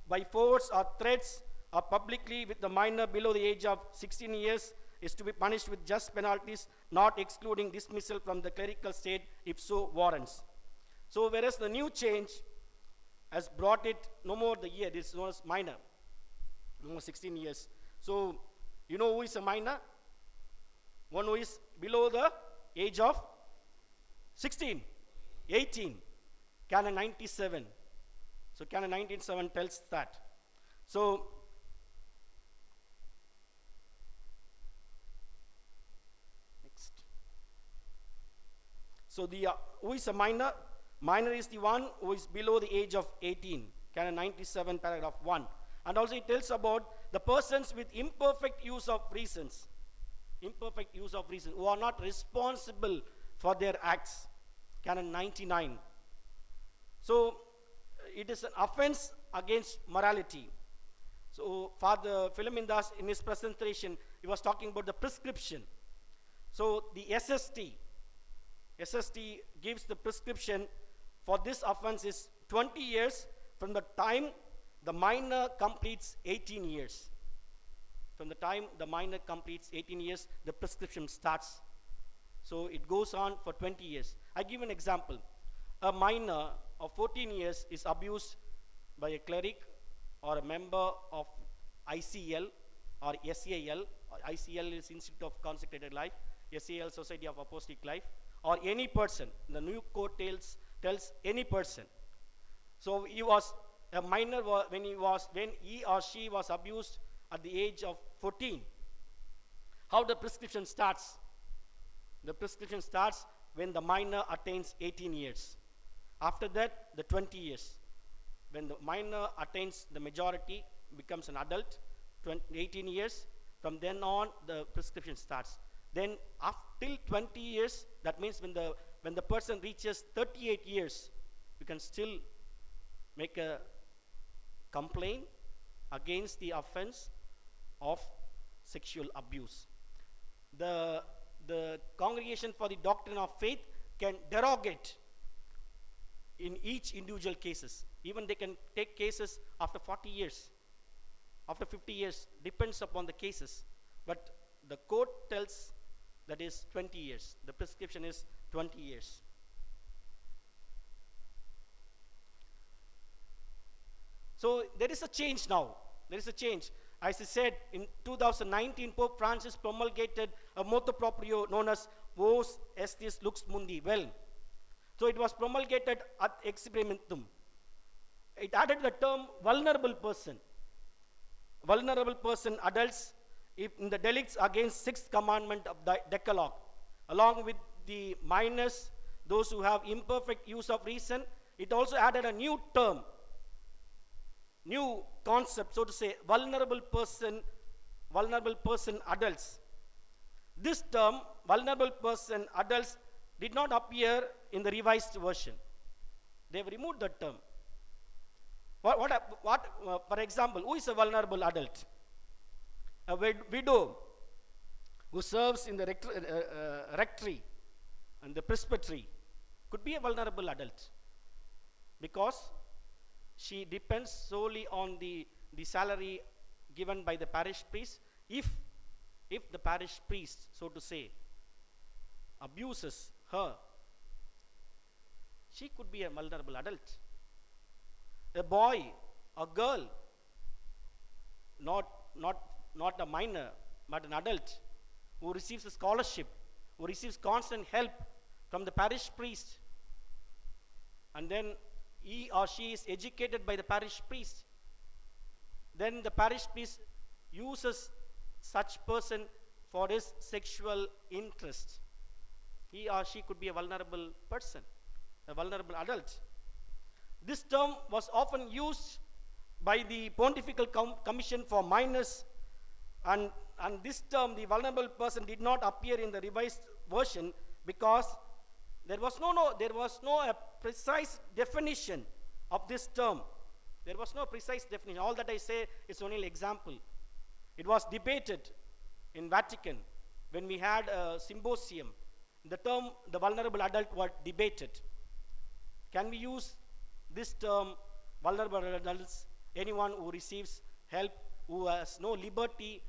by force or threats or publicly with the minor below the age of 16 years, is to be punished with just penalties, not excluding dismissal from the clerical state if so warrants. So whereas the new change has brought it no more the year, this was minor, no more 16 years. So you know who is a minor? One who is below the age of 16, 18, Canon 97. So Canon 97 tells that. So next. So the who is a minor? Minor is the one who is below the age of 18, Canon 97 paragraph 1. And also it tells about the persons with imperfect use of reasons, who are not responsible for their acts, Canon 99. So it is an offense against morality. So Father Philomindas, in his presentation, he was talking about the prescription. So the SST gives the prescription for this offense is 20 years from the time the minor completes 18 years. From the time the minor completes 18 years, the prescription starts. So it goes on for 20 years. I give an example. A minor of 14 years is abused by a cleric or a member of ICL or SAL. ICL is Institute of Consecrated Life, SAL Society of Apostolic Life, or any person. The new code tells any person. So he was a minor when he or she was abused at the age of 14. How the prescription starts? The prescription starts when the minor attains 18 years. After that, the 20 years. When the minor attains the majority, becomes an adult, 18 years, from then on the prescription starts. Then till 20 years, that means when the person reaches 38 years, you can still make a complaint against the offense of sexual abuse. The Congregation for the Doctrine of Faith can derogate in each individual cases. Even they can take cases after 40 years, after 50 years, depends upon the cases. But the code tells that is 20 years. The prescription is 20 years. So there is a change now. There is a change. As I said, in 2019, Pope Francis promulgated a motu proprio known as Vos Estis Lux Mundi, well. So it was promulgated ad experimentum. It added the term vulnerable person. Vulnerable person, adults, if in the delicts against sixth commandment of the Decalogue, along with the minors, those who have imperfect use of reason. It also added a new term, new concept, so to say, vulnerable person adults. This term, vulnerable person adults, did not appear in the revised version. They have removed that term. For example, who is a vulnerable adult? A widow who serves in the rectory and the presbytery could be a vulnerable adult, because she depends solely on the salary given by the parish priest. If the parish priest, so to say, abuses her, she could be a vulnerable adult. A boy, a girl, not a minor, but an adult, who receives a scholarship, who receives constant help from the parish priest, and then he or she is educated by the parish priest, then the parish priest uses such person for his sexual interest. He or she could be a vulnerable person, a vulnerable adult. This term was often used by the Pontifical Commission for minors, and this term, the vulnerable person, did not appear in the revised version because there was no precise definition of this term. There was no precise definition. All that I say is only an example. It was debated in Vatican when we had a symposium. The term, the vulnerable adult, was debated. Can we use this term, vulnerable adults, anyone who receives help, who has no liberty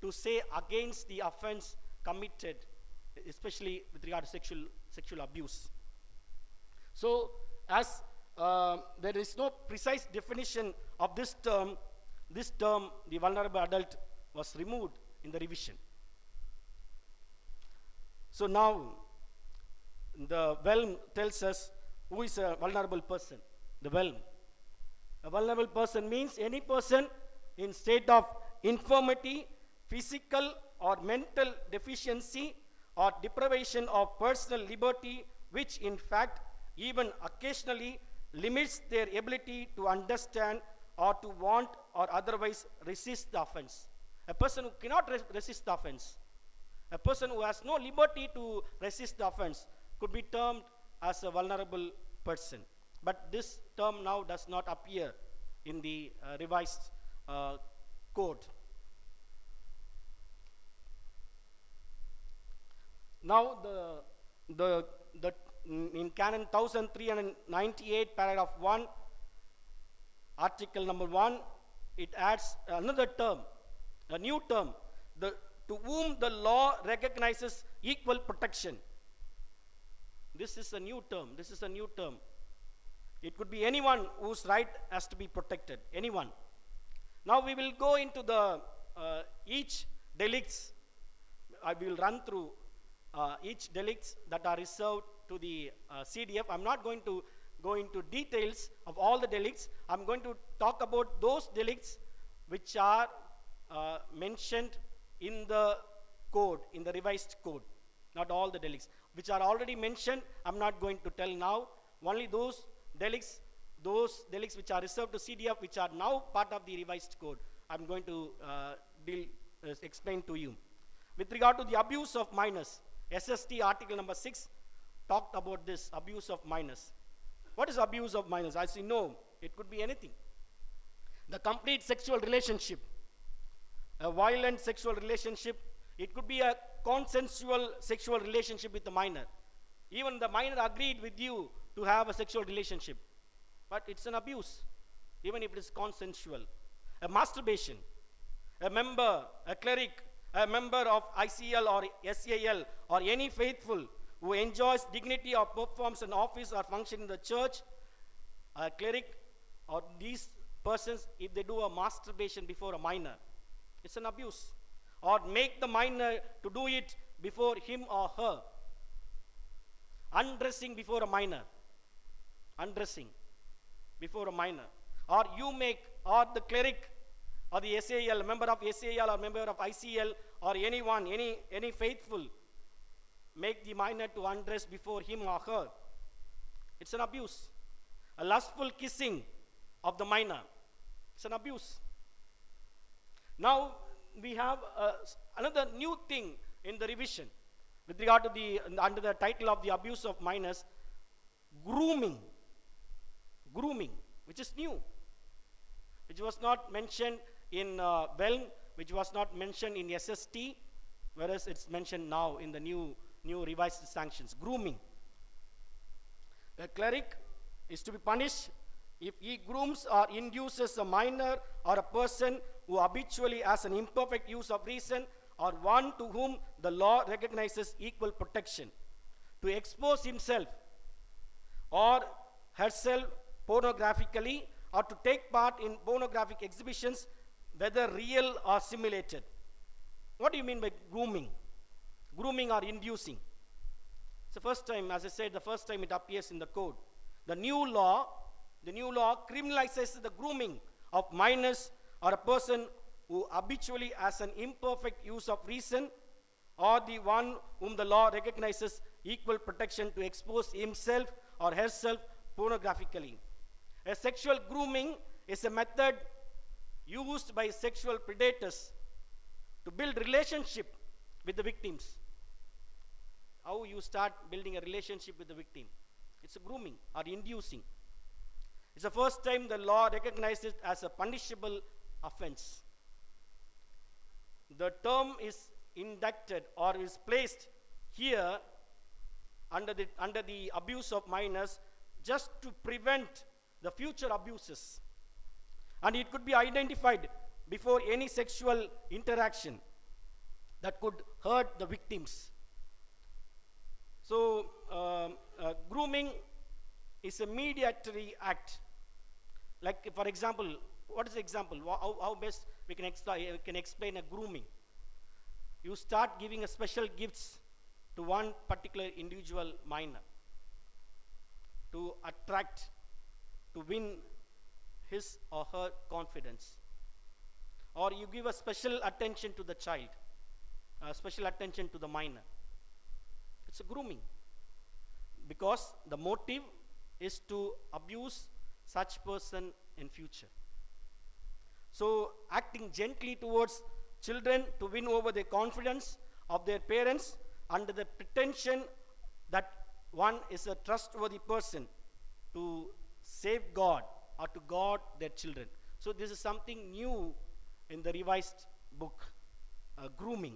to say against the offense committed, especially with regard to sexual abuse? So, as there is no precise definition of this term, the vulnerable adult, was removed in the revision. So now, the Whelm tells us who is a vulnerable person. The Whelm. A vulnerable person means any person in state of infirmity, physical or mental deficiency, or deprivation of personal liberty, which in fact even occasionally limits their ability to understand or to want or otherwise resist the offense. A person who cannot resist the offense, a person who has no liberty to resist the offense, could be termed as a vulnerable person. But this term now does not appear in the revised code. Now in Canon 1398, paragraph 1, article number 1, it adds another term, a new term, to whom the law recognizes equal protection. This is a new term. It could be anyone whose right has to be protected. Anyone. Now we will go into the each delicts. I will run through each delicts that are reserved to the CDF. I'm not going to go into details of all the delicts. I'm going to talk about those delicts which are mentioned in the code, in the revised code. Not all the delicts. Which are already mentioned, I'm not going to tell now. Only those delicts which are reserved to CDF, which are now part of the revised code, I'm going to explain to you. With regard to the abuse of minors, SST article number 6 talked about this, abuse of minors. What is abuse of minors? As you know, it could be anything. The complete sexual relationship, a violent sexual relationship, it could be a consensual sexual relationship with the minor. Even the minor agreed with you to have a sexual relationship, but it's an abuse, even if it is consensual. A masturbation, a member, a cleric, a member of ICL or SAL or any faithful who enjoys dignity or performs an office or function in the church, a cleric or these persons, if they do a masturbation before a minor, it's an abuse. Or make the minor to do it before him or her. Undressing before a minor. Undressing before a minor. Or you make, or the cleric or the SAL, member of SAL or member of ICL or anyone, any faithful, make the minor to undress before him or her. It's an abuse. A lustful kissing of the minor. It's an abuse. Now we have another new thing in the revision with regard to the, under the title of the abuse of minors, grooming. Grooming, which is new, which was not mentioned in Welm, which was not mentioned in SST, whereas it's mentioned now in the new revised sanctions. Grooming. A cleric is to be punished if he grooms or induces a minor or a person who habitually has an imperfect use of reason, or one to whom the law recognizes equal protection, to expose himself or herself pornographically, or to take part in pornographic exhibitions, whether real or simulated. What do you mean by grooming? Grooming or inducing. It's the first time, as I said, the first time it appears in the code. The new law criminalizes the grooming of minors or a person who habitually has an imperfect use of reason, or the one whom the law recognizes equal protection to expose himself or herself pornographically. A sexual grooming is a method used by sexual predators to build relationship with the victims. How you start building a relationship with the victim? It's a grooming or inducing. It's the first time the law recognizes it as a punishable offense. The term is inducted or is placed here under the abuse of minors just to prevent the future abuses. And it could be identified before any sexual interaction that could hurt the victims. So, grooming is a mediatory act. Like, for example, what is the example? How best we can explain a grooming? You start giving a special gifts to one particular individual minor to attract, to win his or her confidence. Or you give a special attention to the child, special attention to the minor. It's a grooming, because the motive is to abuse such person in future. So acting gently towards children to win over the confidence of their parents under the pretension that one is a trustworthy person to safeguard or to guard their children. So this is something new in the revised book, grooming.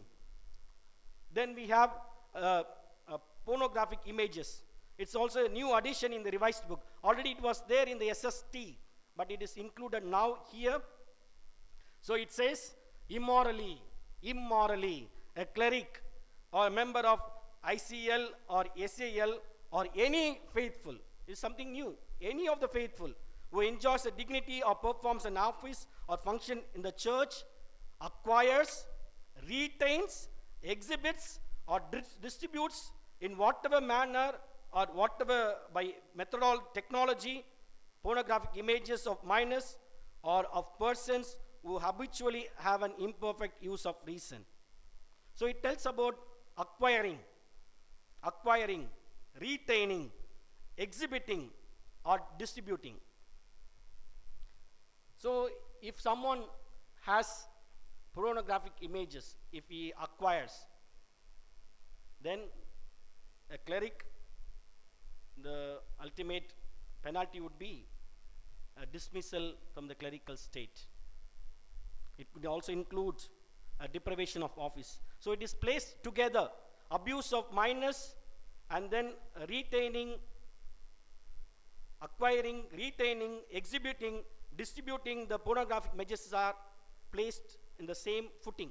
Then we have pornographic images. It's also a new addition in the revised book. Already it was there in the SST, but it is included now here. So it says, immorally, a cleric or a member of ICL or SAL or any faithful, is something new, any of the faithful who enjoys a dignity or performs an office or function in the church, acquires, retains, exhibits, or distributes in whatever manner or whatever by technology, pornographic images of minors or of persons who habitually have an imperfect use of reason. So it tells about acquiring, retaining, exhibiting, or distributing. So if someone has pornographic images, if he acquires, then a cleric, the ultimate penalty would be a dismissal from the clerical state. It could also include a deprivation of office. So it is placed together, abuse of minors and then retaining, acquiring, retaining, exhibiting, distributing the pornographic images are placed in the same footing.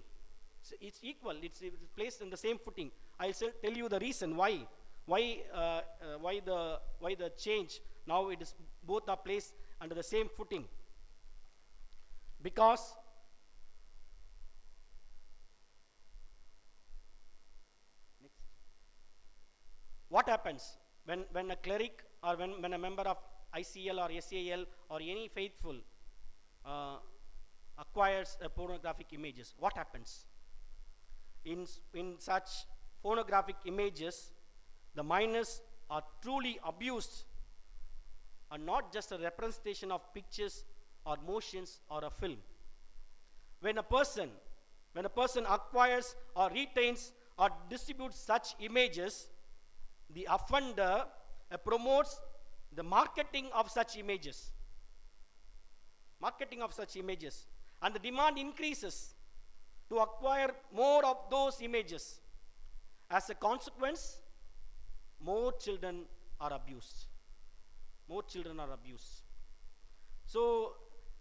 So it's equal, it's placed in the same footing. I'll tell you the reason why the change. Now it is both are placed under the same footing. Because what happens when a cleric or when a member of ICL or SAL or any faithful acquires pornographic images? What happens? In such pornographic images, the minors are truly abused, and not just a representation of pictures or motions or a film. When a person acquires or retains or distributes such images, the offender promotes the marketing of such images. And the demand increases to acquire more of those images. As a consequence, more children are abused. So,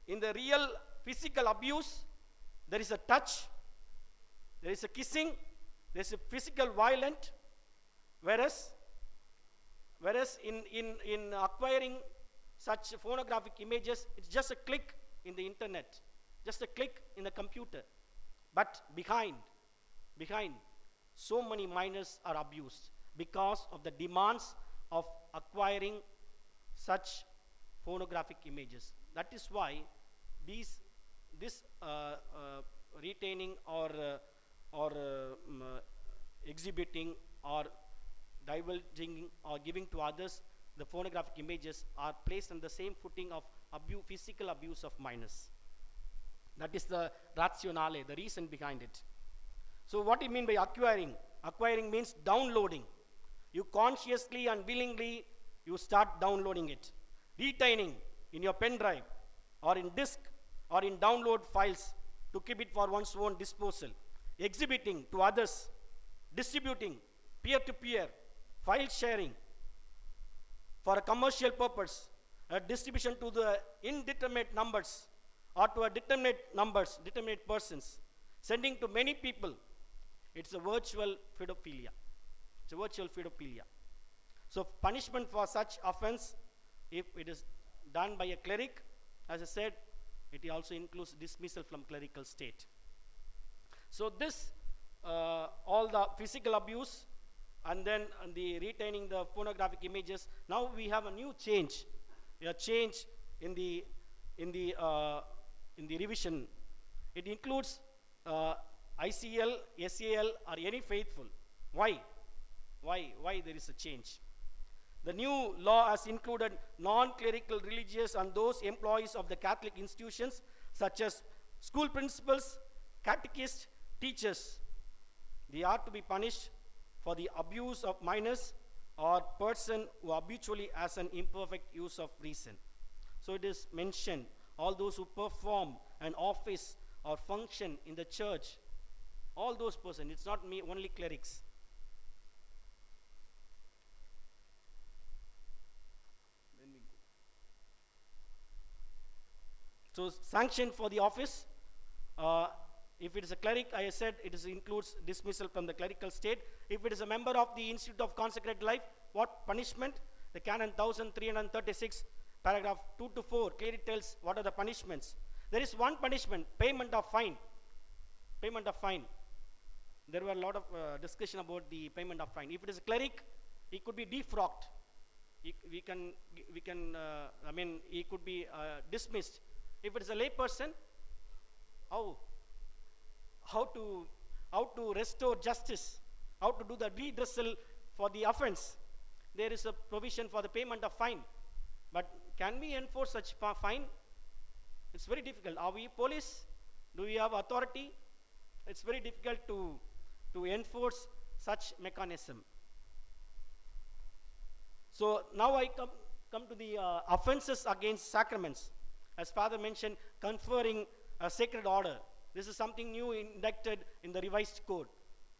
in the real physical abuse, there is a touch, there is a kissing, there is a physical violence, whereas in acquiring such phonographic images, it's just a click in the internet, just a click in the computer. But behind, so many minors are abused because of the demands of acquiring such phonographic images. That is why this retaining or exhibiting or divulging or giving to others the phonographic images are placed on the same footing of physical abuse of minors. That is the rationale, the reason behind it. So what do you mean by acquiring? Acquiring means downloading. You consciously and willingly, you start downloading it. Retaining in your pen drive or in disk or in download files to keep it for one's own disposal. Exhibiting to others, distributing, peer-to-peer, file sharing for a commercial purpose, a distribution to the indeterminate numbers or to a determinate persons, sending to many people. It's a virtual pedophilia. So punishment for such offense, if it is done by a cleric, as I said, it also includes dismissal from clerical state. So this, all the physical abuse and then the retaining the pornographic images. Now we have a new change, in the revision. It includes ICL, SAL, or any faithful. Why there is a change? The new law has included non-clerical religious and those employees of the Catholic institutions such as school principals, catechists, teachers. They are to be punished for the abuse of minors or person who habitually has an imperfect use of reason. So it is mentioned, all those who perform an office or function in the church, all those persons, it's not me, only clerics. So sanction for the office, if it is a cleric, I said it includes dismissal from the clerical state. If it is a member of the Institute of Consecrated Life, what punishment? The Canon 1336, paragraph 2 to 4 clearly tells what are the punishments. There is one punishment, payment of fine. There were a lot of discussion about the payment of fine. If it is a cleric, he could be defrocked. He could be dismissed. If it is a lay person, how to restore justice, how to do the redressal for the offense. There is a provision for the payment of fine. But can we enforce such fine? It's very difficult. Are we police? Do we have authority? It's very difficult to enforce such mechanism. So now I come to the offenses against sacraments. As Father mentioned, conferring a sacred order. This is something new inducted in the revised code.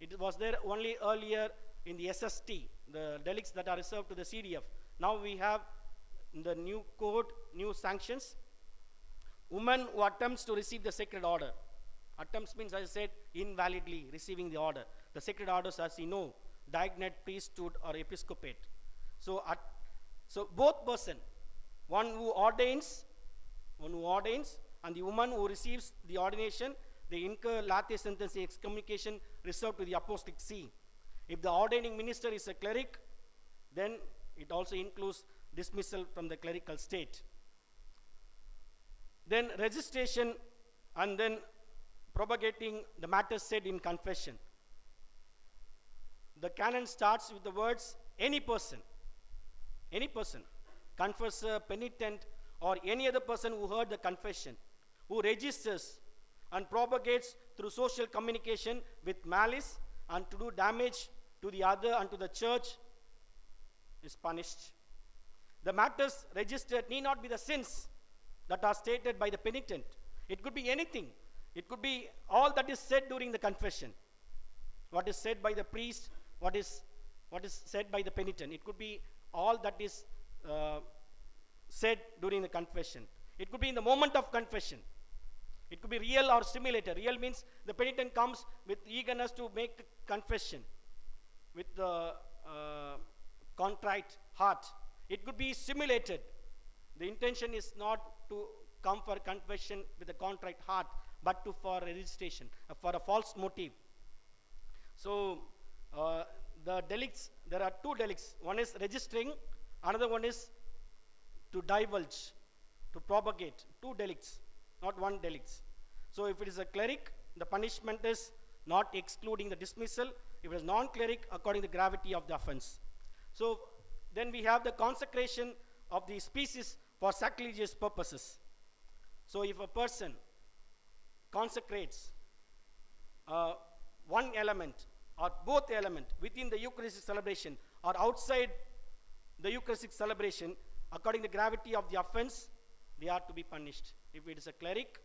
It was there only earlier in the SST, the delicts that are reserved to the CDF. Now we have in the new code, new sanctions. Woman who attempts to receive the sacred order. Attempts means, as I said, invalidly receiving the order. The sacred orders, as you know, diaconate, priesthood, or episcopate. So both person, one who ordains, and the woman who receives the ordination, they incur late sentence excommunication reserved to the Apostolic See. If the ordaining minister is a cleric, then it also includes dismissal from the clerical state. Then registration and then propagating the matters said in confession. The canon starts with the words, any person, confessor, penitent, or any other person who heard the confession, who registers and propagates through social communication with malice and to do damage to the other and to the church is punished. The matters registered need not be the sins that are stated by the penitent. It could be anything. It could be all that is said during the confession. What is said by the priest, what is said by the penitent. It could be all that is said during the confession. It could be in the moment of confession. It could be real or simulated. Real means the penitent comes with eagerness to make confession with the contrite heart. It could be simulated. The intention is not to come for confession with a contrite heart, but for registration, for a false motive. So the delicts, there are two delicts. One is registering, another one is to divulge, to propagate. Two delicts, not one delicts. So if it is a cleric, the punishment is not excluding the dismissal. If it is non-cleric, according to the gravity of the offense. So then we have the consecration of the species for sacrilegious purposes. So if a person consecrates one element or both element within the Eucharistic celebration or outside the Eucharistic celebration, according to the gravity of the offense, they are to be punished. If it is a cleric,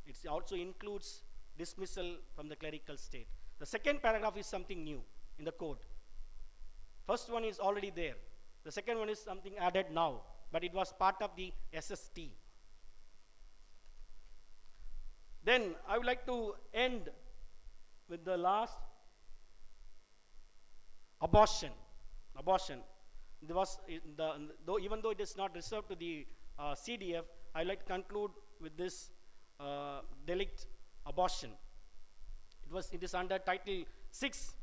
it also includes dismissal from the clerical state. The second paragraph is something new in the code. First one is already there. The second one is something added now, but it was part of the SST. Then I would like to end with the last abortion. Abortion. There was even though it is not reserved to the CDF, I would like to conclude with this delict, abortion. It is under Title 6,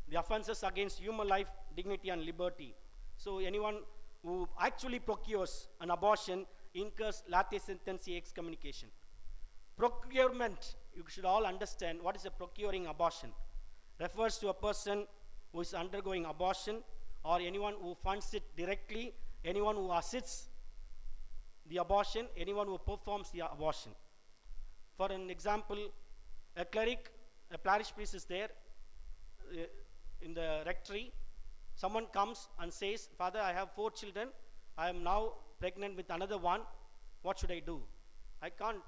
the offences against human life, dignity and liberty. So anyone who actually procures an abortion incurs late sententia excommunication. Procurement, you should all understand what is a procuring abortion. Refers to a person who is undergoing abortion or anyone who funds it directly, anyone who assists the abortion, anyone who performs the abortion. For an example, a cleric, a parish priest is there in the rectory. Someone comes and says, Father, I have 4 children. I am now pregnant with another one. What should I do? I can't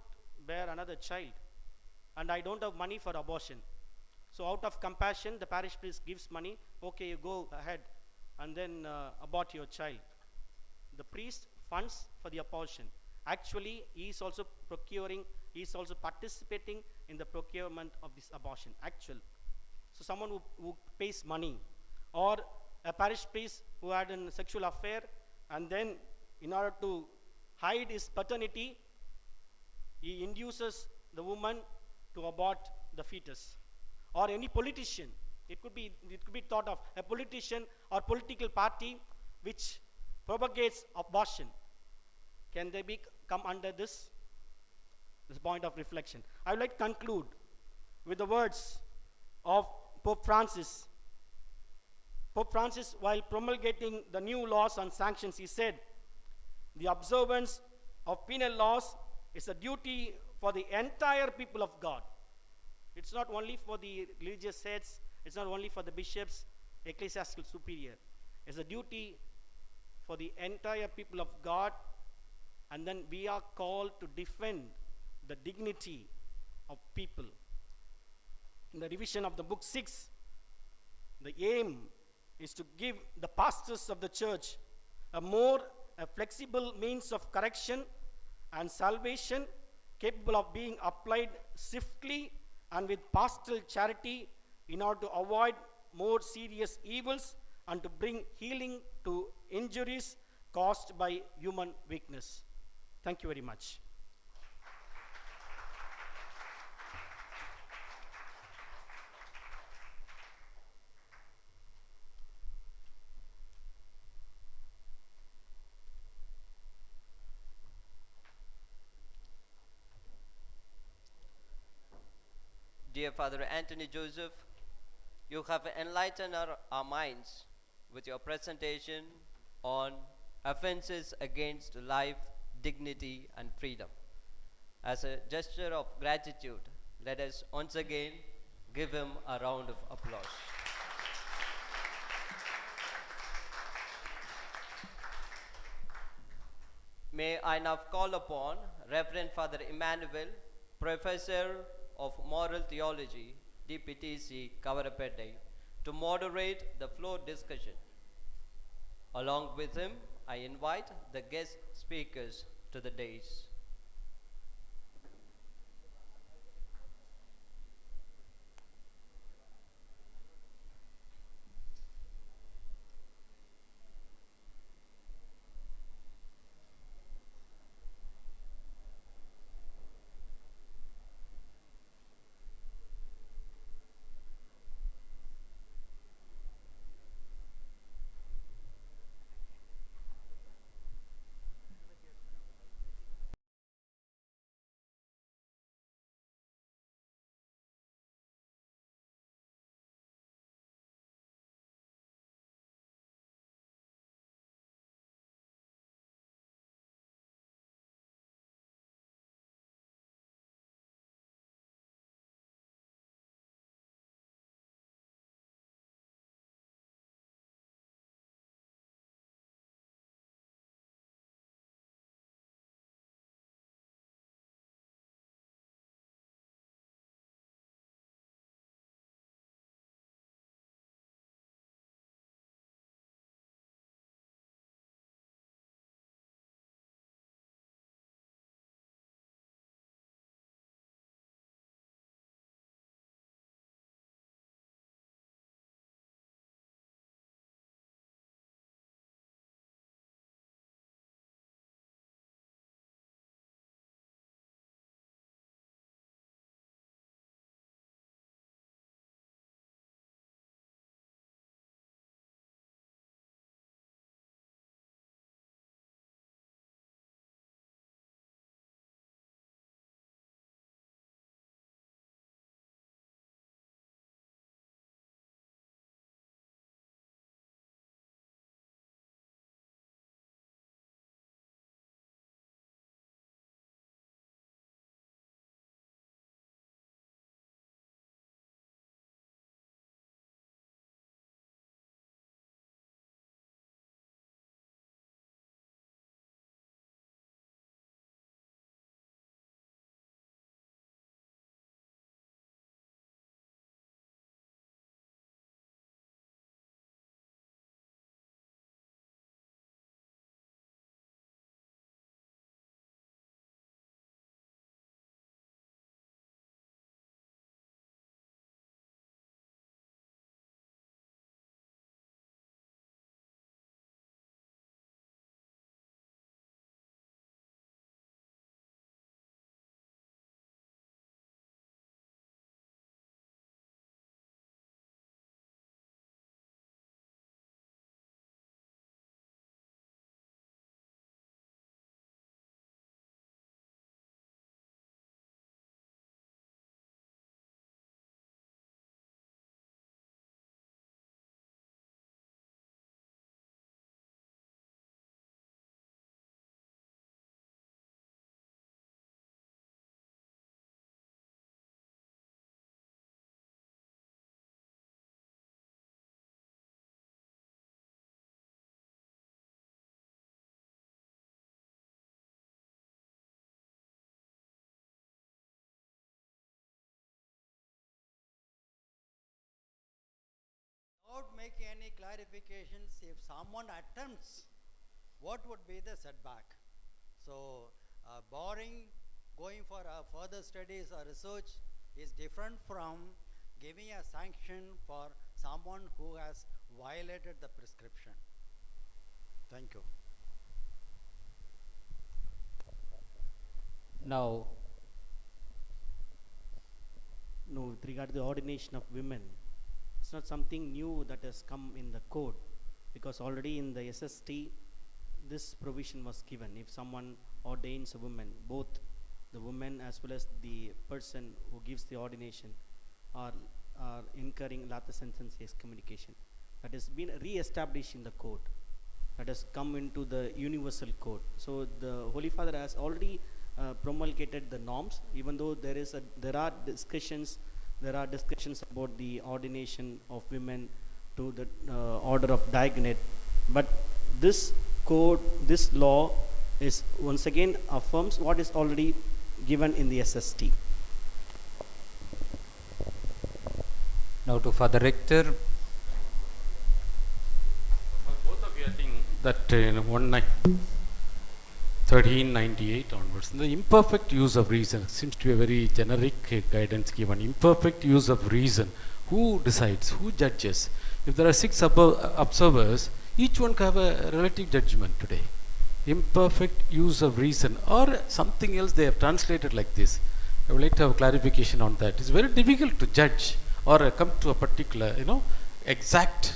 bear another child. And I don't have money for abortion. So out of compassion, the parish priest gives money. Okay, you go ahead and then abort your child. The priest funds for the abortion. Actually, he is also procuring, he is also participating in the procurement of this abortion. Actual. So someone who pays money, or a parish priest who had a sexual affair, and then in order to hide his paternity, he induces the woman to abort the fetus. Or any politician, it could be thought of a politician or political party which propagates abortion. Can they come under this point of reflection? I would like to conclude with the words of Pope Francis. Pope Francis, while promulgating the new laws on sanctions, he said, the observance of penal laws is a duty for the entire people of God. It's not only for the religious heads, it's not only for the bishops, ecclesiastical superior. It's a duty for the entire people of God, and then we are called to defend the dignity of people. In the revision of the book 6, the aim is to give the pastors of the church a flexible means of correction and salvation, capable of being applied swiftly and with pastoral charity in order to avoid more serious evils and to bring healing to injuries caused by human weakness. Thank you very much. Dear Father Antony Joseph, you have enlightened our minds with your presentation on offenses against life, dignity, and freedom. As a gesture of gratitude, let us once again give him a round of applause. May I now call upon Reverend Father Emmanuel, Professor of Moral Theology, DPTC, Kavarapettai, to moderate the floor discussion. Along with him, I invite the guest speakers to the dais. Without making any clarifications, if someone attempts, what would be the setback? So, barring going for further studies or research is different from giving a sanction for someone who has violated the prescription. Thank you. Now, with regard to the ordination of women, it's not something new that has come in the code, because already in the SST, this provision was given. If someone ordains a woman, both the woman as well as the person who gives the ordination are incurring lata sentence excommunication. That has been re-established in the code. that has come into the universal code. So the Holy Father has already promulgated the norms, even though there are discussions about the ordination of women to the order of diaconate. But this code, this law is once again affirms what is already given in the SST. Now to Father Rector. Both of you, I think that in 1398 onwards, the imperfect use of reason seems to be a very generic guidance given. Imperfect use of reason. Who decides? Who judges? If there are 6 observers, each one can have a relative judgment today. Imperfect use of reason, or something else they have translated like this. I would like to have clarification on that. It's very difficult to judge or come to a particular, exact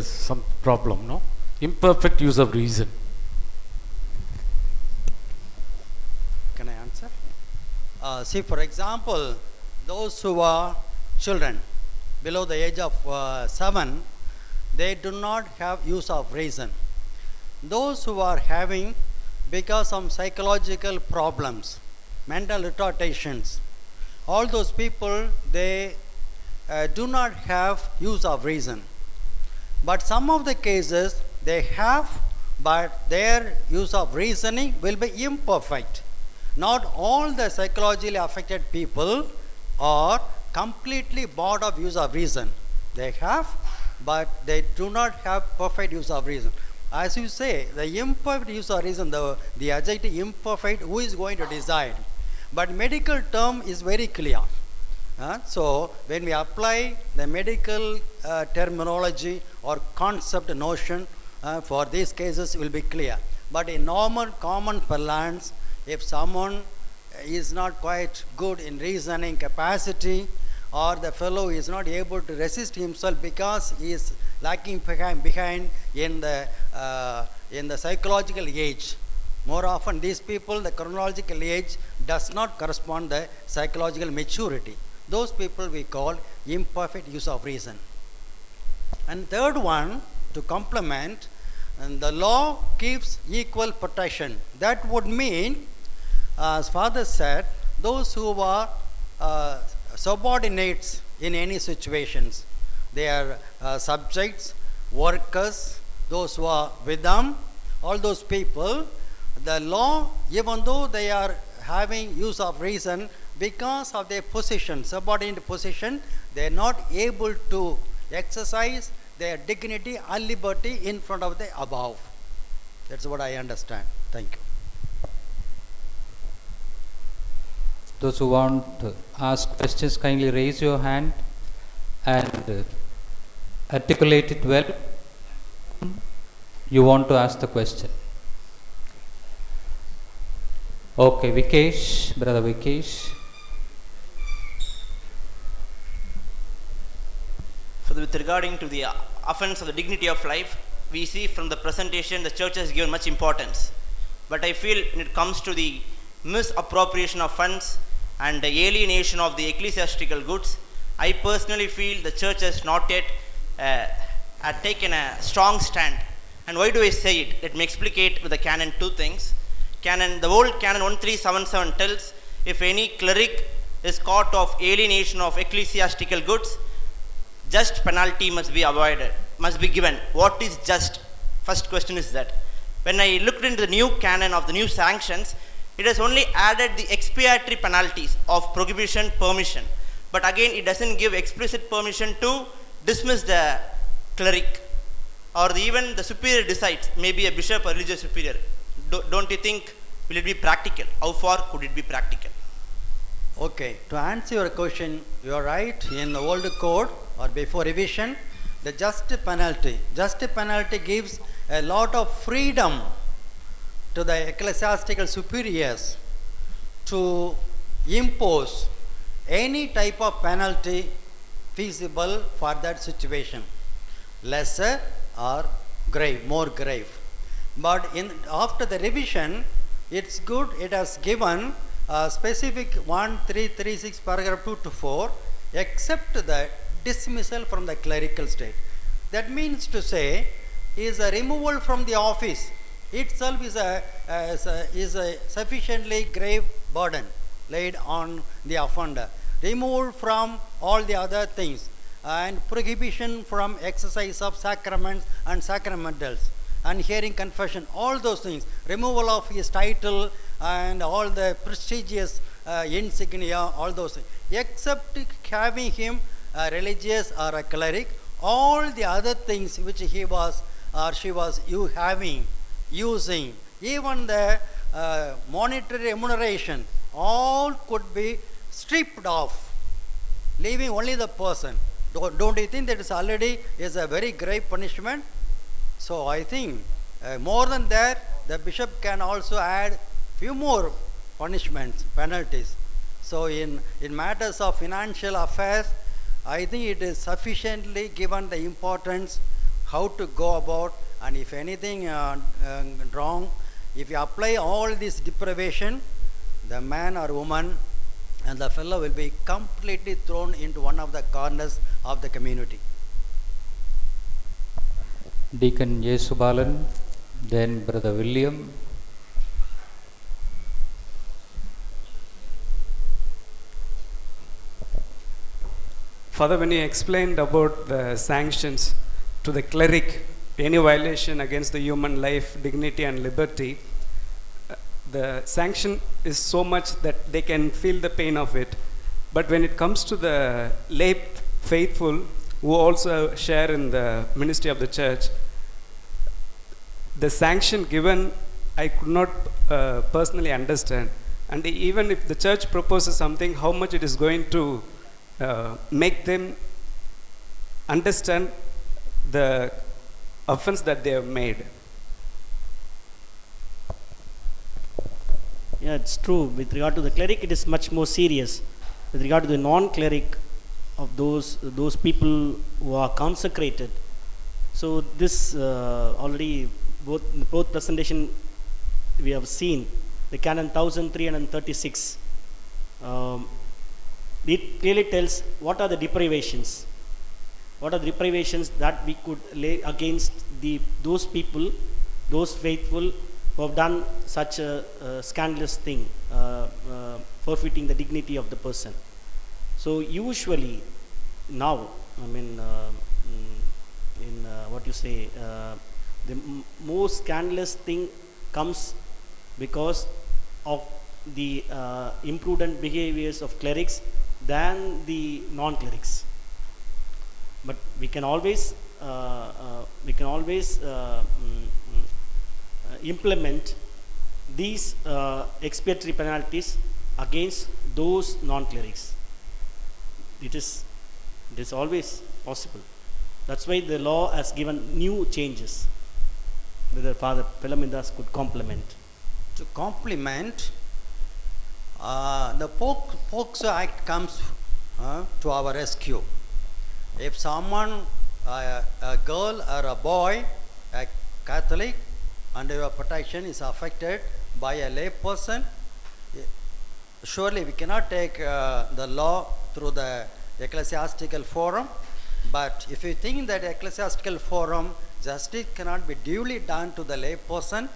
some problem, no? Imperfect use of reason. Can I answer? See, for example, those who are children below the age of 7, they do not have use of reason. Those who are having, because of psychological problems, mental retardations, all those people, they do not have use of reason. But some of the cases they have, but their use of reasoning will be imperfect. Not all the psychologically affected people are completely barred of use of reason. They have, but they do not have perfect use of reason. As you say, the imperfect use of reason, the adjective imperfect, who is going to decide? But medical term is very clear. So when we apply the medical terminology or concept notion for these cases, it will be clear. But in normal common parlance, if someone is not quite good in reasoning capacity, or the fellow is not able to resist himself because he is lacking behind in the psychological age. More often these people, the chronological age does not correspond to the psychological maturity. Those people we call imperfect use of reason. And third one, to complement, and the law gives equal protection. That would mean, as Father said, those who are subordinates in any situations, they are subjects, workers, those who are with them, all those people, the law, even though they are having use of reason, because of their position, subordinate position, they are not able to exercise their dignity and liberty in front of the above. That's what I understand. Thank you. Those who want to ask questions, kindly raise your hand and articulate it well. You want to ask the question. Okay, Vikesh, Brother Vikesh. With regarding to the offense of the dignity of life, we see from the presentation the church has given much importance. But I feel when it comes to the misappropriation of funds and the alienation of the ecclesiastical goods, I personally feel the church has not yet taken a strong stand. And why do I say it? Let me explicate with the canon 2 things. The old canon 1377 tells, if any cleric is caught of alienation of ecclesiastical goods, just penalty must be avoided, must be given. What is just? First question is that. When I looked into the new canon of the new sanctions, it has only added the expiatory penalties of prohibition, permission. But again, it doesn't give explicit permission to dismiss the cleric, or even the superior decides, maybe a bishop or religious superior. Don't you think, will it be practical? How far could it be practical? Okay, to answer your question, you are right. In the old code or before revision, the just penalty gives a lot of freedom to the ecclesiastical superiors to impose any type of penalty feasible for that situation, lesser or grave, more grave. But after the revision, it's good, it has given specific 1336 paragraph 2 to 4, except the dismissal from the clerical state. That means to say, is a removal from the office itself is a sufficiently grave burden laid on the offender. Removed from all the other things, and prohibition from exercise of sacraments and sacramentals, and hearing confession, all those things, removal of his title and all the prestigious insignia, all those things, except having him a religious or a cleric, all the other things which he was or she was using, even the monetary remuneration, all could be stripped off, leaving only the person. Don't you think that is already is a very grave punishment? So I think more than that, the bishop can also add few more punishments, penalties. So in matters of financial affairs, I think it is sufficiently given the importance how to go about, and if anything wrong, if you apply all this deprivation, the man or woman and the fellow will be completely thrown into one of the corners of the community. Deacon Yesubalan, then Brother William. Father, when you explained about the sanctions to the cleric, any violation against the human life, dignity and liberty, the sanction is so much that they can feel the pain of it. But when it comes to the lay faithful who also share in the ministry of the church, the sanction given, I could not personally understand. And even if the church proposes something, how much it is going to make them understand the offense that they have made. Yeah, it's true. With regard to the cleric, it is much more serious. With regard to the non-cleric of those people who are consecrated. So this already both presentation we have seen, the Canon 1336. It clearly tells what are the deprivations. What are the deprivations that we could lay against those people, those faithful who have done such a scandalous thing, forfeiting the dignity of the person. So usually now, I mean, the most scandalous thing comes because of the imprudent behaviors of clerics than the non-clerics. But we can always implement these expiatory penalties against those non-clerics. It is always possible. That's why the law has given new changes. Whether Father Philomindas could complement. To complement, the POCSO Act comes to our rescue. If someone, a girl or a boy, a Catholic, under your protection is affected by a lay person, surely we cannot take the law through the ecclesiastical forum. But if you think that ecclesiastical forum justice cannot be duly done to the lay person,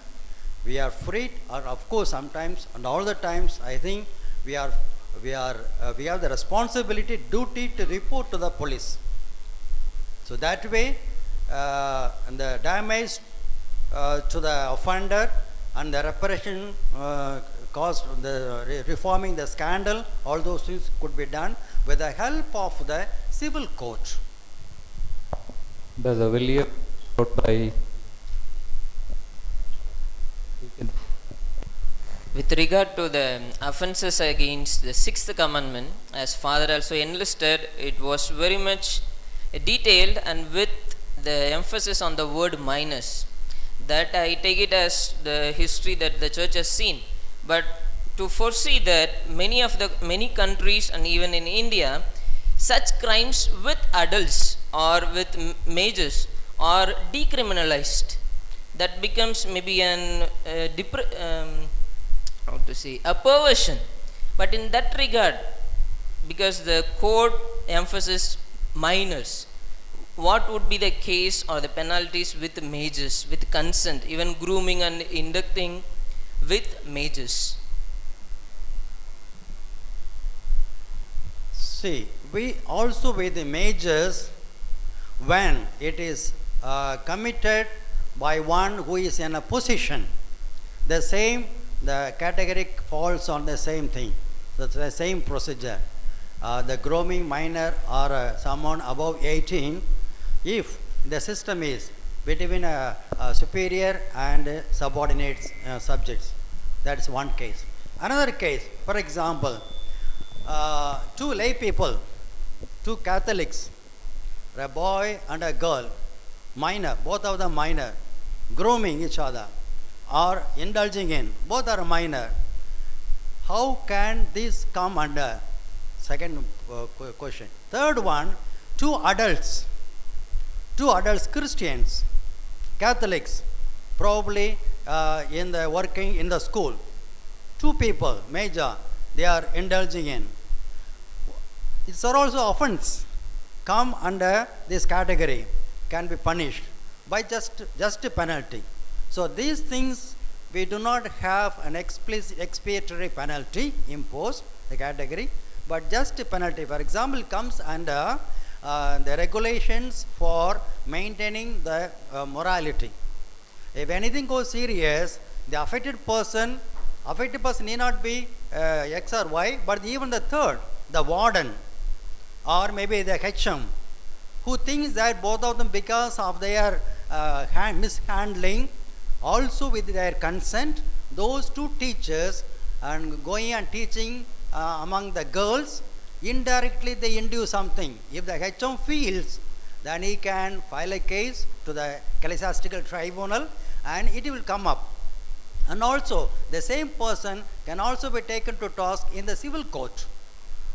we are free, or of course sometimes and all the times I think we have the responsibility, duty to report to the police. So that way the damage to the offender and the reparation cost, the reforming the scandal, all those things could be done with the help of the civil court. Brother William, wrote by with regard to the offences against the sixth commandment, as Father also enlisted, it was very much detailed and with the emphasis on the word minus. That I take it as the history that the church has seen. But to foresee that many countries and even in India, such crimes with adults or with majors are decriminalized. That becomes maybe a perversion. But in that regard, because the code emphasizes minors, what would be the case or the penalties with mages, with consent, even grooming and inducting with mages? See, we also with the mages, when it is committed by one who is in a position, the category falls on the same thing. That's the same procedure. The grooming minor or someone above 18, if the system is between a superior and subordinate subjects, that's one case. Another case, for example, two lay people, two Catholics, a boy and a girl, minor, both of them minor, grooming each other or indulging in, both are minor. How can this come under? Second question. Third one, two adults Christians, Catholics, probably working in the school. Two people, major, they are indulging in. It's also offense. Come under this category, can be punished by just a penalty. So these things, we do not have an explicit expiatory penalty imposed, the category, but just a penalty. For example, comes under the regulations for maintaining the morality. If anything goes serious, the affected person need not be X or Y, but even the third, the warden, or maybe the HM, who thinks that both of them, because of their mishandling, also with their consent, those two teachers and going and teaching among the girls, indirectly they induce something. If the HM feels, then he can file a case to the ecclesiastical tribunal and it will come up. And also, the same person can also be taken to task in the civil court,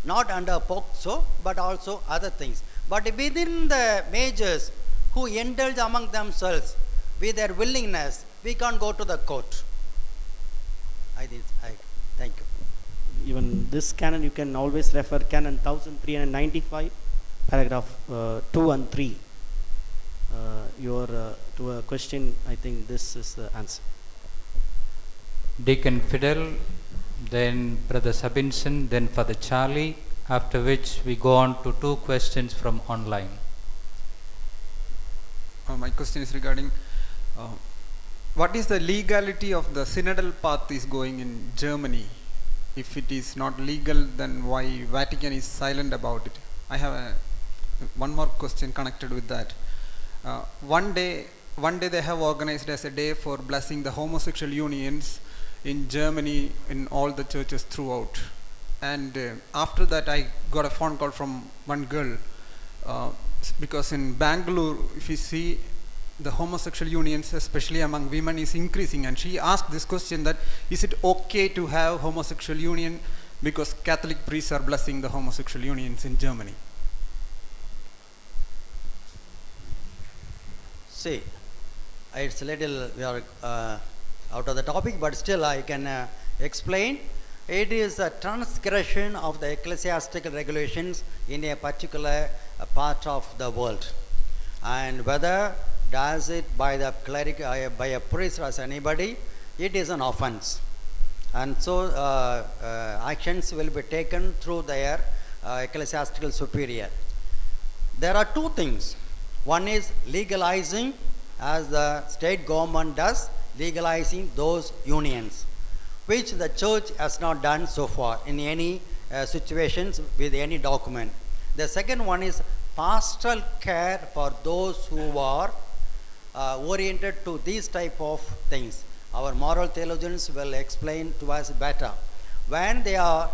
not under POCSO, but also other things. But within the majors who indulge among themselves with their willingness, we can't go to the court. Thank you. Even this canon, you can always refer Canon 1395, paragraph 2 and 3. To a question, I think this is the answer. Deacon Fidel, then Brother Sabinson, then Father Charlie, after which we go on to 2 questions from online. My question is regarding what is the legality of the synodal path is going in Germany? If it is not legal, then why Vatican is silent about it? I have one more question connected with that. One day they have organized as a day for blessing the homosexual unions in Germany in all the churches throughout. And after that I got a phone call from one girl because in Bangalore, if you see, the homosexual unions, especially among women, is increasing, and she asked this question, that is it okay to have homosexual union because Catholic priests are blessing the homosexual unions in Germany? See, it's a little, we are out of the topic, but still I can explain. It is a transgression of the ecclesiastical regulations in a particular part of the world, and whether does it by the cleric, by a priest or as anybody, it is an offense. And so actions will be taken through their ecclesiastical superior. There are 2 things. One is legalizing, as the state government does, legalizing those unions, which the church has not done so far in any situations with any document. The second one is pastoral care for those who are oriented to these type of things. Our moral theologians will explain to us better. When they are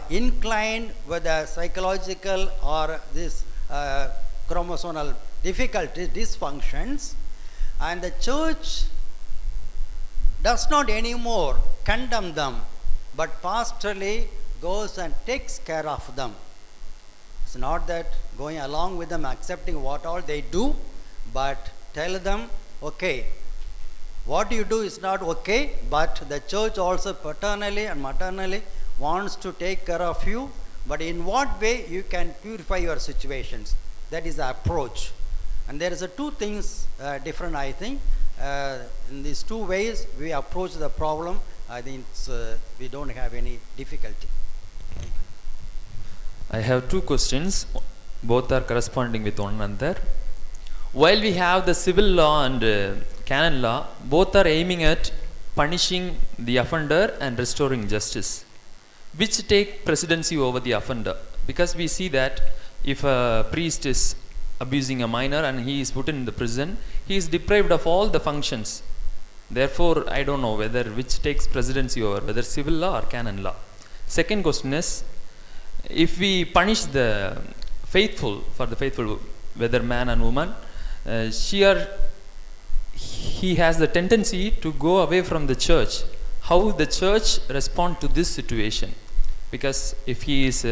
inclined with the psychological or this chromosomal difficulties, dysfunctions, and the church does not anymore condemn them, but pastorally goes and takes care of them. It's not that going along with them, accepting what all they do, but tell them, okay, what you do is not okay, but the church also paternally and maternally wants to take care of you, but in what way you can purify your situations. That is the approach. And there is two things different, I think. In these two ways we approach the problem, I think we don't have any difficulty. I have two questions. Both are corresponding with one another. While we have the civil law and canon law, both are aiming at punishing the offender and restoring justice. Which take precedency over the offender? Because we see that if a priest is abusing a minor and he is put in the prison, he is deprived of all the functions. Therefore, I don't know whether which takes precedency over, whether civil law or canon law. Second question is, if we punish the faithful, for the faithful, whether man and woman, he has the tendency to go away from the church. How the church respond to this situation? Because if he is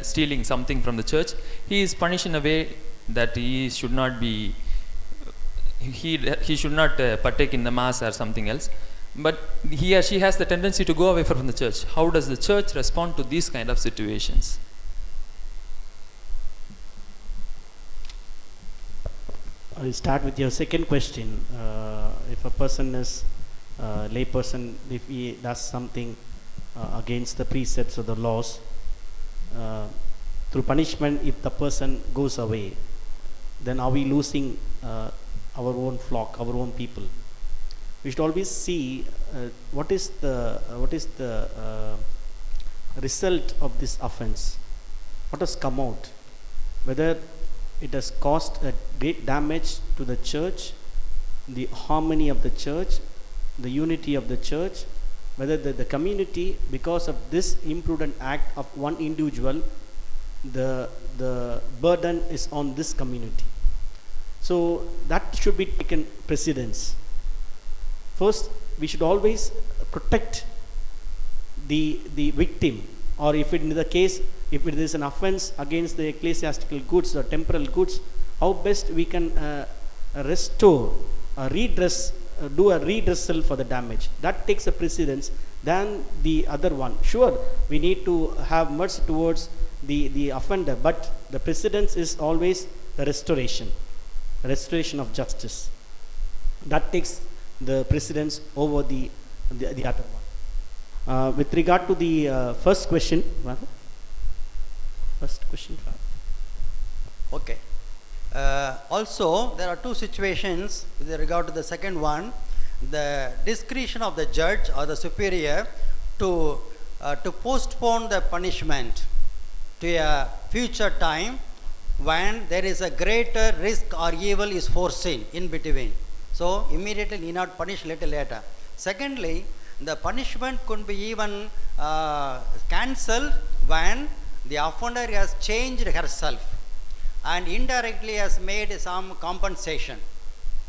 stealing something from the church, he is punished in a way that he should not be, he should not partake in the mass or something else. But he or she has the tendency to go away from the church. How does the church respond to these kind of situations? I'll start with your second question. If a person is a lay person, if he does something against the precepts of the laws, through punishment, if the person goes away, then are we losing our own flock, our own people? We should always see what is the result of this offense, what has come out, whether it has caused a great damage to the church, the harmony of the church, the unity of the church, whether the community, because of this imprudent act of one individual, the burden is on this community. So that should be taken precedence. First, we should always protect the victim, or if it is the case, if it is an offense against the ecclesiastical goods or temporal goods, how best we can restore, redress, do a redressal for the damage. That takes a precedence than the other one. Sure, we need to have mercy towards the offender, but the precedence is always the restoration of justice. That takes the precedence over the other one. With regard to the first question, okay. Also, there are two situations with regard to the second one. The discretion of the judge or the superior to postpone the punishment to a future time when there is a greater risk or evil is foreseen in between. So immediately need not punish little later. Secondly, the punishment could be even cancelled when the offender has changed herself and indirectly has made some compensation.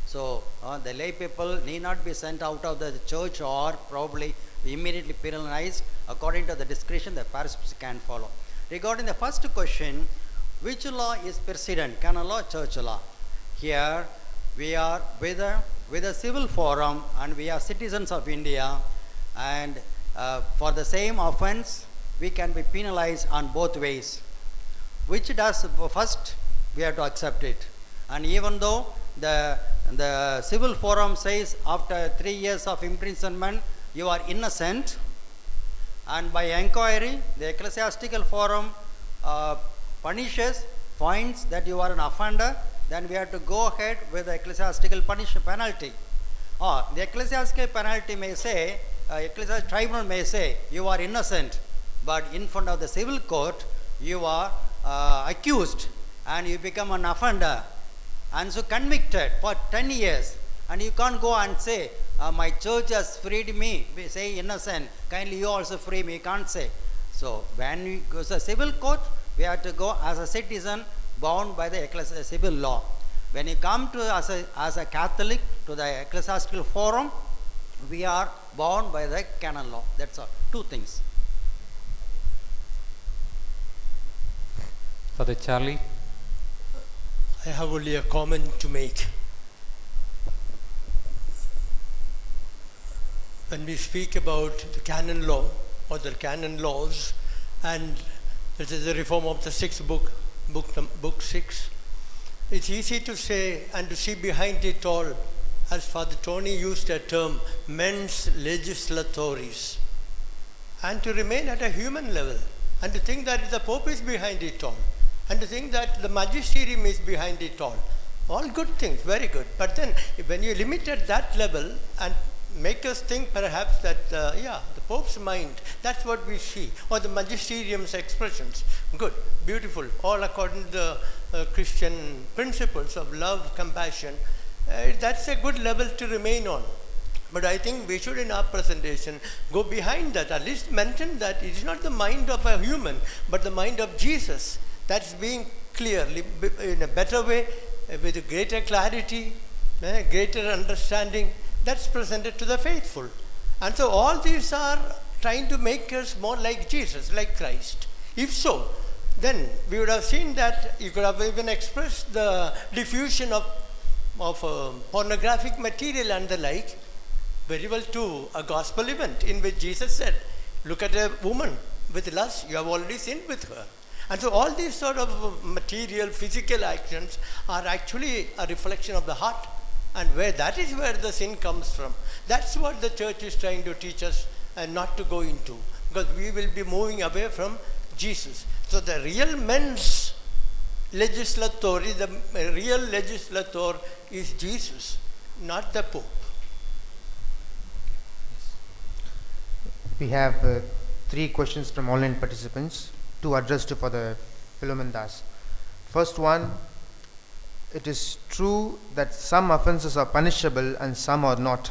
So the lay people need not be sent out of the church or probably immediately penalized. According to the discretion, the parish can follow. Regarding the first question, which law is precedent, canon law, church law? Here we are with a civil forum and we are citizens of India, and for the same offense we can be penalized on both ways. Which does first, we have to accept it. And even though the civil forum says after 3 years of imprisonment you are innocent, and by inquiry the ecclesiastical forum punishes, finds that you are an offender, then we have to go ahead with the ecclesiastical penalty. Or the ecclesiastical penalty may say, ecclesiastical tribunal may say you are innocent, but in front of the civil court you are accused and you become an offender and so convicted for 10 years, and you can't go and say my church has freed me, we say innocent, kindly you also free me, you can't say. So when we go to the civil court, we have to go as a citizen bound by the civil law. When you come to as a Catholic to the ecclesiastical forum, we are bound by the canon law. That's all. Two things. Father Charlie. I have only a comment to make. When we speak about the canon law or the canon laws, and this is the reform of the sixth book 6, It's easy to say and to see behind it all, as Father Tony used a term, mens legislatoris, and to remain at a human level, and to think that the Pope is behind it all, and to think that the magisterium is behind it all. All good things, very good. But then when you limit at that level and make us think perhaps that, the Pope's mind, that's what we see, or the magisterium's expressions. Good, beautiful, all according to the Christian principles of love, compassion. That's a good level to remain on. But I think we should, in our presentation, go behind that, at least mention that it is not the mind of a human, but the mind of Jesus. That's being clearly, in a better way, with greater clarity, greater understanding, that's presented to the faithful. And so all these are trying to make us more like Jesus, like Christ. If so, then we would have seen that you could have even expressed the diffusion of pornographic material and the like very well to a gospel event in which Jesus said, look at a woman with lust, you have already sinned with her. And so all these sort of material, physical actions are actually a reflection of the heart. And where that is where the sin comes from. That's what the church is trying to teach us and not to go into. Because we will be moving away from Jesus. So the real mens legislatori, the real legislator is Jesus, not the Pope. We have 3 questions from online participants, 2 addressed to Father Philomindas. First one, it is true that some offences are punishable and some are not.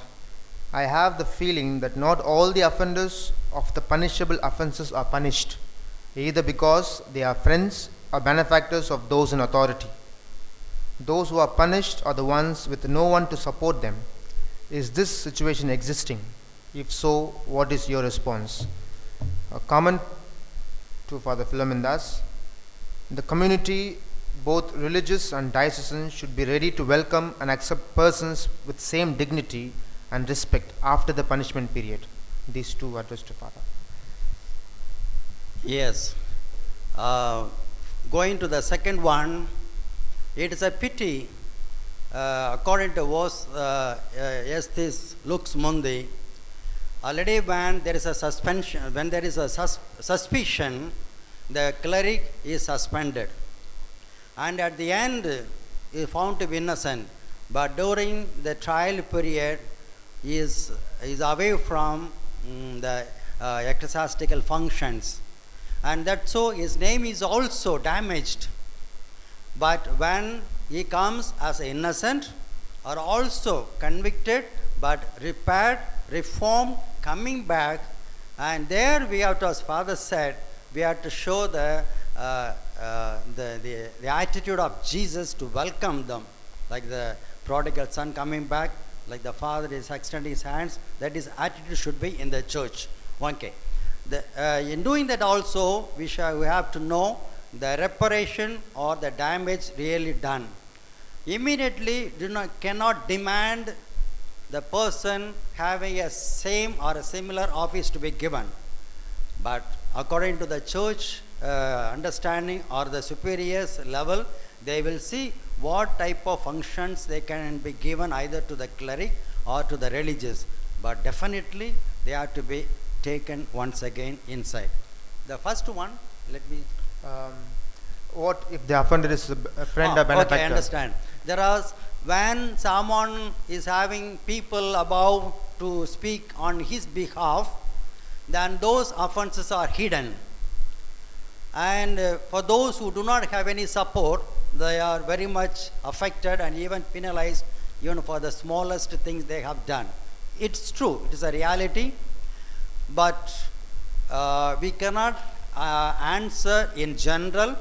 I have the feeling that not all the offenders of the punishable offences are punished, either because they are friends or benefactors of those in authority. Those who are punished are the ones with no one to support them. Is this situation existing? If so, what is your response? A comment to Father Philomindas. The community, both religious and diocesan, should be ready to welcome and accept persons with same dignity and respect after the punishment period. These 2 addressed to Father. Yes. Going to the second one, it is a pity, according to Estes Lux Mundi, already when there is a suspension, when there is a suspicion, the cleric is suspended. And at the end, he is found to be innocent. But during the trial period, he is away from the ecclesiastical functions. And that so his name is also damaged. But when he comes as innocent, or also convicted, but repaired, reformed, coming back, and there we have to, as Father said, we have to show the attitude of Jesus to welcome them, like the prodigal son coming back, like the Father is extending his hands. That is attitude should be in the church. Okay. In doing that also, we have to know the reparation or the damage really done. Immediately, cannot demand the person having a same or a similar office to be given. But according to the church understanding or the superiors level, they will see what type of functions they can be given either to the cleric or to the religious. But definitely they have to be taken once again inside. The first one, let me... what if the offender is a friend or benefactor? Okay, I understand. There are, when someone is having people above to speak on his behalf, then those offenses are hidden. And for those who do not have any support, they are very much affected and even penalized even for the smallest things they have done. It's true, it is a reality, but we cannot answer in general.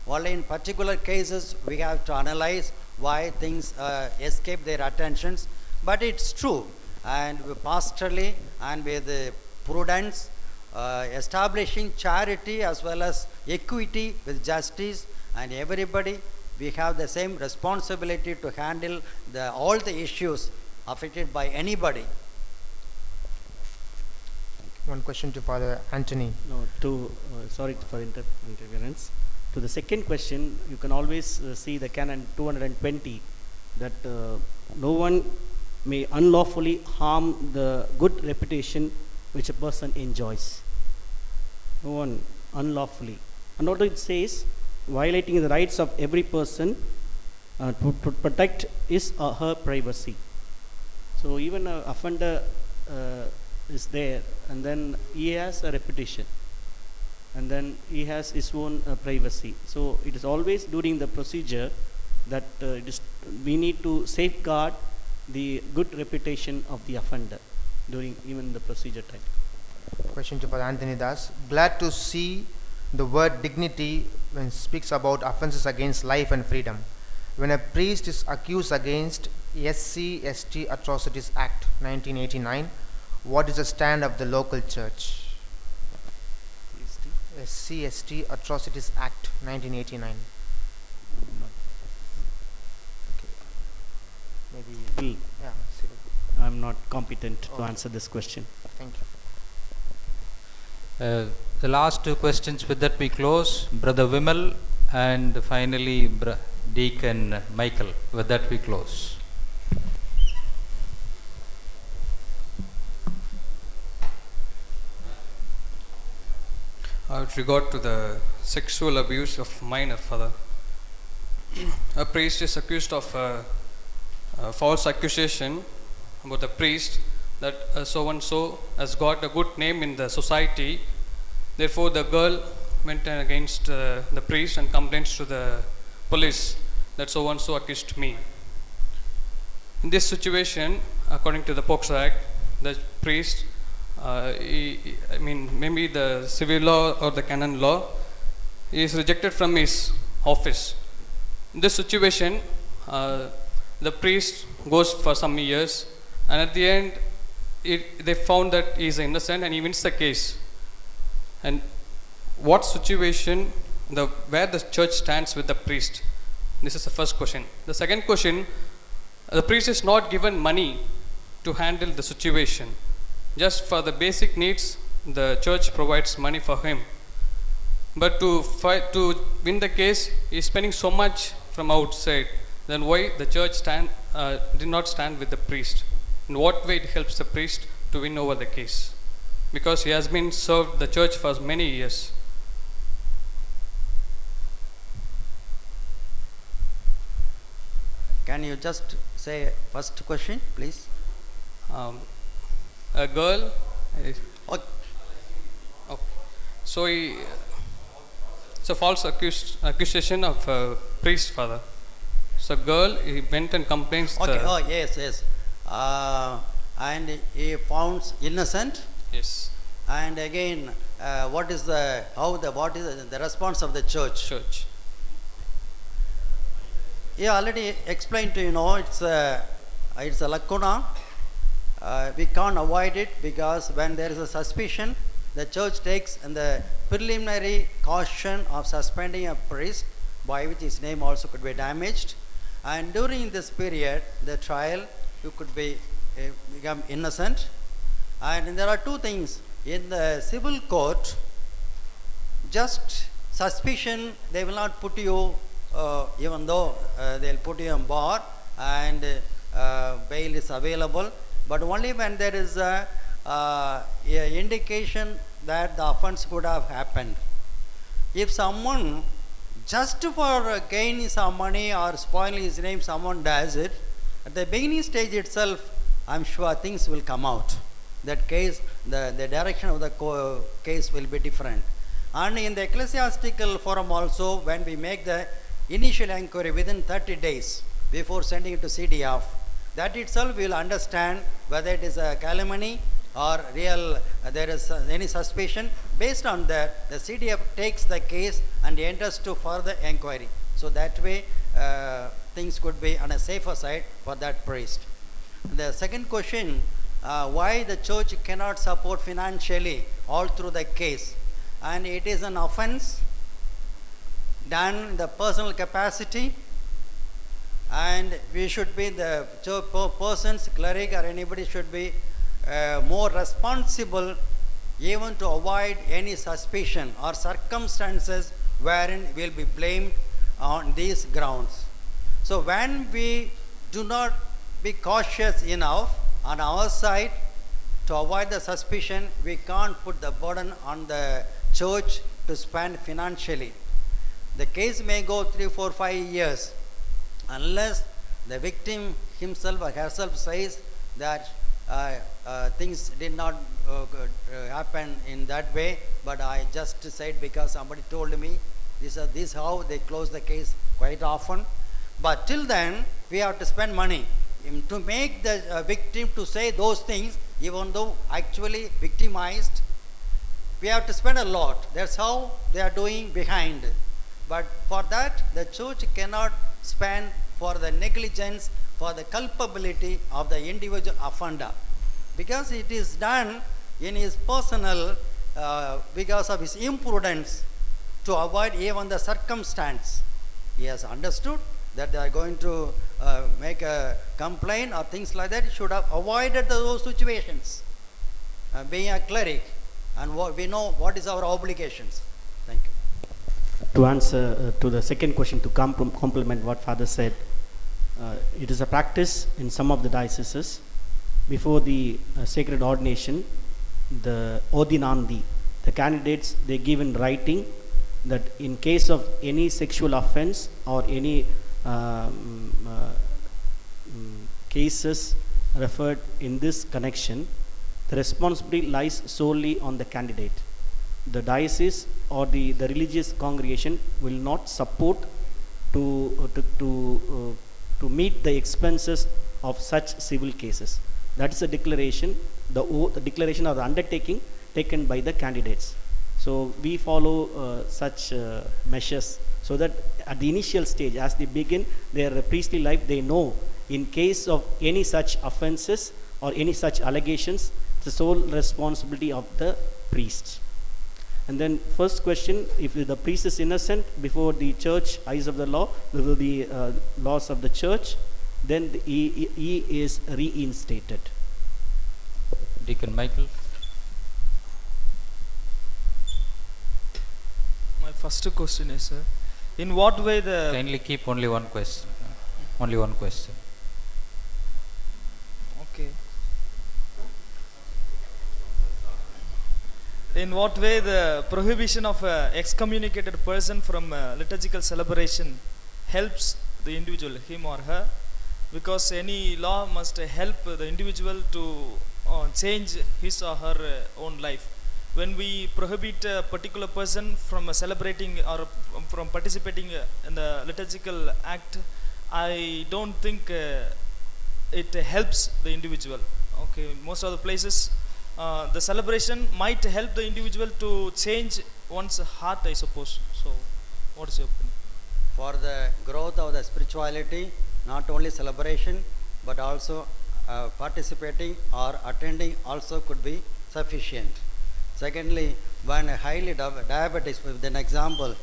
Only in particular cases we have to analyze why things escape their attentions. But it's true, and pastorally and with prudence, establishing charity as well as equity with justice and everybody, we have the same responsibility to handle all the issues affected by anybody. One question to Father Antony. No, sorry for interference. To the second question, you can always see the Canon 220 that no one may unlawfully harm the good reputation which a person enjoys. No one unlawfully. And also it says, violating the rights of every person to protect his or her privacy. So even an offender is there, and then he has a reputation, and then he has his own privacy. So it is always during the procedure that we need to safeguard the good reputation of the offender during even the procedure time. Question to Father Anthony Das. Glad to see the word dignity when it speaks about offences against life and freedom. When a priest is accused against SC/ST Atrocities Act 1989, what is the stand of the local church? SC/ST Atrocities Act 1989. Maybe I'm not competent to answer this question. Thank you. The last two questions, with that we close. Brother Vimal and finally Deacon Michael. With that we close. With regard to the sexual abuse of minor, Father, a priest is accused of a false accusation about the priest that so and so has got a good name in the society. Therefore, the girl went against the priest and complains to the police that so and so accused me. In this situation, according to the POCSO Act, the priest, maybe the civil law or the canon law, he is rejected from his office. In this situation, the priest goes for some years, and at the end, they found that he is innocent and he wins the case. And what situation, where the church stands with the priest? This is the first question. The second question, the priest is not given money to handle the situation. Just for the basic needs, the church provides money for him. But to win the case, he is spending so much from outside. Then why the church did not stand with the priest? In what way it helps the priest to win over the case? Because he has been served the church for many years. Can you just say first question, please? A girl. So it's a false accusation of a priest, Father. So girl, he went and complains. Okay. Yes. And he found innocent. Yes. And again, what is the response of the church? Yeah, already explained to you. It's a lacuna. We can't avoid it, because when there is a suspicion, the church takes the preliminary caution of suspending a priest, by which his name also could be damaged. And during this period, the trial, you could become innocent. And there are two things. In the civil court, just suspicion, they will not put you, even though they'll put you on bar and bail is available. But only when there is a indication that the offense could have happened. If someone, just for gaining some money or spoiling his name, someone does it, at the beginning stage itself, I'm sure things will come out. That case, the direction of the case will be different. And in the ecclesiastical forum also, when we make the initial inquiry within 30 days before sending it to CDF, that itself will understand whether it is a calumny or real, there is any suspicion. Based on that, the CDF takes the case and enters to further inquiry. So that way, things could be on a safer side for that priest. The second question, why the church cannot support financially all through the case? And it is an offense done in the personal capacity, and we should be, the persons, cleric or anybody should be more responsible, even to avoid any suspicion or circumstances wherein we will be blamed on these grounds. So when we do not be cautious enough on our side to avoid the suspicion, we can't put the burden on the church to spend financially. The case may go 3, 4, 5 years unless the victim himself or herself says that things did not happen in that way, but I just said because somebody told me. This is how they close the case quite often. But till then, we have to spend money to make the victim to say those things, even though actually victimized. We have to spend a lot. That's how they are doing behind. But for that, the church cannot spend for the negligence, for the culpability of the individual offender, because it is done in his personal, because of his imprudence, to avoid even the circumstance. He has understood that they are going to make a complaint or things like that. He should have avoided those situations. Being a cleric, and we know what is our obligations. Thank you. To answer to the second question, to complement what Father said, it is a practice in some of the dioceses before the sacred ordination, the Odinandi, the candidates, they give in writing that in case of any sexual offense or any cases referred in this connection, the responsibility lies solely on the candidate. The diocese or the religious congregation will not support to meet the expenses of such civil cases. That is a declaration, the declaration of the undertaking taken by the candidates. So we follow such measures so that at the initial stage, as they begin their priestly life, they know in case of any such offenses or any such allegations, the sole responsibility of the priest. And then first question, if the priest is innocent before the church, eyes of the law, before the laws of the church, then he is reinstated. Deacon Michael. My first question is, in what way the... Kindly keep only one question. Only one question. Okay. In what way the prohibition of an excommunicated person from liturgical celebration helps the individual, him or her? Because any law must help the individual to change his or her own life. When we prohibit a particular person from celebrating or from participating in the liturgical act, I don't think it helps the individual. Okay, most of the places the celebration might help the individual to change one's heart, I suppose. So, what is your opinion? For the growth of the spirituality, not only celebration, but also participating or attending also could be sufficient. Secondly, when a highly diabetic, with an example,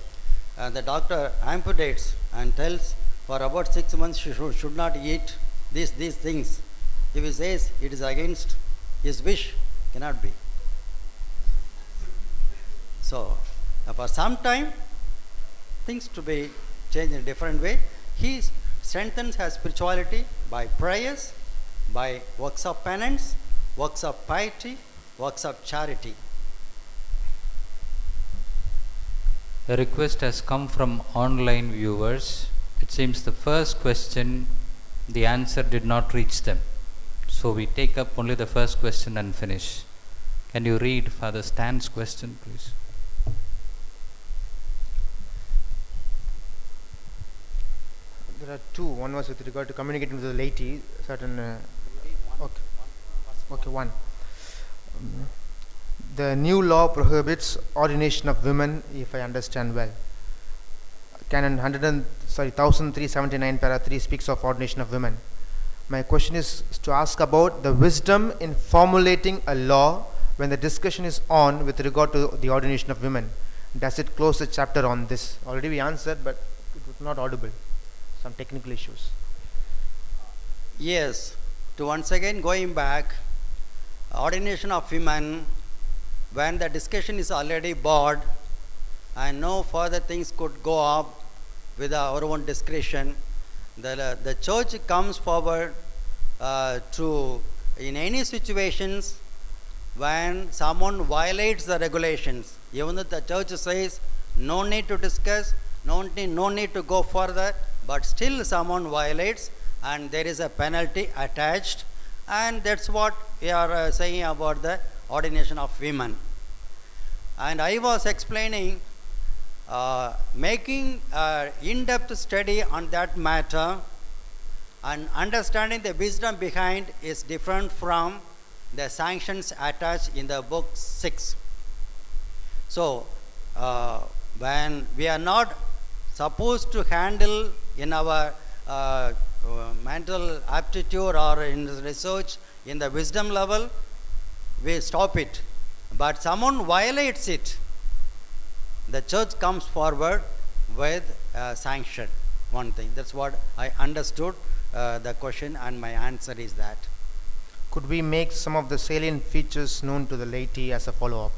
the doctor amputates and tells for about 6 months she should not eat these things. If he says it is against his wish, cannot be. So, for some time, things to be changed in a different way. He strengthens his spirituality by prayers, by works of penance, works of piety, works of charity. A request has come from online viewers. It seems the first question, the answer did not reach them. So we take up only the first question and finish. Can you read Father Stan's question, please? There are two. One was with regard to communicating with the laity, certain... Okay, one. The new law prohibits ordination of women, if I understand well. Canon 1379 para 3 speaks of ordination of women. My question is to ask about the wisdom in formulating a law when the discussion is on with regard to the ordination of women. Does it close the chapter on this? Already we answered, but it was not audible. Some technical issues. Yes. To once again going back, ordination of women, when the discussion is already bored, and no further things could go up with our own discretion. The church comes forward to, in any situations, when someone violates the regulations, even though the church says no need to discuss, no need to go further, but still someone violates and there is a penalty attached, and that's what we are saying about the ordination of women. And I was explaining, making in-depth study on that matter and understanding the wisdom behind is different from the sanctions attached in the book 6. So, when we are not supposed to handle in our mental aptitude or in research in the wisdom level, we stop it. But someone violates it, the church comes forward with sanction. One thing. That's what I understood the question, and my answer is that. Could we make some of the salient features known to the laity as a follow-up?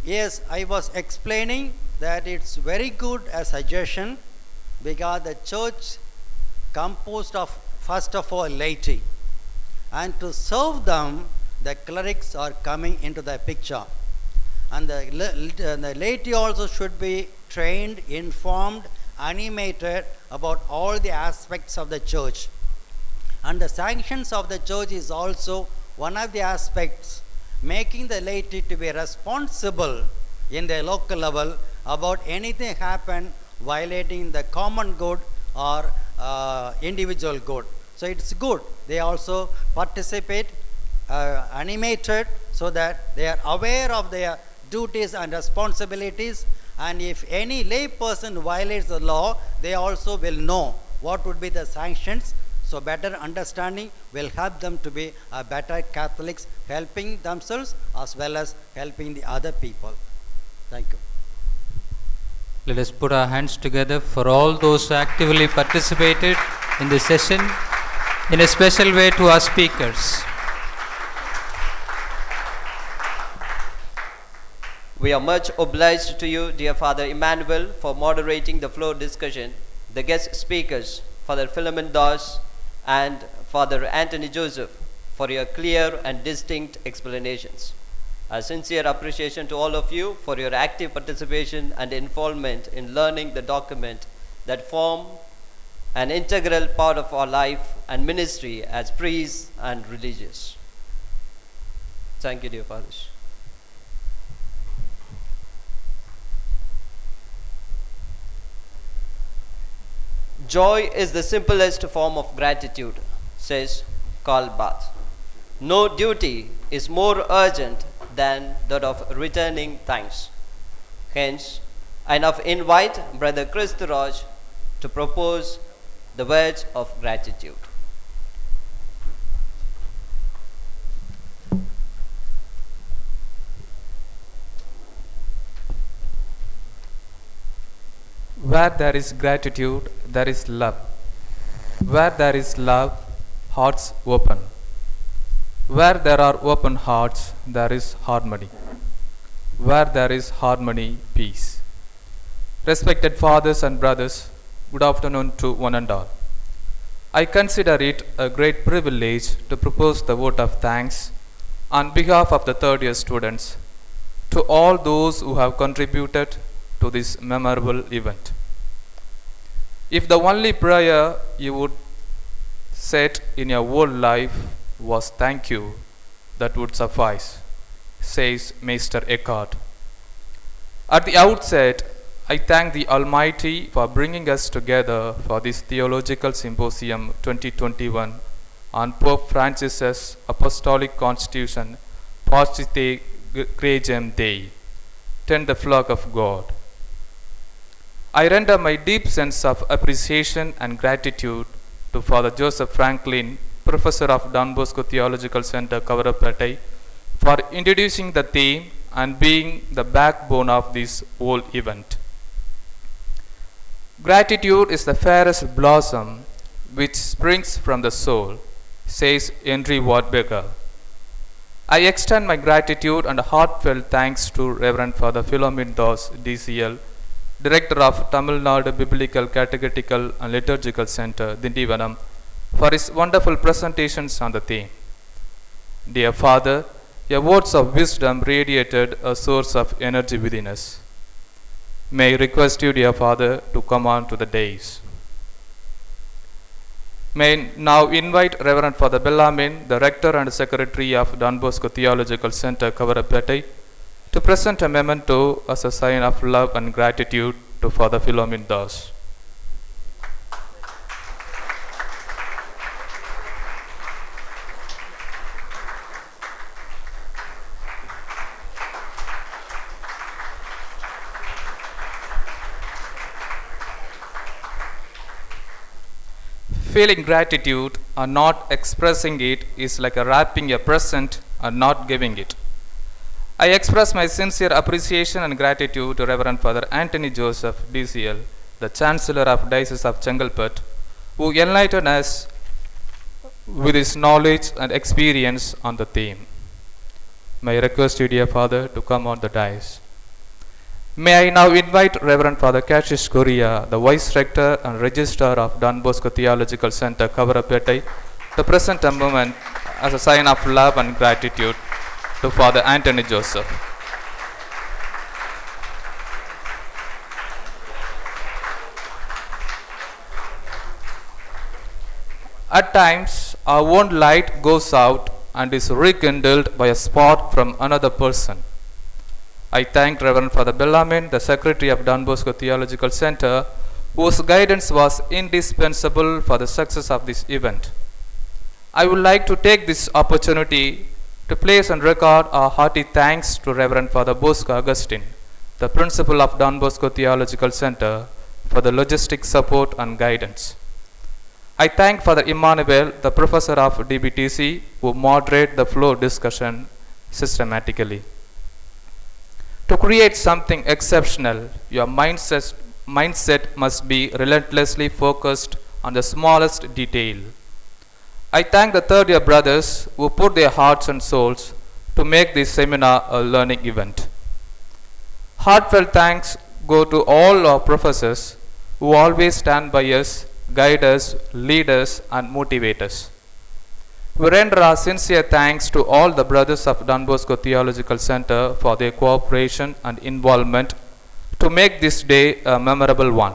Yes, I was explaining that it's very good a suggestion, because the church composed of, first of all, laity, and to serve them, the clerics are coming into the picture, and the laity also should be trained, informed, animated about all the aspects of the church. And the sanctions of the church is also one of the aspects, making the laity to be responsible in the local level about anything happen violating the common good or individual good. So it's good. They also participate, animated, so that they are aware of their duties and responsibilities, and if any lay person violates the law, they also will know what would be the sanctions. So better understanding will help them to be better Catholics, helping themselves as well as helping the other people. Thank you. Let us put our hands together for all those who actively participated in this session, in a special way to our speakers. We are much obliged to you, dear Father Emmanuel, for moderating the floor discussion, the guest speakers, Father Philomindas and Father Antony Joseph, for your clear and distinct explanations. A sincere appreciation to all of you for your active participation and involvement in learning the document that form an integral part of our life and ministry as priests and religious. Thank you, dear fathers. Joy is the simplest form of gratitude, says Karl Barth. No duty is more urgent than that of returning thanks. Hence, I now invite Brother Christoraj to propose the words of gratitude. Where there is gratitude, there is love. Where there is love, hearts open. Where there are open hearts, there is harmony. Where there is harmony, peace. Respected fathers and brothers, good afternoon to one and all. I consider it a great privilege to propose the vote of thanks on behalf of the third year students to all those who have contributed to this memorable event. If the only prayer you would said in your whole life was thank you, that would suffice, says Meister Eckhart. At the outset, I thank the Almighty for bringing us together for this Theological Symposium 2021 on Pope Francis's Apostolic Constitution, Pascite Gregem Dei, tend the flock of God. I render my deep sense of appreciation and gratitude to Father Joseph Franklin, Professor of BOSCO Theological Centre, Kavarapettai, for introducing the theme and being the backbone of this whole event. Gratitude is the fairest blossom which springs from the soul, says Henry Ward Becker. I extend my gratitude and heartfelt thanks to Reverend Father Philomindas DCL, Director of Tamil Nadu Biblical, Catechetical and Liturgical Centre, Tindivanam, for his wonderful presentations on the theme. Dear Father, your words of wisdom radiated a source of energy within us. May I request you, dear Father, to come on to the dais. May I now invite Reverend Father Bellarmine, the Rector and Secretary of Don Bosco Theological Centre, Kavarapettai, to present a memento as a sign of love and gratitude to Father Philomindas. Feeling gratitude and not expressing it is like wrapping a present and not giving it. I express my sincere appreciation and gratitude to Reverend Father Antony Joseph DCL, the Chancellor of Diocese of Chingleput, who enlightened us with his knowledge and experience on the theme. May I request you, dear Father, to come on the dais. May I now invite Reverend Father Cassius Correa, the Vice Rector and Registrar of Don Bosco Theological Centre, Kavarapettai, to present a moment as a sign of love and gratitude to Father Antony Joseph. At times, our own light goes out and is rekindled by a spark from another person. I thank Reverend Father Bellarmine, the Secretary of Don Bosco Theological Centre, whose guidance was indispensable for the success of this event. I would like to take this opportunity to place and record our hearty thanks to Reverend Father Bosco Augustine, the Principal of Don Bosco Theological Centre, for the logistic support and guidance. I thank Father Emmanuel, the Professor of DBTC, who moderated the flow discussion systematically. To create something exceptional, your mindset must be relentlessly focused on the smallest detail. I thank the third year brothers who put their hearts and souls to make this seminar a learning event. Heartfelt thanks go to all our professors who always stand by us, guide us, lead us, and motivate us. We render our sincere thanks to all the brothers of Don Bosco Theological Centre for their cooperation and involvement to make this day a memorable one.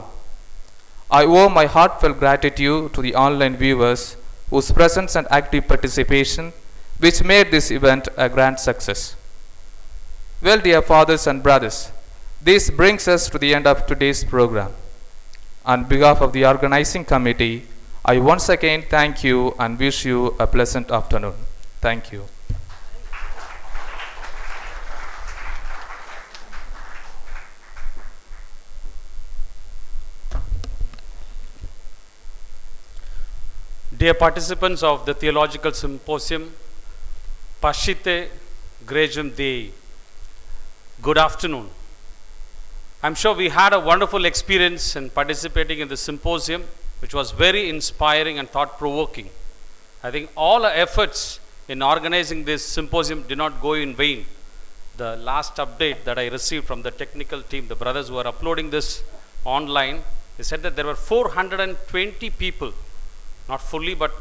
I owe my heartfelt gratitude to the online viewers whose presence and active participation which made this event a grand success. Well, dear fathers and brothers, this brings us to the end of today's program. On behalf of the organizing committee, I once again thank you and wish you a pleasant afternoon. Thank you. Dear participants of the Theological Symposium, Pascite, Gregem Dei, good afternoon. I'm sure we had a wonderful experience in participating in the symposium, which was very inspiring and thought-provoking. I think all our efforts in organizing this symposium did not go in vain. The last update that I received from the technical team, the brothers who are uploading this online, they said that there were 420 people, not fully, but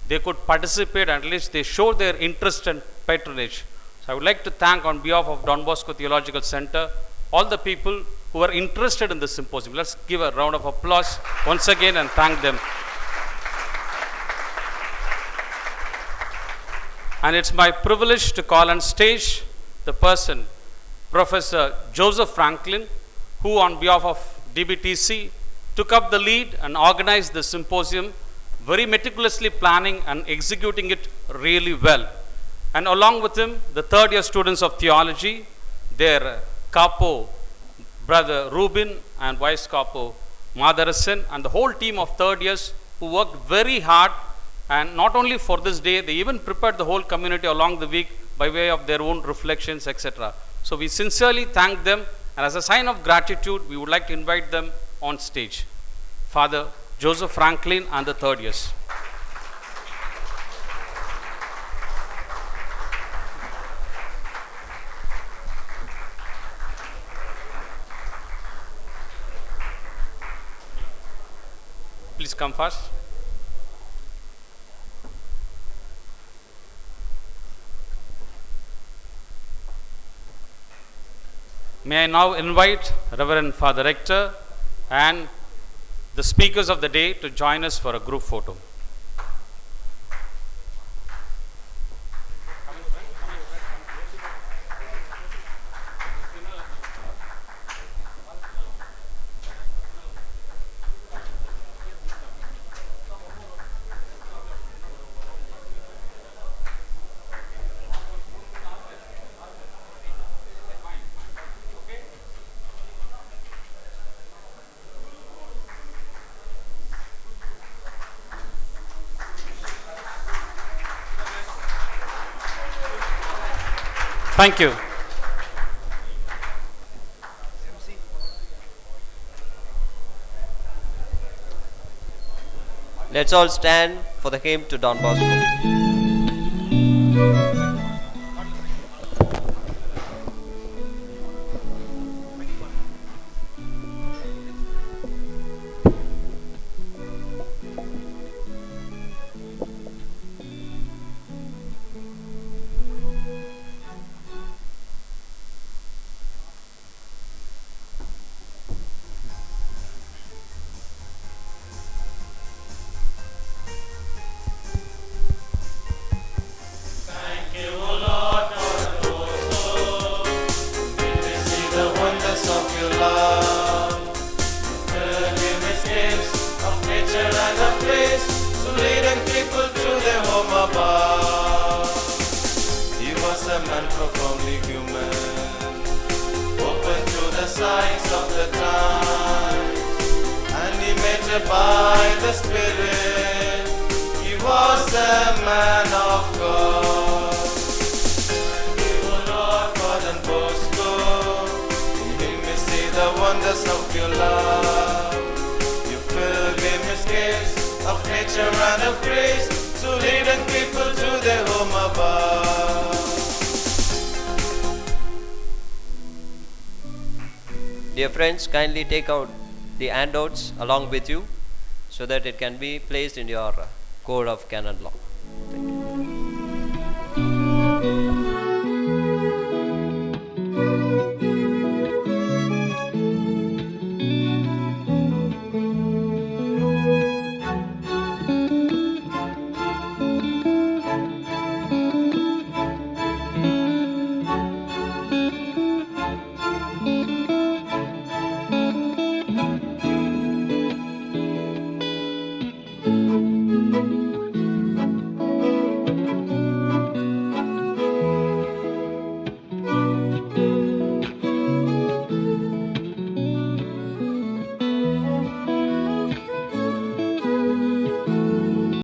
they could participate, at least they showed their interest and patronage. So I would like to thank on behalf of Don Bosco Theological Centre all the people who are interested in this symposium. Let's give a round of applause once again and thank them. And it's my privilege to call on stage the person, Professor Joseph Franklin, who on behalf of DBTC took up the lead and organized the symposium, very meticulously planning and executing it really well. And along with him, the third year students of theology, their capo, Brother Rubin, and Vice Capo Madarasan, and the whole team of third years who worked very hard, and not only for this day, they even prepared the whole community along the week by way of their own reflections, etc. So we sincerely thank them, and as a sign of gratitude, we would like to invite them on stage. Father Joseph Franklin and the third years. please come first. May I now invite Reverend Father Rector and the speakers of the day to join us for a group photo. Thank you. Let's all stand for the hymn to Don Bosco. Dear friends, kindly take out the handouts along with you so that it can be placed in your code of canon law.